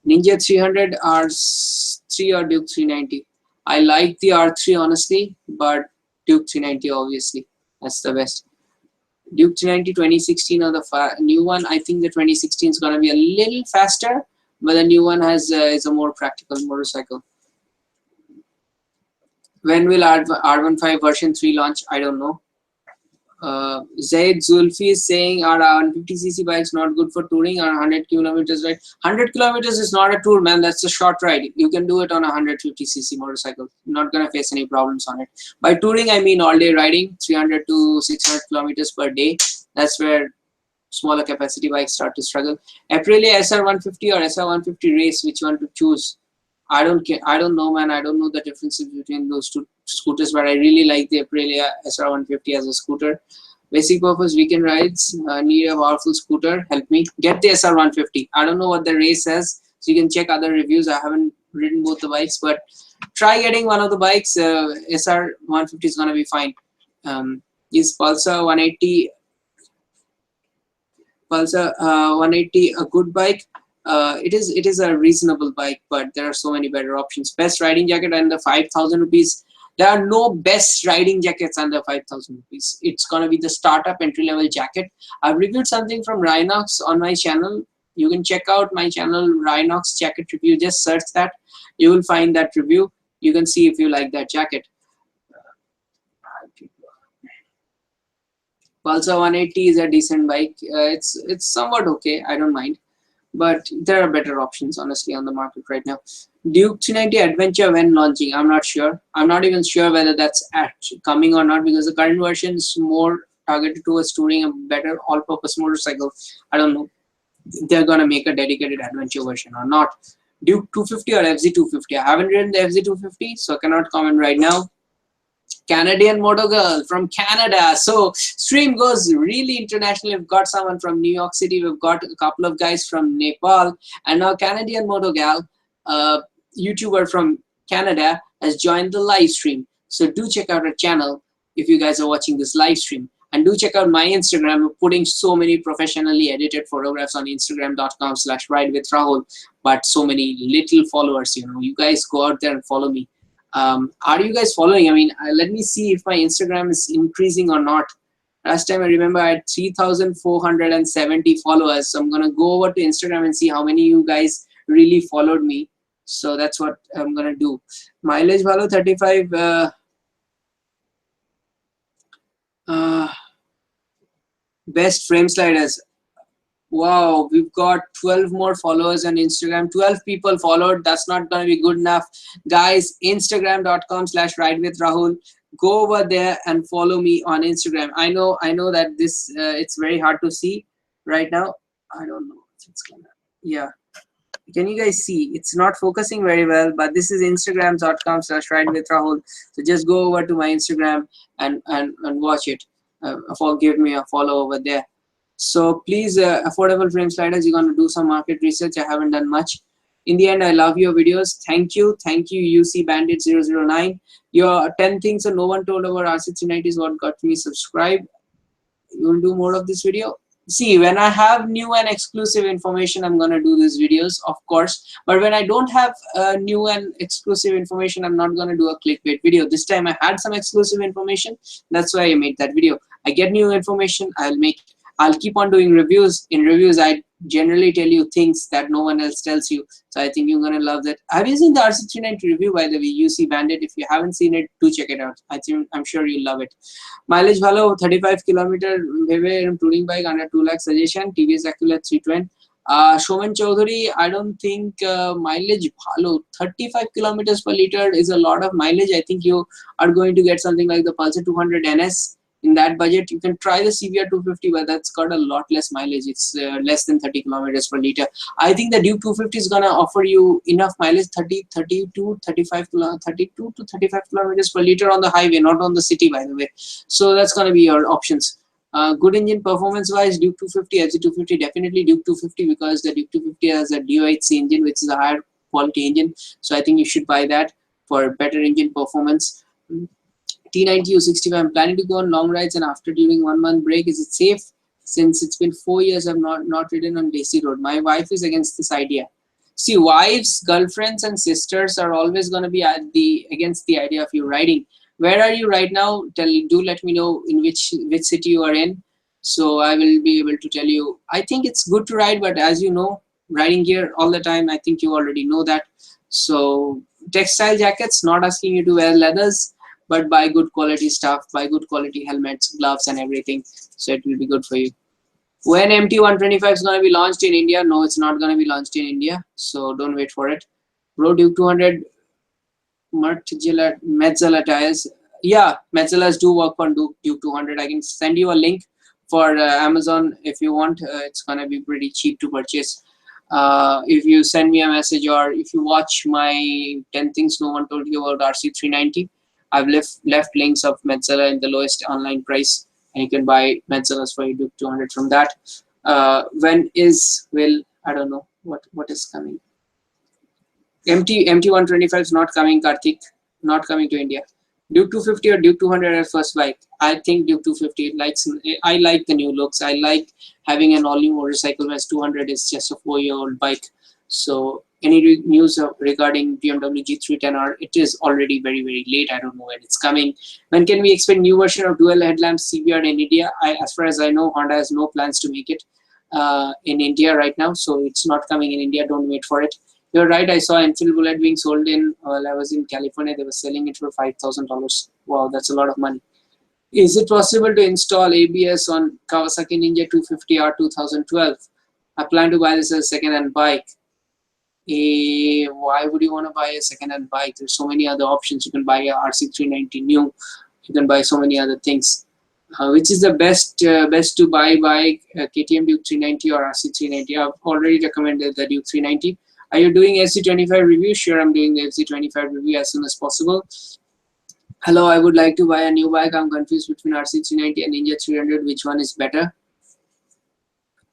Ninja 300, R3 or Duke 390? I like the R3 honestly, but Duke 390 obviously, that's the best. Duke 390 2016 or the new one? I think the 2016 is going to be a little faster, but the new one is a more practical motorcycle. When will R15 version 3 launch? I don't know. Zaid Zulfi is saying, are 150cc bikes not good for touring, or 100 kilometers ride? 100 kilometers is not a tour, man. That's a short ride. You can do it on a 150cc motorcycle. You're not going to face any problems on it. By touring, I mean all day riding, 300 to 600 kilometers per day. That's where smaller capacity bikes start to struggle. Aprilia SR150 or SR150 race, which one to choose? I don't care. I don't know, man. I don't know the differences between those two scooters, but I really like the Aprilia SR150 as a scooter. Basic purpose weekend rides. Need a powerful scooter. Help me get the SR150. I don't know what the race says, so you can check other reviews. I haven't ridden both the bikes, but try getting one of the bikes. SR150 is gonna be fine. Is Pulsar 180? Pulsar 180 a good bike? It is a reasonable bike, but there are so many better options. Best riding jacket under 5,000 rupees. There are no best riding jackets under 5,000 rupees. It's gonna be the startup entry-level jacket. I've reviewed something from Rhinox on my channel. You can check out my channel, Rhinox jacket review. Just search that. You will find that review. You can see if you like that jacket. Pulsar 180 is a decent bike. It's somewhat okay. I don't mind. But there are better options, honestly, on the market right now. Duke 390 Adventure when launching? I'm not sure. I'm not even sure whether that's actually coming or not, because the current version is more targeted towards touring, a better all-purpose motorcycle. I don't know if they're going to make a dedicated adventure version or not. Duke 250 or FZ250? I haven't ridden the FZ250, so I cannot comment right now. Canadian Moto Girl from Canada. So stream goes really international. We've got someone from New York City. We've got a couple of guys from Nepal, and now Canadian Moto Gal, YouTuber from Canada, has joined the live stream. So do check out her channel if you guys are watching this live stream, and do check out my Instagram. We're putting so many professionally edited photographs on Instagram.com/ridewithrahul, but so many little followers. You guys go out there and follow me. Are you guys following? I mean, let me see if my Instagram is increasing or not. Last time I remember I had 3,470 followers. So I'm gonna go over to Instagram and see how many you guys really followed me. So that's what I'm gonna do. Mileage value 35. Best frame sliders. Wow, we've got 12 more followers on Instagram. 12 people followed. That's not going to be good enough. Guys, Instagram.com/ridewithrahul. Go over there and follow me on Instagram. I know that this it's very hard to see right now. I don't know if it's gonna. Yeah. Can you guys see? It's not focusing very well, but this is Instagram.com/ridewithrahul. So just go over to my Instagram and watch it. Give me a follow over there. So please, affordable frame sliders, you're going to do some market research. I haven't done much. In the end, I love your videos. Thank you UC Bandit 009. Your 10 things that no one told about RC390 is what got me subscribed. You'll do more of this video. See, when I have new and exclusive information, I'm going to do these videos, of course. But when I don't have new and exclusive information, I'm not going to do a clickbait video. This time I had some exclusive information. That's why I made that video. I get new information, I'll keep on doing reviews. In reviews, I generally tell you things that no one else tells you. So I think you're going to love that. Have you seen the RC390 review, by the way, UC Bandit? If you haven't seen it, do check it out. I'm sure you'll love it. Mileage value 35 kilometer, touring bike under 2 lakh suggestion, TVS Acula 320. Shoman Chaudhary, I don't think mileage bhalo 35 kilometers per liter is a lot of mileage. I think you are going to get something like the Pulsar 200 NS. In that budget, you can try the CBR 250, but that's got a lot less mileage. It's less than 30 kilometers per liter. I think the Duke 250 is gonna offer you enough mileage, 32 to 35 kilometers per liter on the highway, not on the city, by the way. So that's gonna be your options. Good engine performance wise, Duke 250, FZ250, definitely Duke 250, because the Duke 250 has a DOHC engine, which is a higher quality engine. So I think you should buy that for better engine performance. T90 U65, I'm planning to go on long rides, and after during 1 month break, is it safe? Since it's been 4 years, I've not ridden on Desi Road. My wife is against this idea. See, wives, girlfriends, and sisters are always going to be against the idea of you riding. Where are you right now? Do let me know in which city you are in, so I will be able to tell you. I think it's good to ride, but as you know, riding gear all the time, I think you already know that. So textile jackets, not asking you to wear leathers, but buy good quality stuff, buy good quality helmets, gloves, and everything. So it will be good for you. When MT125 is going to be launched in India? No, it's not going to be launched in India. So don't wait for it. Bro, Duke 200 Metzeler tires. Yeah, Metzelers do work on Duke 200. I can send you a link for Amazon if you want. It's going to be pretty cheap to purchase. If you send me a message, or if you watch my 10 things no one told you about RC390, I've left links of Metzeler in the lowest online price, and you can buy Metzelers for your Duke 200 from that. I don't know what is coming. MT125 is not coming, Karthik, not coming to India. Duke 250 or Duke 200 as first bike? I think Duke 250. I like the new looks. I like having an all-new motorcycle, whereas 200 is just a 4-year-old bike. So any news regarding BMW G310R? It is already very, very late. I don't know when it's coming. When can we expect new version of dual headlamps CBR in India? As far as I know, Honda has no plans to make it in India right now, so it's not coming in India. Don't wait for it. You're right. I saw Enfield Bullet being sold while I was in California. They were selling it for $5,000. Wow, that's a lot of money. Is it possible to install ABS on Kawasaki Ninja 250R 2012? I plan to buy this as a second-hand bike. Why would you want to buy a second-hand bike? There's so many other options. You can buy a RC390 new. You can buy so many other things. Which is the best to buy bike, KTM Duke 390 or RC390? I've already recommended the Duke 390. Are you doing FZ25 review? Sure, I'm doing the FZ25 review as soon as possible. Hello, I would like to buy a new bike. I'm confused between RC390 and Ninja 300. Which one is better?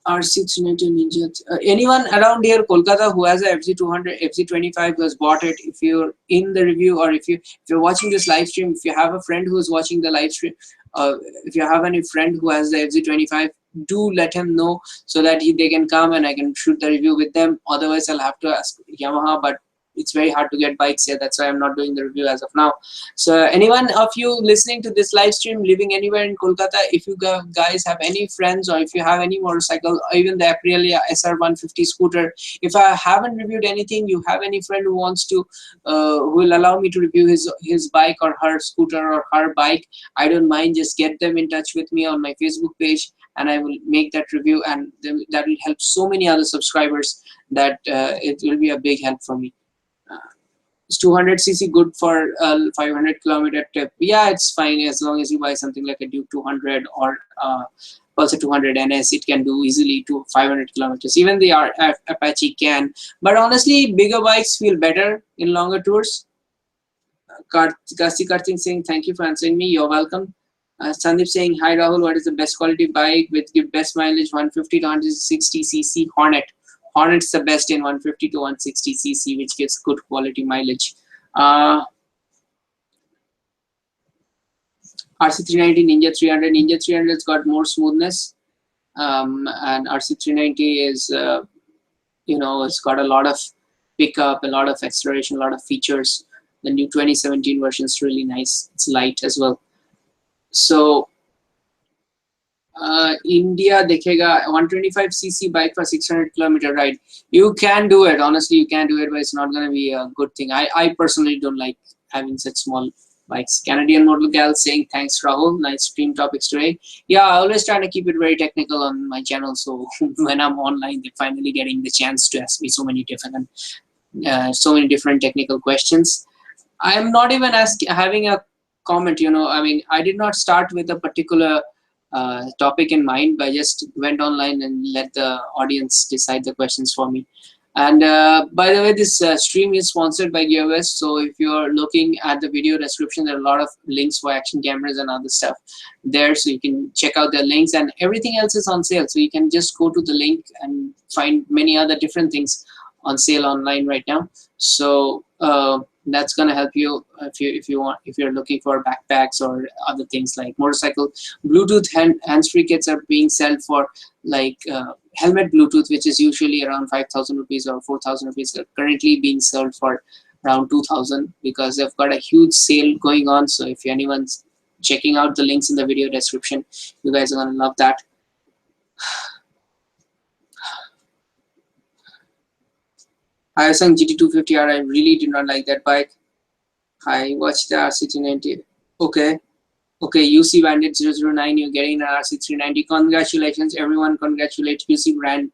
R690 Ninja. Anyone around here, Kolkata, who has a FZ200, FZ25 who has bought it? If you're in the review, or if you're watching this live stream, if you have a friend who is watching the live stream, if you have any friend who has the FZ25, do let him know so that they can come and I can shoot the review with them. Otherwise, I'll have to ask Yamaha. But it's very hard to get bikes here. That's why I'm not doing the review as of now. So anyone of you listening to this live stream living anywhere in Kolkata, if you guys have any friends, or if you have any motorcycle, or even the Aprilia SR150 scooter, if I haven't reviewed anything, you have any friend who wants to who will allow me to review his bike or her scooter or her bike, I don't mind. Just get them in touch with me on my Facebook page, and I will make that review, and that will help so many other subscribers that it will be a big help for me. Is 200cc good for 500-kilometer trip? Yeah, it's fine as long as you buy something like a Duke 200 or Pulsar 200 NS. It can do easily to 500 kilometers. Even the Apache can. But honestly, bigger bikes feel better in longer tours. Kasi Karthik saying, thank you for answering me. You're welcome. Sandeep saying, hi Rahul, what is the best quality bike with give best mileage? 150 to 160cc Hornet. Hornet's the best in 150 to 160cc, which gives good quality mileage. RC390 Ninja 300. Ninja 300's got more smoothness, and RC390 is, you know, it's got a lot of pickup, a lot of acceleration, a lot of features. The new 2017 version is really nice. It's light as well. So India dekhega 125cc bike for 600-kilometer ride. You can do it. Honestly, you can do it, but it's not going to be a good thing. I personally don't like having such small bikes. Canadian Model Gal saying, thanks Rahul, nice stream topics today. Yeah, I always try to keep it very technical on my channel, so when I'm online, they're finally getting the chance to ask me so many different technical questions. I'm not even having a comment, you know. I mean, I did not start with a particular topic in mind, but I just went online and let the audience decide the questions for me. And by the way, this stream is sponsored by GearWest. So if you're looking at the video description, there are a lot of links for action cameras and other stuff there. So you can check out their links, and everything else is on sale. So you can just go to the link and find many other different things on sale online right now. So that's gonna help you if you're looking for backpacks or other things like motorcycle. Bluetooth hands-free kits are being sold for like helmet Bluetooth, which is usually around 5,000 rupees or 4,000 rupees. They're currently being sold for around 2,000 because they've got a huge sale going on. So if anyone's checking out the links in the video description, you guys are gonna love that. I sang GT250R. I really did not like that bike. I watched the RC390. Okay, UC Bandit 009. You're getting an RC390. Congratulations, everyone! Congratulate UC Bandit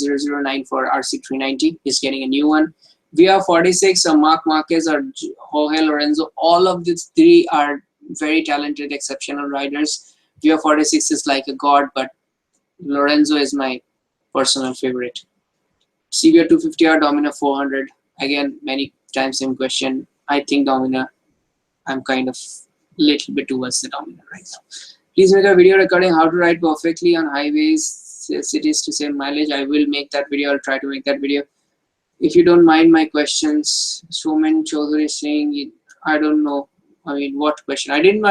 009 for RC390. He's getting a new one. VR46 or Mark Marquez or Jorge Lorenzo. All of these three are very talented, exceptional riders. VR46 is like a god, but Lorenzo is my personal favorite. CBR 250R, Dominar 400. Again, many times same question. I think Dominar, I'm kind of little bit towards the Dominar right now. Please make a video recording how to ride perfectly on highways, cities to save mileage. I will make that video. I'll try to make that video. If you don't mind my questions, Somen Chaudhary is saying, I don't know. I mean, what question? I didn't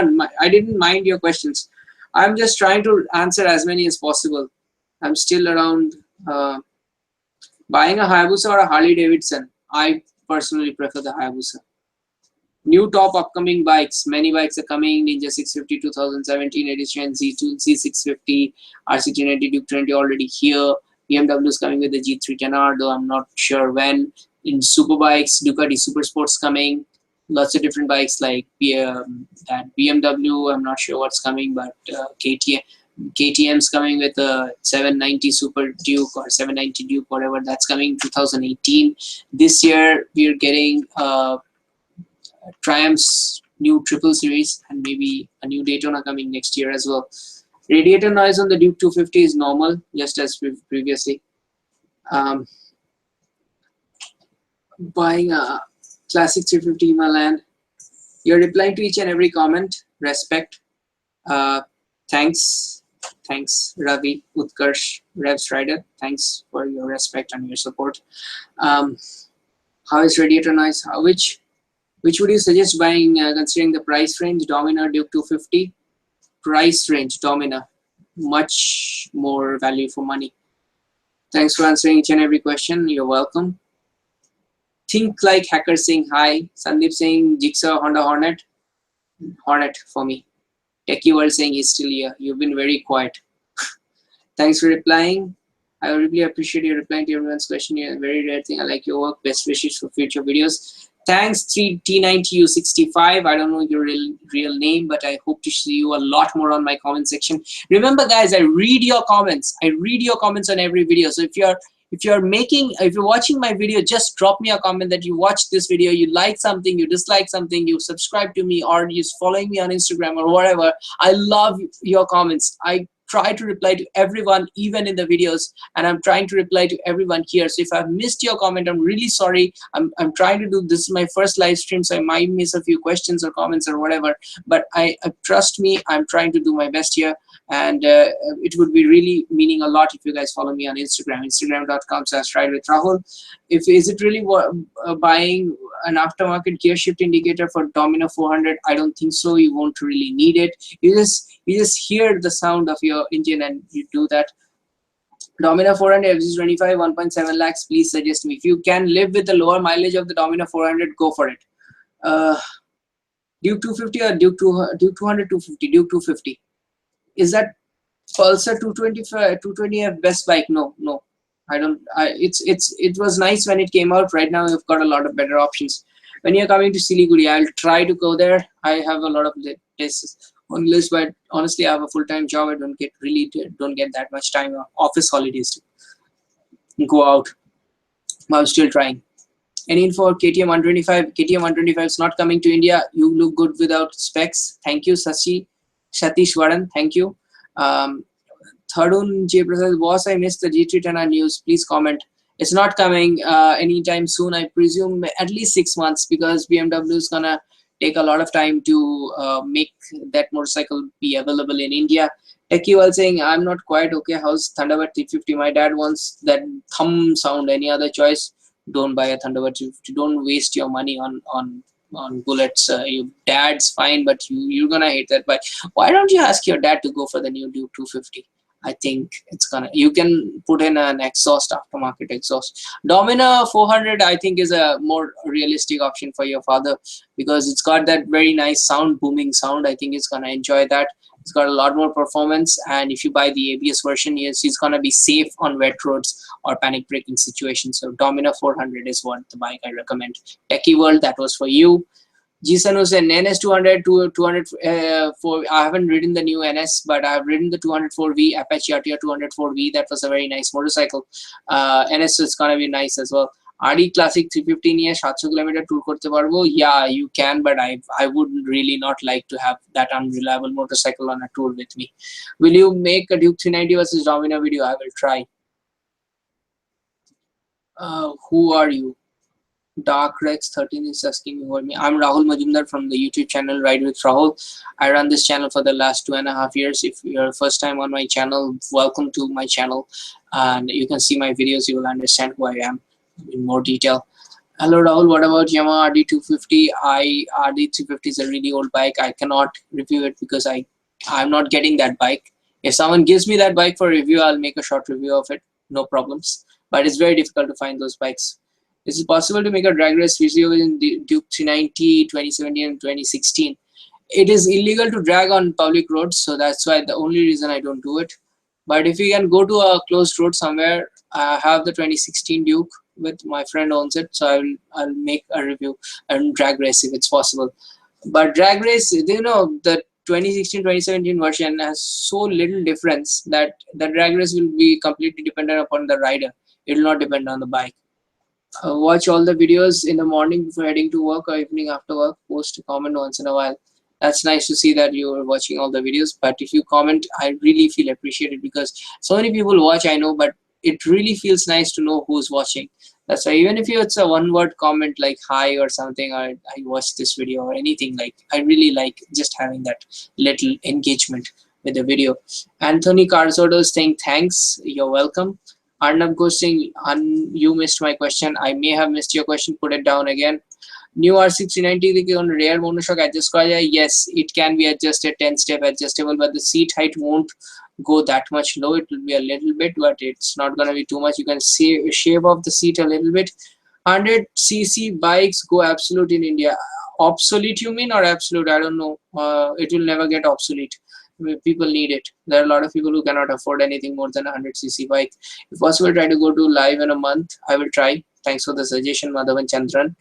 mind your questions. I'm just trying to answer as many as possible. I'm still around. Buying a Hayabusa or a Harley Davidson? I personally prefer the Hayabusa. New top upcoming bikes. Many bikes are coming. Ninja 650 2017 edition, Z2, Z650, RC390, Duke 20 already here. BMW is coming with the G3 10R, though I'm not sure when. In super bikes, Ducati Super Sports coming. Lots of different bikes like that BMW. I'm not sure what's coming, but KTM's coming with a 790 Super Duke or 790 Duke, whatever that's coming 2018. This year we're getting Triumph's new triple series and maybe a new Daytona coming next year as well. Radiator noise on the Duke 250 is normal, just as previously. Buying a classic 350 Himalayan. You're replying to each and every comment. Respect. Thanks, Ravi, Utkarsh, Revs Rider. Thanks for your respect and your support. How is radiator noise? Which would you suggest buying considering the price range? Dominar, Duke 250. Price range, Dominar. Much more value for money. Thanks for answering each and every question. You're welcome. Think Like Hacker saying hi. Sandeep saying Jigsaw Honda Hornet. Hornet for me. Techie World saying he's still here. You've been very quiet. Thanks for replying. I really appreciate you replying to everyone's question. You're a very rare thing. I like your work. Best wishes for future videos. Thanks, T9TU65. I don't know your real name, but I hope to see you a lot more on my comment section. Remember, guys, I read your comments. I read your comments on every video. So if you're watching my video, just drop me a comment that you watched this video, you like something, you dislike something, you subscribe to me, or you're following me on Instagram or whatever. I love your comments. I try to reply to everyone, even in the videos, and I'm trying to reply to everyone here. So if I've missed your comment, I'm really sorry. I'm trying to do this is my first live stream, so I might miss a few questions or comments or whatever, but I trust me, I'm trying to do my best here. And it would be really meaning a lot if you guys follow me on Instagram, instagram.com/ridewithrahul. Is it really buying an aftermarket gear shift indicator for Domino 400? I don't think so. You won't really need it. You just hear the sound of your engine and you do that. Domino 400 FZ250 1.7 lakhs. Please suggest me. If you can live with the lower mileage of the Domino 400, go for it. Duke 250 or Duke 200 250? Duke 250. Is that Pulsar 220F best bike? No. I don't. It was nice when it came out. Right now, you've got a lot of better options. When you're coming to Siliguri, I'll try to go there. I have a lot of places on list, but honestly, I have a full-time job. I don't get that much time or office holidays to go out. I'm still trying. Any info for KTM 125? KTM 125 is not coming to India. You look good without specs. Thank you, Satish Varan. Thank you. Thadun J. Prasad, boss, I missed the G310R news. Please comment. It's not coming anytime soon. I presume at least 6 months, because BMW is gonna take a lot of time to make that motorcycle be available in India. Techie was saying, I'm not quite okay. How's Thunderbird 350? My dad wants that thumb sound. Any other choice? Don't buy a Thunderbird 350. Don't waste your money on bullets. Your dad's fine, but you're gonna hate that. But why don't you ask your dad to go for the new Duke 250? I think you can put in an exhaust, aftermarket exhaust. Domino 400 I think is a more realistic option for your father, because it's got that very nice sound, booming sound. I think he's gonna enjoy that. It's got a lot more performance, and if you buy the ABS version, yes, he's gonna be safe on wet roads or panic braking situations. So Domino 400 is what the bike I recommend. Techie World, that was for you. Jisan was an NS 200 to 200 I haven't ridden the new NS, but I have ridden the 204V, Apache RTR 204V. That was a very nice motorcycle. NS is gonna be nice as well. RD Classic 350 নিয়ে 700 kilometre tour করতে পারবো? Yeah, you can, but I would really not like to have that unreliable motorcycle on a tour with me. Will you make a Duke 390 versus Domino video? I will try. Who are you? Dark Rex 13 is asking me about me. I'm Rahul Majumdar from the YouTube channel Ride with Rahul. I run this channel for the last 2.5 years. If you're first time on my channel, welcome to my channel, and you can see my videos. You will understand who I am in more detail. Hello Rahul, what about Yamaha RD250? RD350 is a really old bike. I cannot review it because I'm not getting that bike. If someone gives me that bike for review, I'll make a short review of it, no problems. But it's very difficult to find those bikes. Is it possible to make a drag race video in Duke 390 2017 and 2016? It is illegal to drag on public roads, so that's why the only reason I don't do it. But if you can go to a closed road somewhere, I have the 2016 Duke with my friend owns it, so I'll make a review and drag race if it's possible. But drag race, you know, the 2016-2017 version has so little difference that the drag race will be completely dependent upon the rider. It will not depend on the bike. Watch all the videos in the morning before heading to work or evening after work. Post a comment once in a while. That's nice to see that you are watching all the videos. But if you comment, I really feel appreciated, because so many people watch, I know, but it really feels nice to know who's watching. That's why even if it's a one-word comment like hi or something, or I watched this video or anything, like I really like just having that little engagement with the video. Anthony Carzodo is saying thanks. You're welcome. Arnab Ghosh saying, you missed my question. I may have missed your question. Put it down again. New R6 390 on rear monoshock adjust kora jay? Yes, it can be adjusted, 10-step adjustable, but the seat height won't go that much low. It will be a little bit, but it's not going to be too much. You can shave off the seat a little bit. 100cc bikes go absolute in India. Obsolete, you mean, or absolute? I don't know. It will never get obsolete. People need it. There are a lot of people who cannot afford anything more than 100cc bike. If possible, try to go to live in a month. I will try. Thanks for the suggestion, Madhavan Chandran.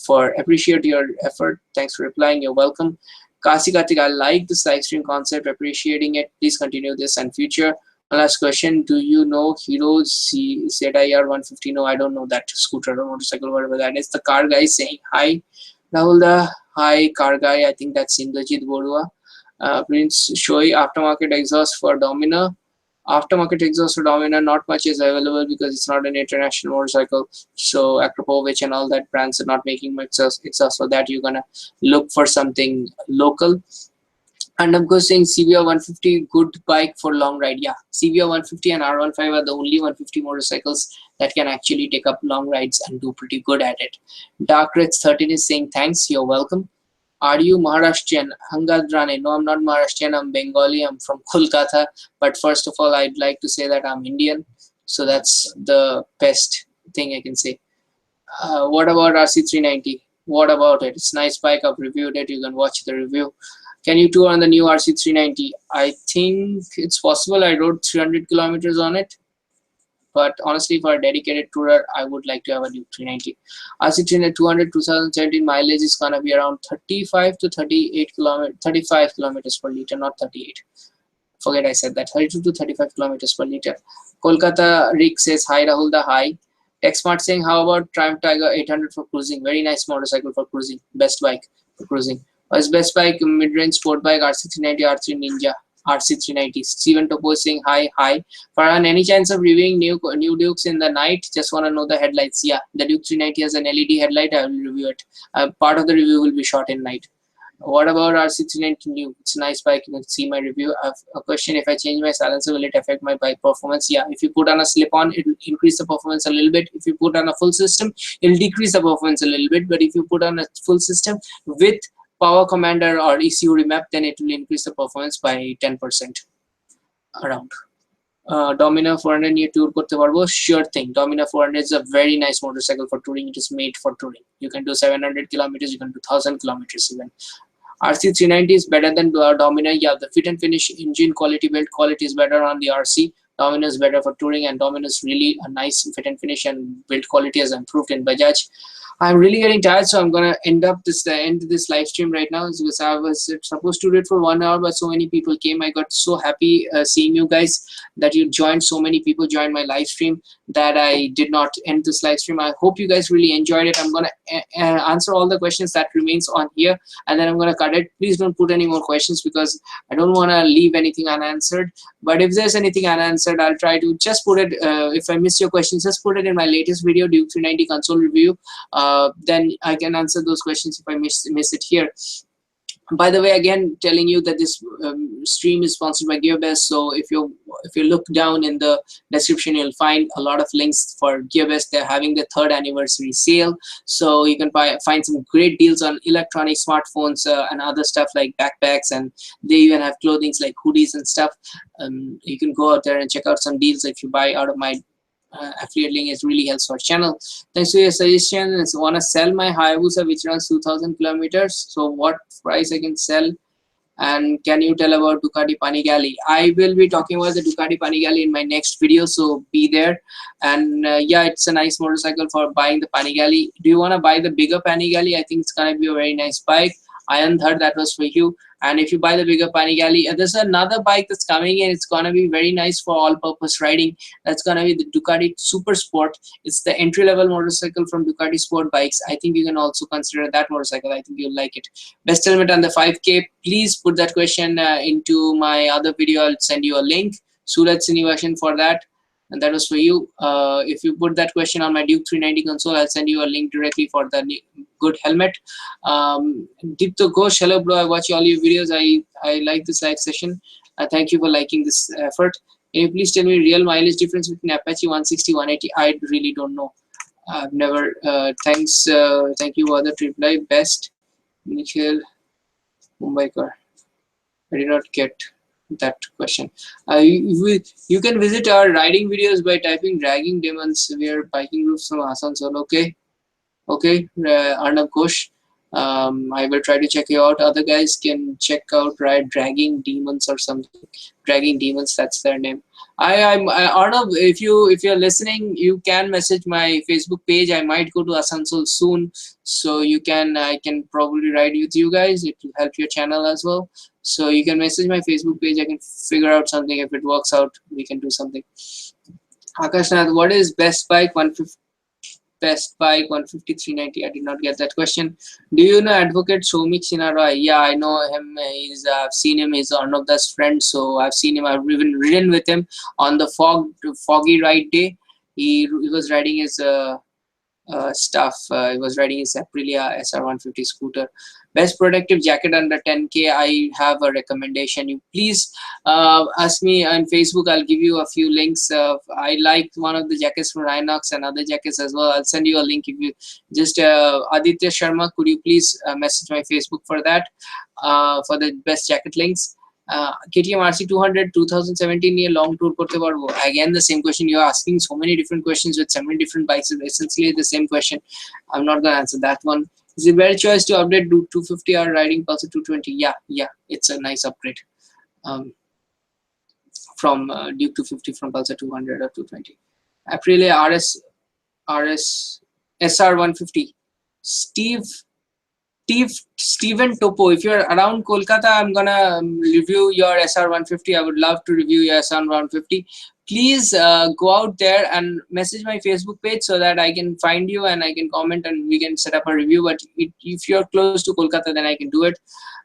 For appreciate your effort. Thanks for replying. You're welcome. Kasi Kartik, I like this live stream concept. Appreciating it. Please continue this and future. One last question. Do you know Hero ZIR 150? No, I don't know that scooter or motorcycle, whatever that is. The car guy saying hi. Rahul, the hi car guy. I think that's Indrajit Borua. Prince Shoei, aftermarket exhaust for Domina. Aftermarket exhaust for Domina, not much is available because it's not an international motorcycle. So Akrapovic and all that brands are not making much exhaust for that. You're gonna look for something local. And of course, saying CBR 150, good bike for long ride. Yeah, CBR 150 and R15 are the only 150 motorcycles that can actually take up long rides and do pretty good at it. Dark Red 13 is saying thanks, you're welcome. Are you Maharashtrian? Hangadrane. No, I'm not Maharashtrian, I'm Bengali, I'm from Kolkata. But first of all, I'd like to say that I'm Indian. So that's the best thing I can say. What about RC390? What about it? It's a nice bike. I've reviewed it. You can watch the review. Can you tour on the new RC390? I think it's possible. I rode 300 kilometers on it. But honestly, for a dedicated tourer, I would like to have a Duke 390. RC390 200 2017 mileage is gonna be around 35 to 38 kilometers, 35 kilometers per liter, not 38. Forget I said that. 32 to 35 kilometers per liter. Kolkata Rick says hi, Rahul the hi. TechSmart saying how about Triumph Tiger 800 for cruising? Very nice motorcycle for cruising. Best bike for cruising. His best bike, mid-range sport bike, RC390, R3 Ninja, RC390. Steven Topo is saying hi, hi. Farhan, any chance of reviewing new Dukes in the night? Just want to know the headlights. Yeah, the Duke 390 has an LED headlight. I will review it. Part of the review will be shot in night. What about RC390 new? It's a nice bike. You can see my review. I have a question. If I change my silencer, will it affect my bike performance? Yeah, if you put on a slip-on, it will increase the performance a little bit. If you put on a full system, it will decrease the performance a little bit. But if you put on a full system with Power Commander or ECU remap, then it will increase the performance by 10% around. Domina 400 নিয়ে tour করতে পারবো? Sure thing. Domina 400 is a very nice motorcycle for touring. It is made for touring. You can do 700 kilometers, you can do 1000 kilometers even. RC390 is better than Domina. Yeah, the fit and finish, engine quality, build quality is better on the RC. Domina is better for touring, and Domina is really a nice fit and finish, and build quality has improved in Bajaj. I'm really getting tired, so I'm gonna end this live stream right now because I was supposed to do it for 1 hour, but so many people came. I got so happy seeing you guys that you joined. So many people joined my live stream that I did not end this live stream. I hope you guys really enjoyed it. I'm gonna answer all the questions that remains on here, and then I'm gonna cut it. Please don't put any more questions because I don't want to leave anything unanswered. But if there's anything unanswered, I'll try to just put it. If I miss your questions, just put it in my latest video, Duke 390 console review. Then I can answer those questions if I miss it here. By the way, again telling you that this stream is sponsored by GearBest. So if you look down in the description, you'll find a lot of links for GearBest. They're having the 3rd anniversary sale, so you can find some great deals on electronic smartphones and other stuff like backpacks, and they even have clothing like hoodies and stuff. You can go out there and check out some deals if you buy out of my affiliate link. It really helps our channel. Thanks for your suggestion. I want to sell my Hayabusa which runs 2000 kilometers. So what price I can sell? And can you tell about Ducati Panigale? I will be talking about the Ducati Panigale in my next video, so be there. And yeah, it's a nice motorcycle for buying the Panigale. Do you want to buy the bigger Panigale? I think it's gonna be a very nice bike. Iron Third, that was for you. And if you buy the bigger Panigale, there's another bike that's coming in. It's gonna be very nice for all-purpose riding. That's gonna be the Ducati Super Sport. It's the entry-level motorcycle from Ducati Sport Bikes. I think you can also consider that motorcycle. I think you'll like it. Best helmet on the 5K. Please put that question into my other video. I'll send you a link. Suraj Sinivasan for that. And that was for you. If you put that question on my Duke 390 console, I'll send you a link directly for the good helmet. Dipto Ghosh, hello bro, I watch all your videos. I like this live session. Thank you for liking this effort. Can you please tell me real mileage difference between Apache 160 180? I really don't know. I've never. Thanks. Thank you for the reply. Best Nikhil Mumbaikar. I did not get that question. You can visit our riding videos by typing dragging demons. We are biking roofs from Asansol. Okay. Okay, Arnav Ghosh. I will try to check you out. Other guys can check out, right? Dragging Demons or something. Dragging Demons, that's their name. Arnav, if you're listening, you can message my Facebook page. I might go to Asansol soon, so I can probably ride with you guys. It will help your channel as well. So you can message my Facebook page. I can figure out something. If it works out, we can do something. Akashnath, what is best bike 150? Best bike 150 390? I did not get that question. Do you know Advocate Somik Sinara? Yeah, I know him. I've seen him. He's Arnav's friend, so I've seen him. I've even ridden with him on the foggy ride day. He was riding his stuff. He was riding his Aprilia SR150 scooter. Best protective jacket under 10K. I have a recommendation. You please ask me on Facebook. I'll give you a few links. I like one of the jackets from Rhinox and other jackets as well. I'll send you a link if you just Aditya Sharma. Could you please message my Facebook for that for the best jacket links? KTM RC200 2017 year long tour করতে পারবো? Again the same question. You're asking so many different questions with so many different bikes. It's essentially the same question. I'm not gonna answer that one. Is it better choice to update to 250 or riding Pulsar 220? Yeah, it's a nice upgrade from Duke 250 from Pulsar 200 or 220. Aprilia RS SR 150. Steven Topo, if you're around Kolkata, I'm gonna review your SR 150. I would love to review your SR 150. Please go out there and message my Facebook page so that I can find you and I can comment and we can set up a review. But if you're close to Kolkata, then I can do it.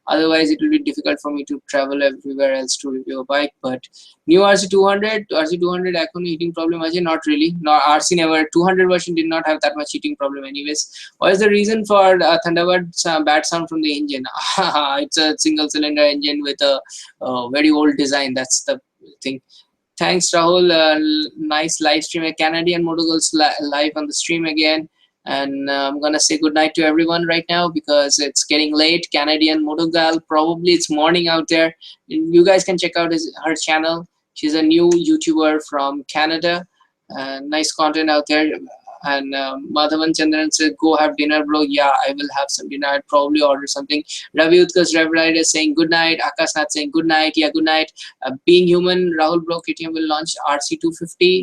Otherwise, it will be difficult for me to travel everywhere else to review a bike. But new RC200 এখন heating problem আছে? Not really. No, RC never. 200 version did not have that much heating problem anyways. What is the reason for Thunderbird's bad sound from the engine? It's a single cylinder engine with a very old design. That's the thing. Thanks, Rahul. Nice live stream. A Canadian Motorgirls live on the stream again. And I'm gonna say good night to everyone right now because it's getting late. Canadian Motorgal, probably it's morning out there. You guys can check out her channel. She's a new YouTuber from Canada. Nice content out there. And Madhavan Chandran said, "Go have dinner, bro." Yeah, I will have some dinner. I'd probably order something. Ravi Utkarsh Rev Rider saying good night. Akash Nath saying good night. Yeah, good night. Being Human, Rahul bro, KTM will launch RC250.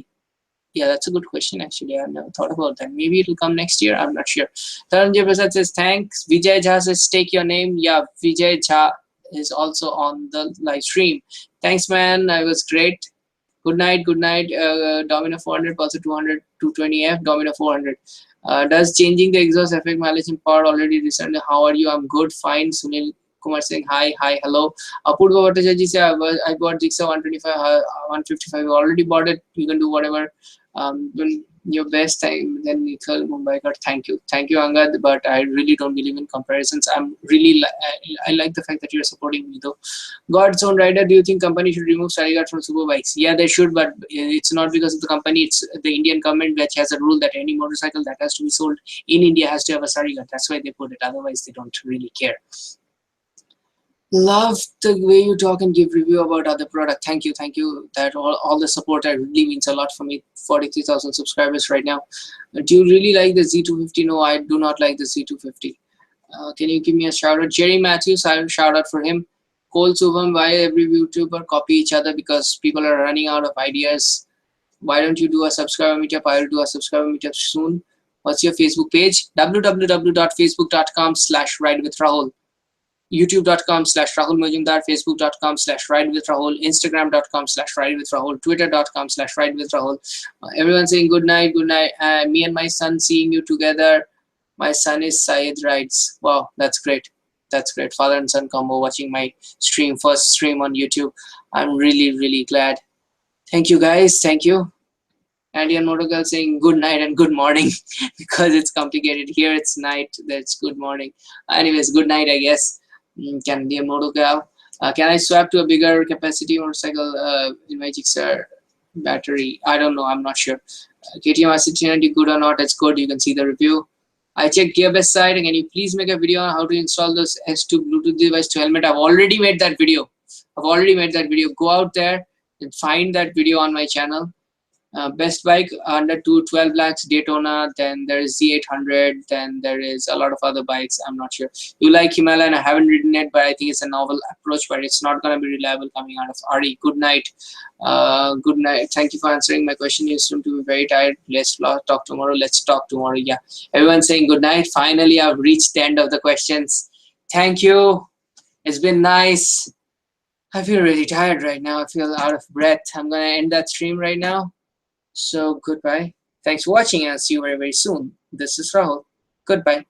Yeah, that's a good question actually. I never thought about that. Maybe it'll come next year. I'm not sure. Taranjay Prasad says thanks. Vijay Jha says take your name. Yeah, Vijay Jha is also on the live stream. Thanks, man. It was great. Good night. Domino 400, Pulsar 200, 220F, Domino 400. Does changing the exhaust affect mileage and power already recently? How are you? I'm good, fine. Sunil Kumar saying hi, hello. Apurva Bhattacharya say I bought Jigsaw 125, 155. You already bought it. You can do whatever. When your best time, then Nikhil Mumbai. Thank you, Angad. But I really don't believe in comparisons. I like the fact that you're supporting me though. God's own rider. Do you think company should remove Sarighat from super bikes? Yeah, they should, but it's not because of the company. It's the Indian government which has a rule that any motorcycle that has to be sold in India has to have a Sarighat. That's why they put it. Otherwise, they don't really care. Love the way you talk and give review about other product. Thank you. That all the support that really means a lot for me. 43,000 subscribers right now. Do you really like the Z250? No, I do not like the Z250. Can you give me a shout out? Jerry Matthews, I will shout out for him. Cole Subham, why every YouTuber copy each other? Because people are running out of ideas. Why don't you do a subscriber meetup? I will do a subscriber meetup soon. What's your Facebook page? www.facebook.com/ridewithrahul. YouTube.com/Rahul Majumdar, Facebook.com/ridewithrahul, Instagram.com/ridewithrahul, Twitter.com/ridewithrahul. Everyone saying good night. Me and my son seeing you together. My son is Syed Rides. Wow, that's great. Father and son combo watching my first stream on YouTube. I'm really glad. Thank you guys. Thank you. Andy and Motorgirl saying good night and good morning because it's complicated. Here it's night, that's good morning. Anyways, good night, I guess. Candy and Motorgirl. Can I swap to a bigger capacity motorcycle in my Gixxer battery? I don't know, I'm not sure. KTM RC390 good or not? It's good. You can see the review. I checked GearBest site. Can you please make a video on how to install this S2 Bluetooth device to helmet? I've already made that video. Go out there and find that video on my channel. Best bike under 12 lakhs, Daytona, then there is Z800, then there is a lot of other bikes. I'm not sure. You like Himalayan? I haven't ridden it, but I think it's a novel approach, but it's not going to be reliable coming out of RE. Good night. Good night. Thank you for answering my question. You seem to be very tired. Let's talk tomorrow. Let's talk tomorrow. Yeah. Everyone saying good night. Finally, I've reached the end of the questions. Thank you. It's been nice. I feel really tired right now. I feel out of breath. I'm going to end that stream right now. So goodbye. Thanks for watching and I'll see you very, very soon. This is Rahul. Goodbye.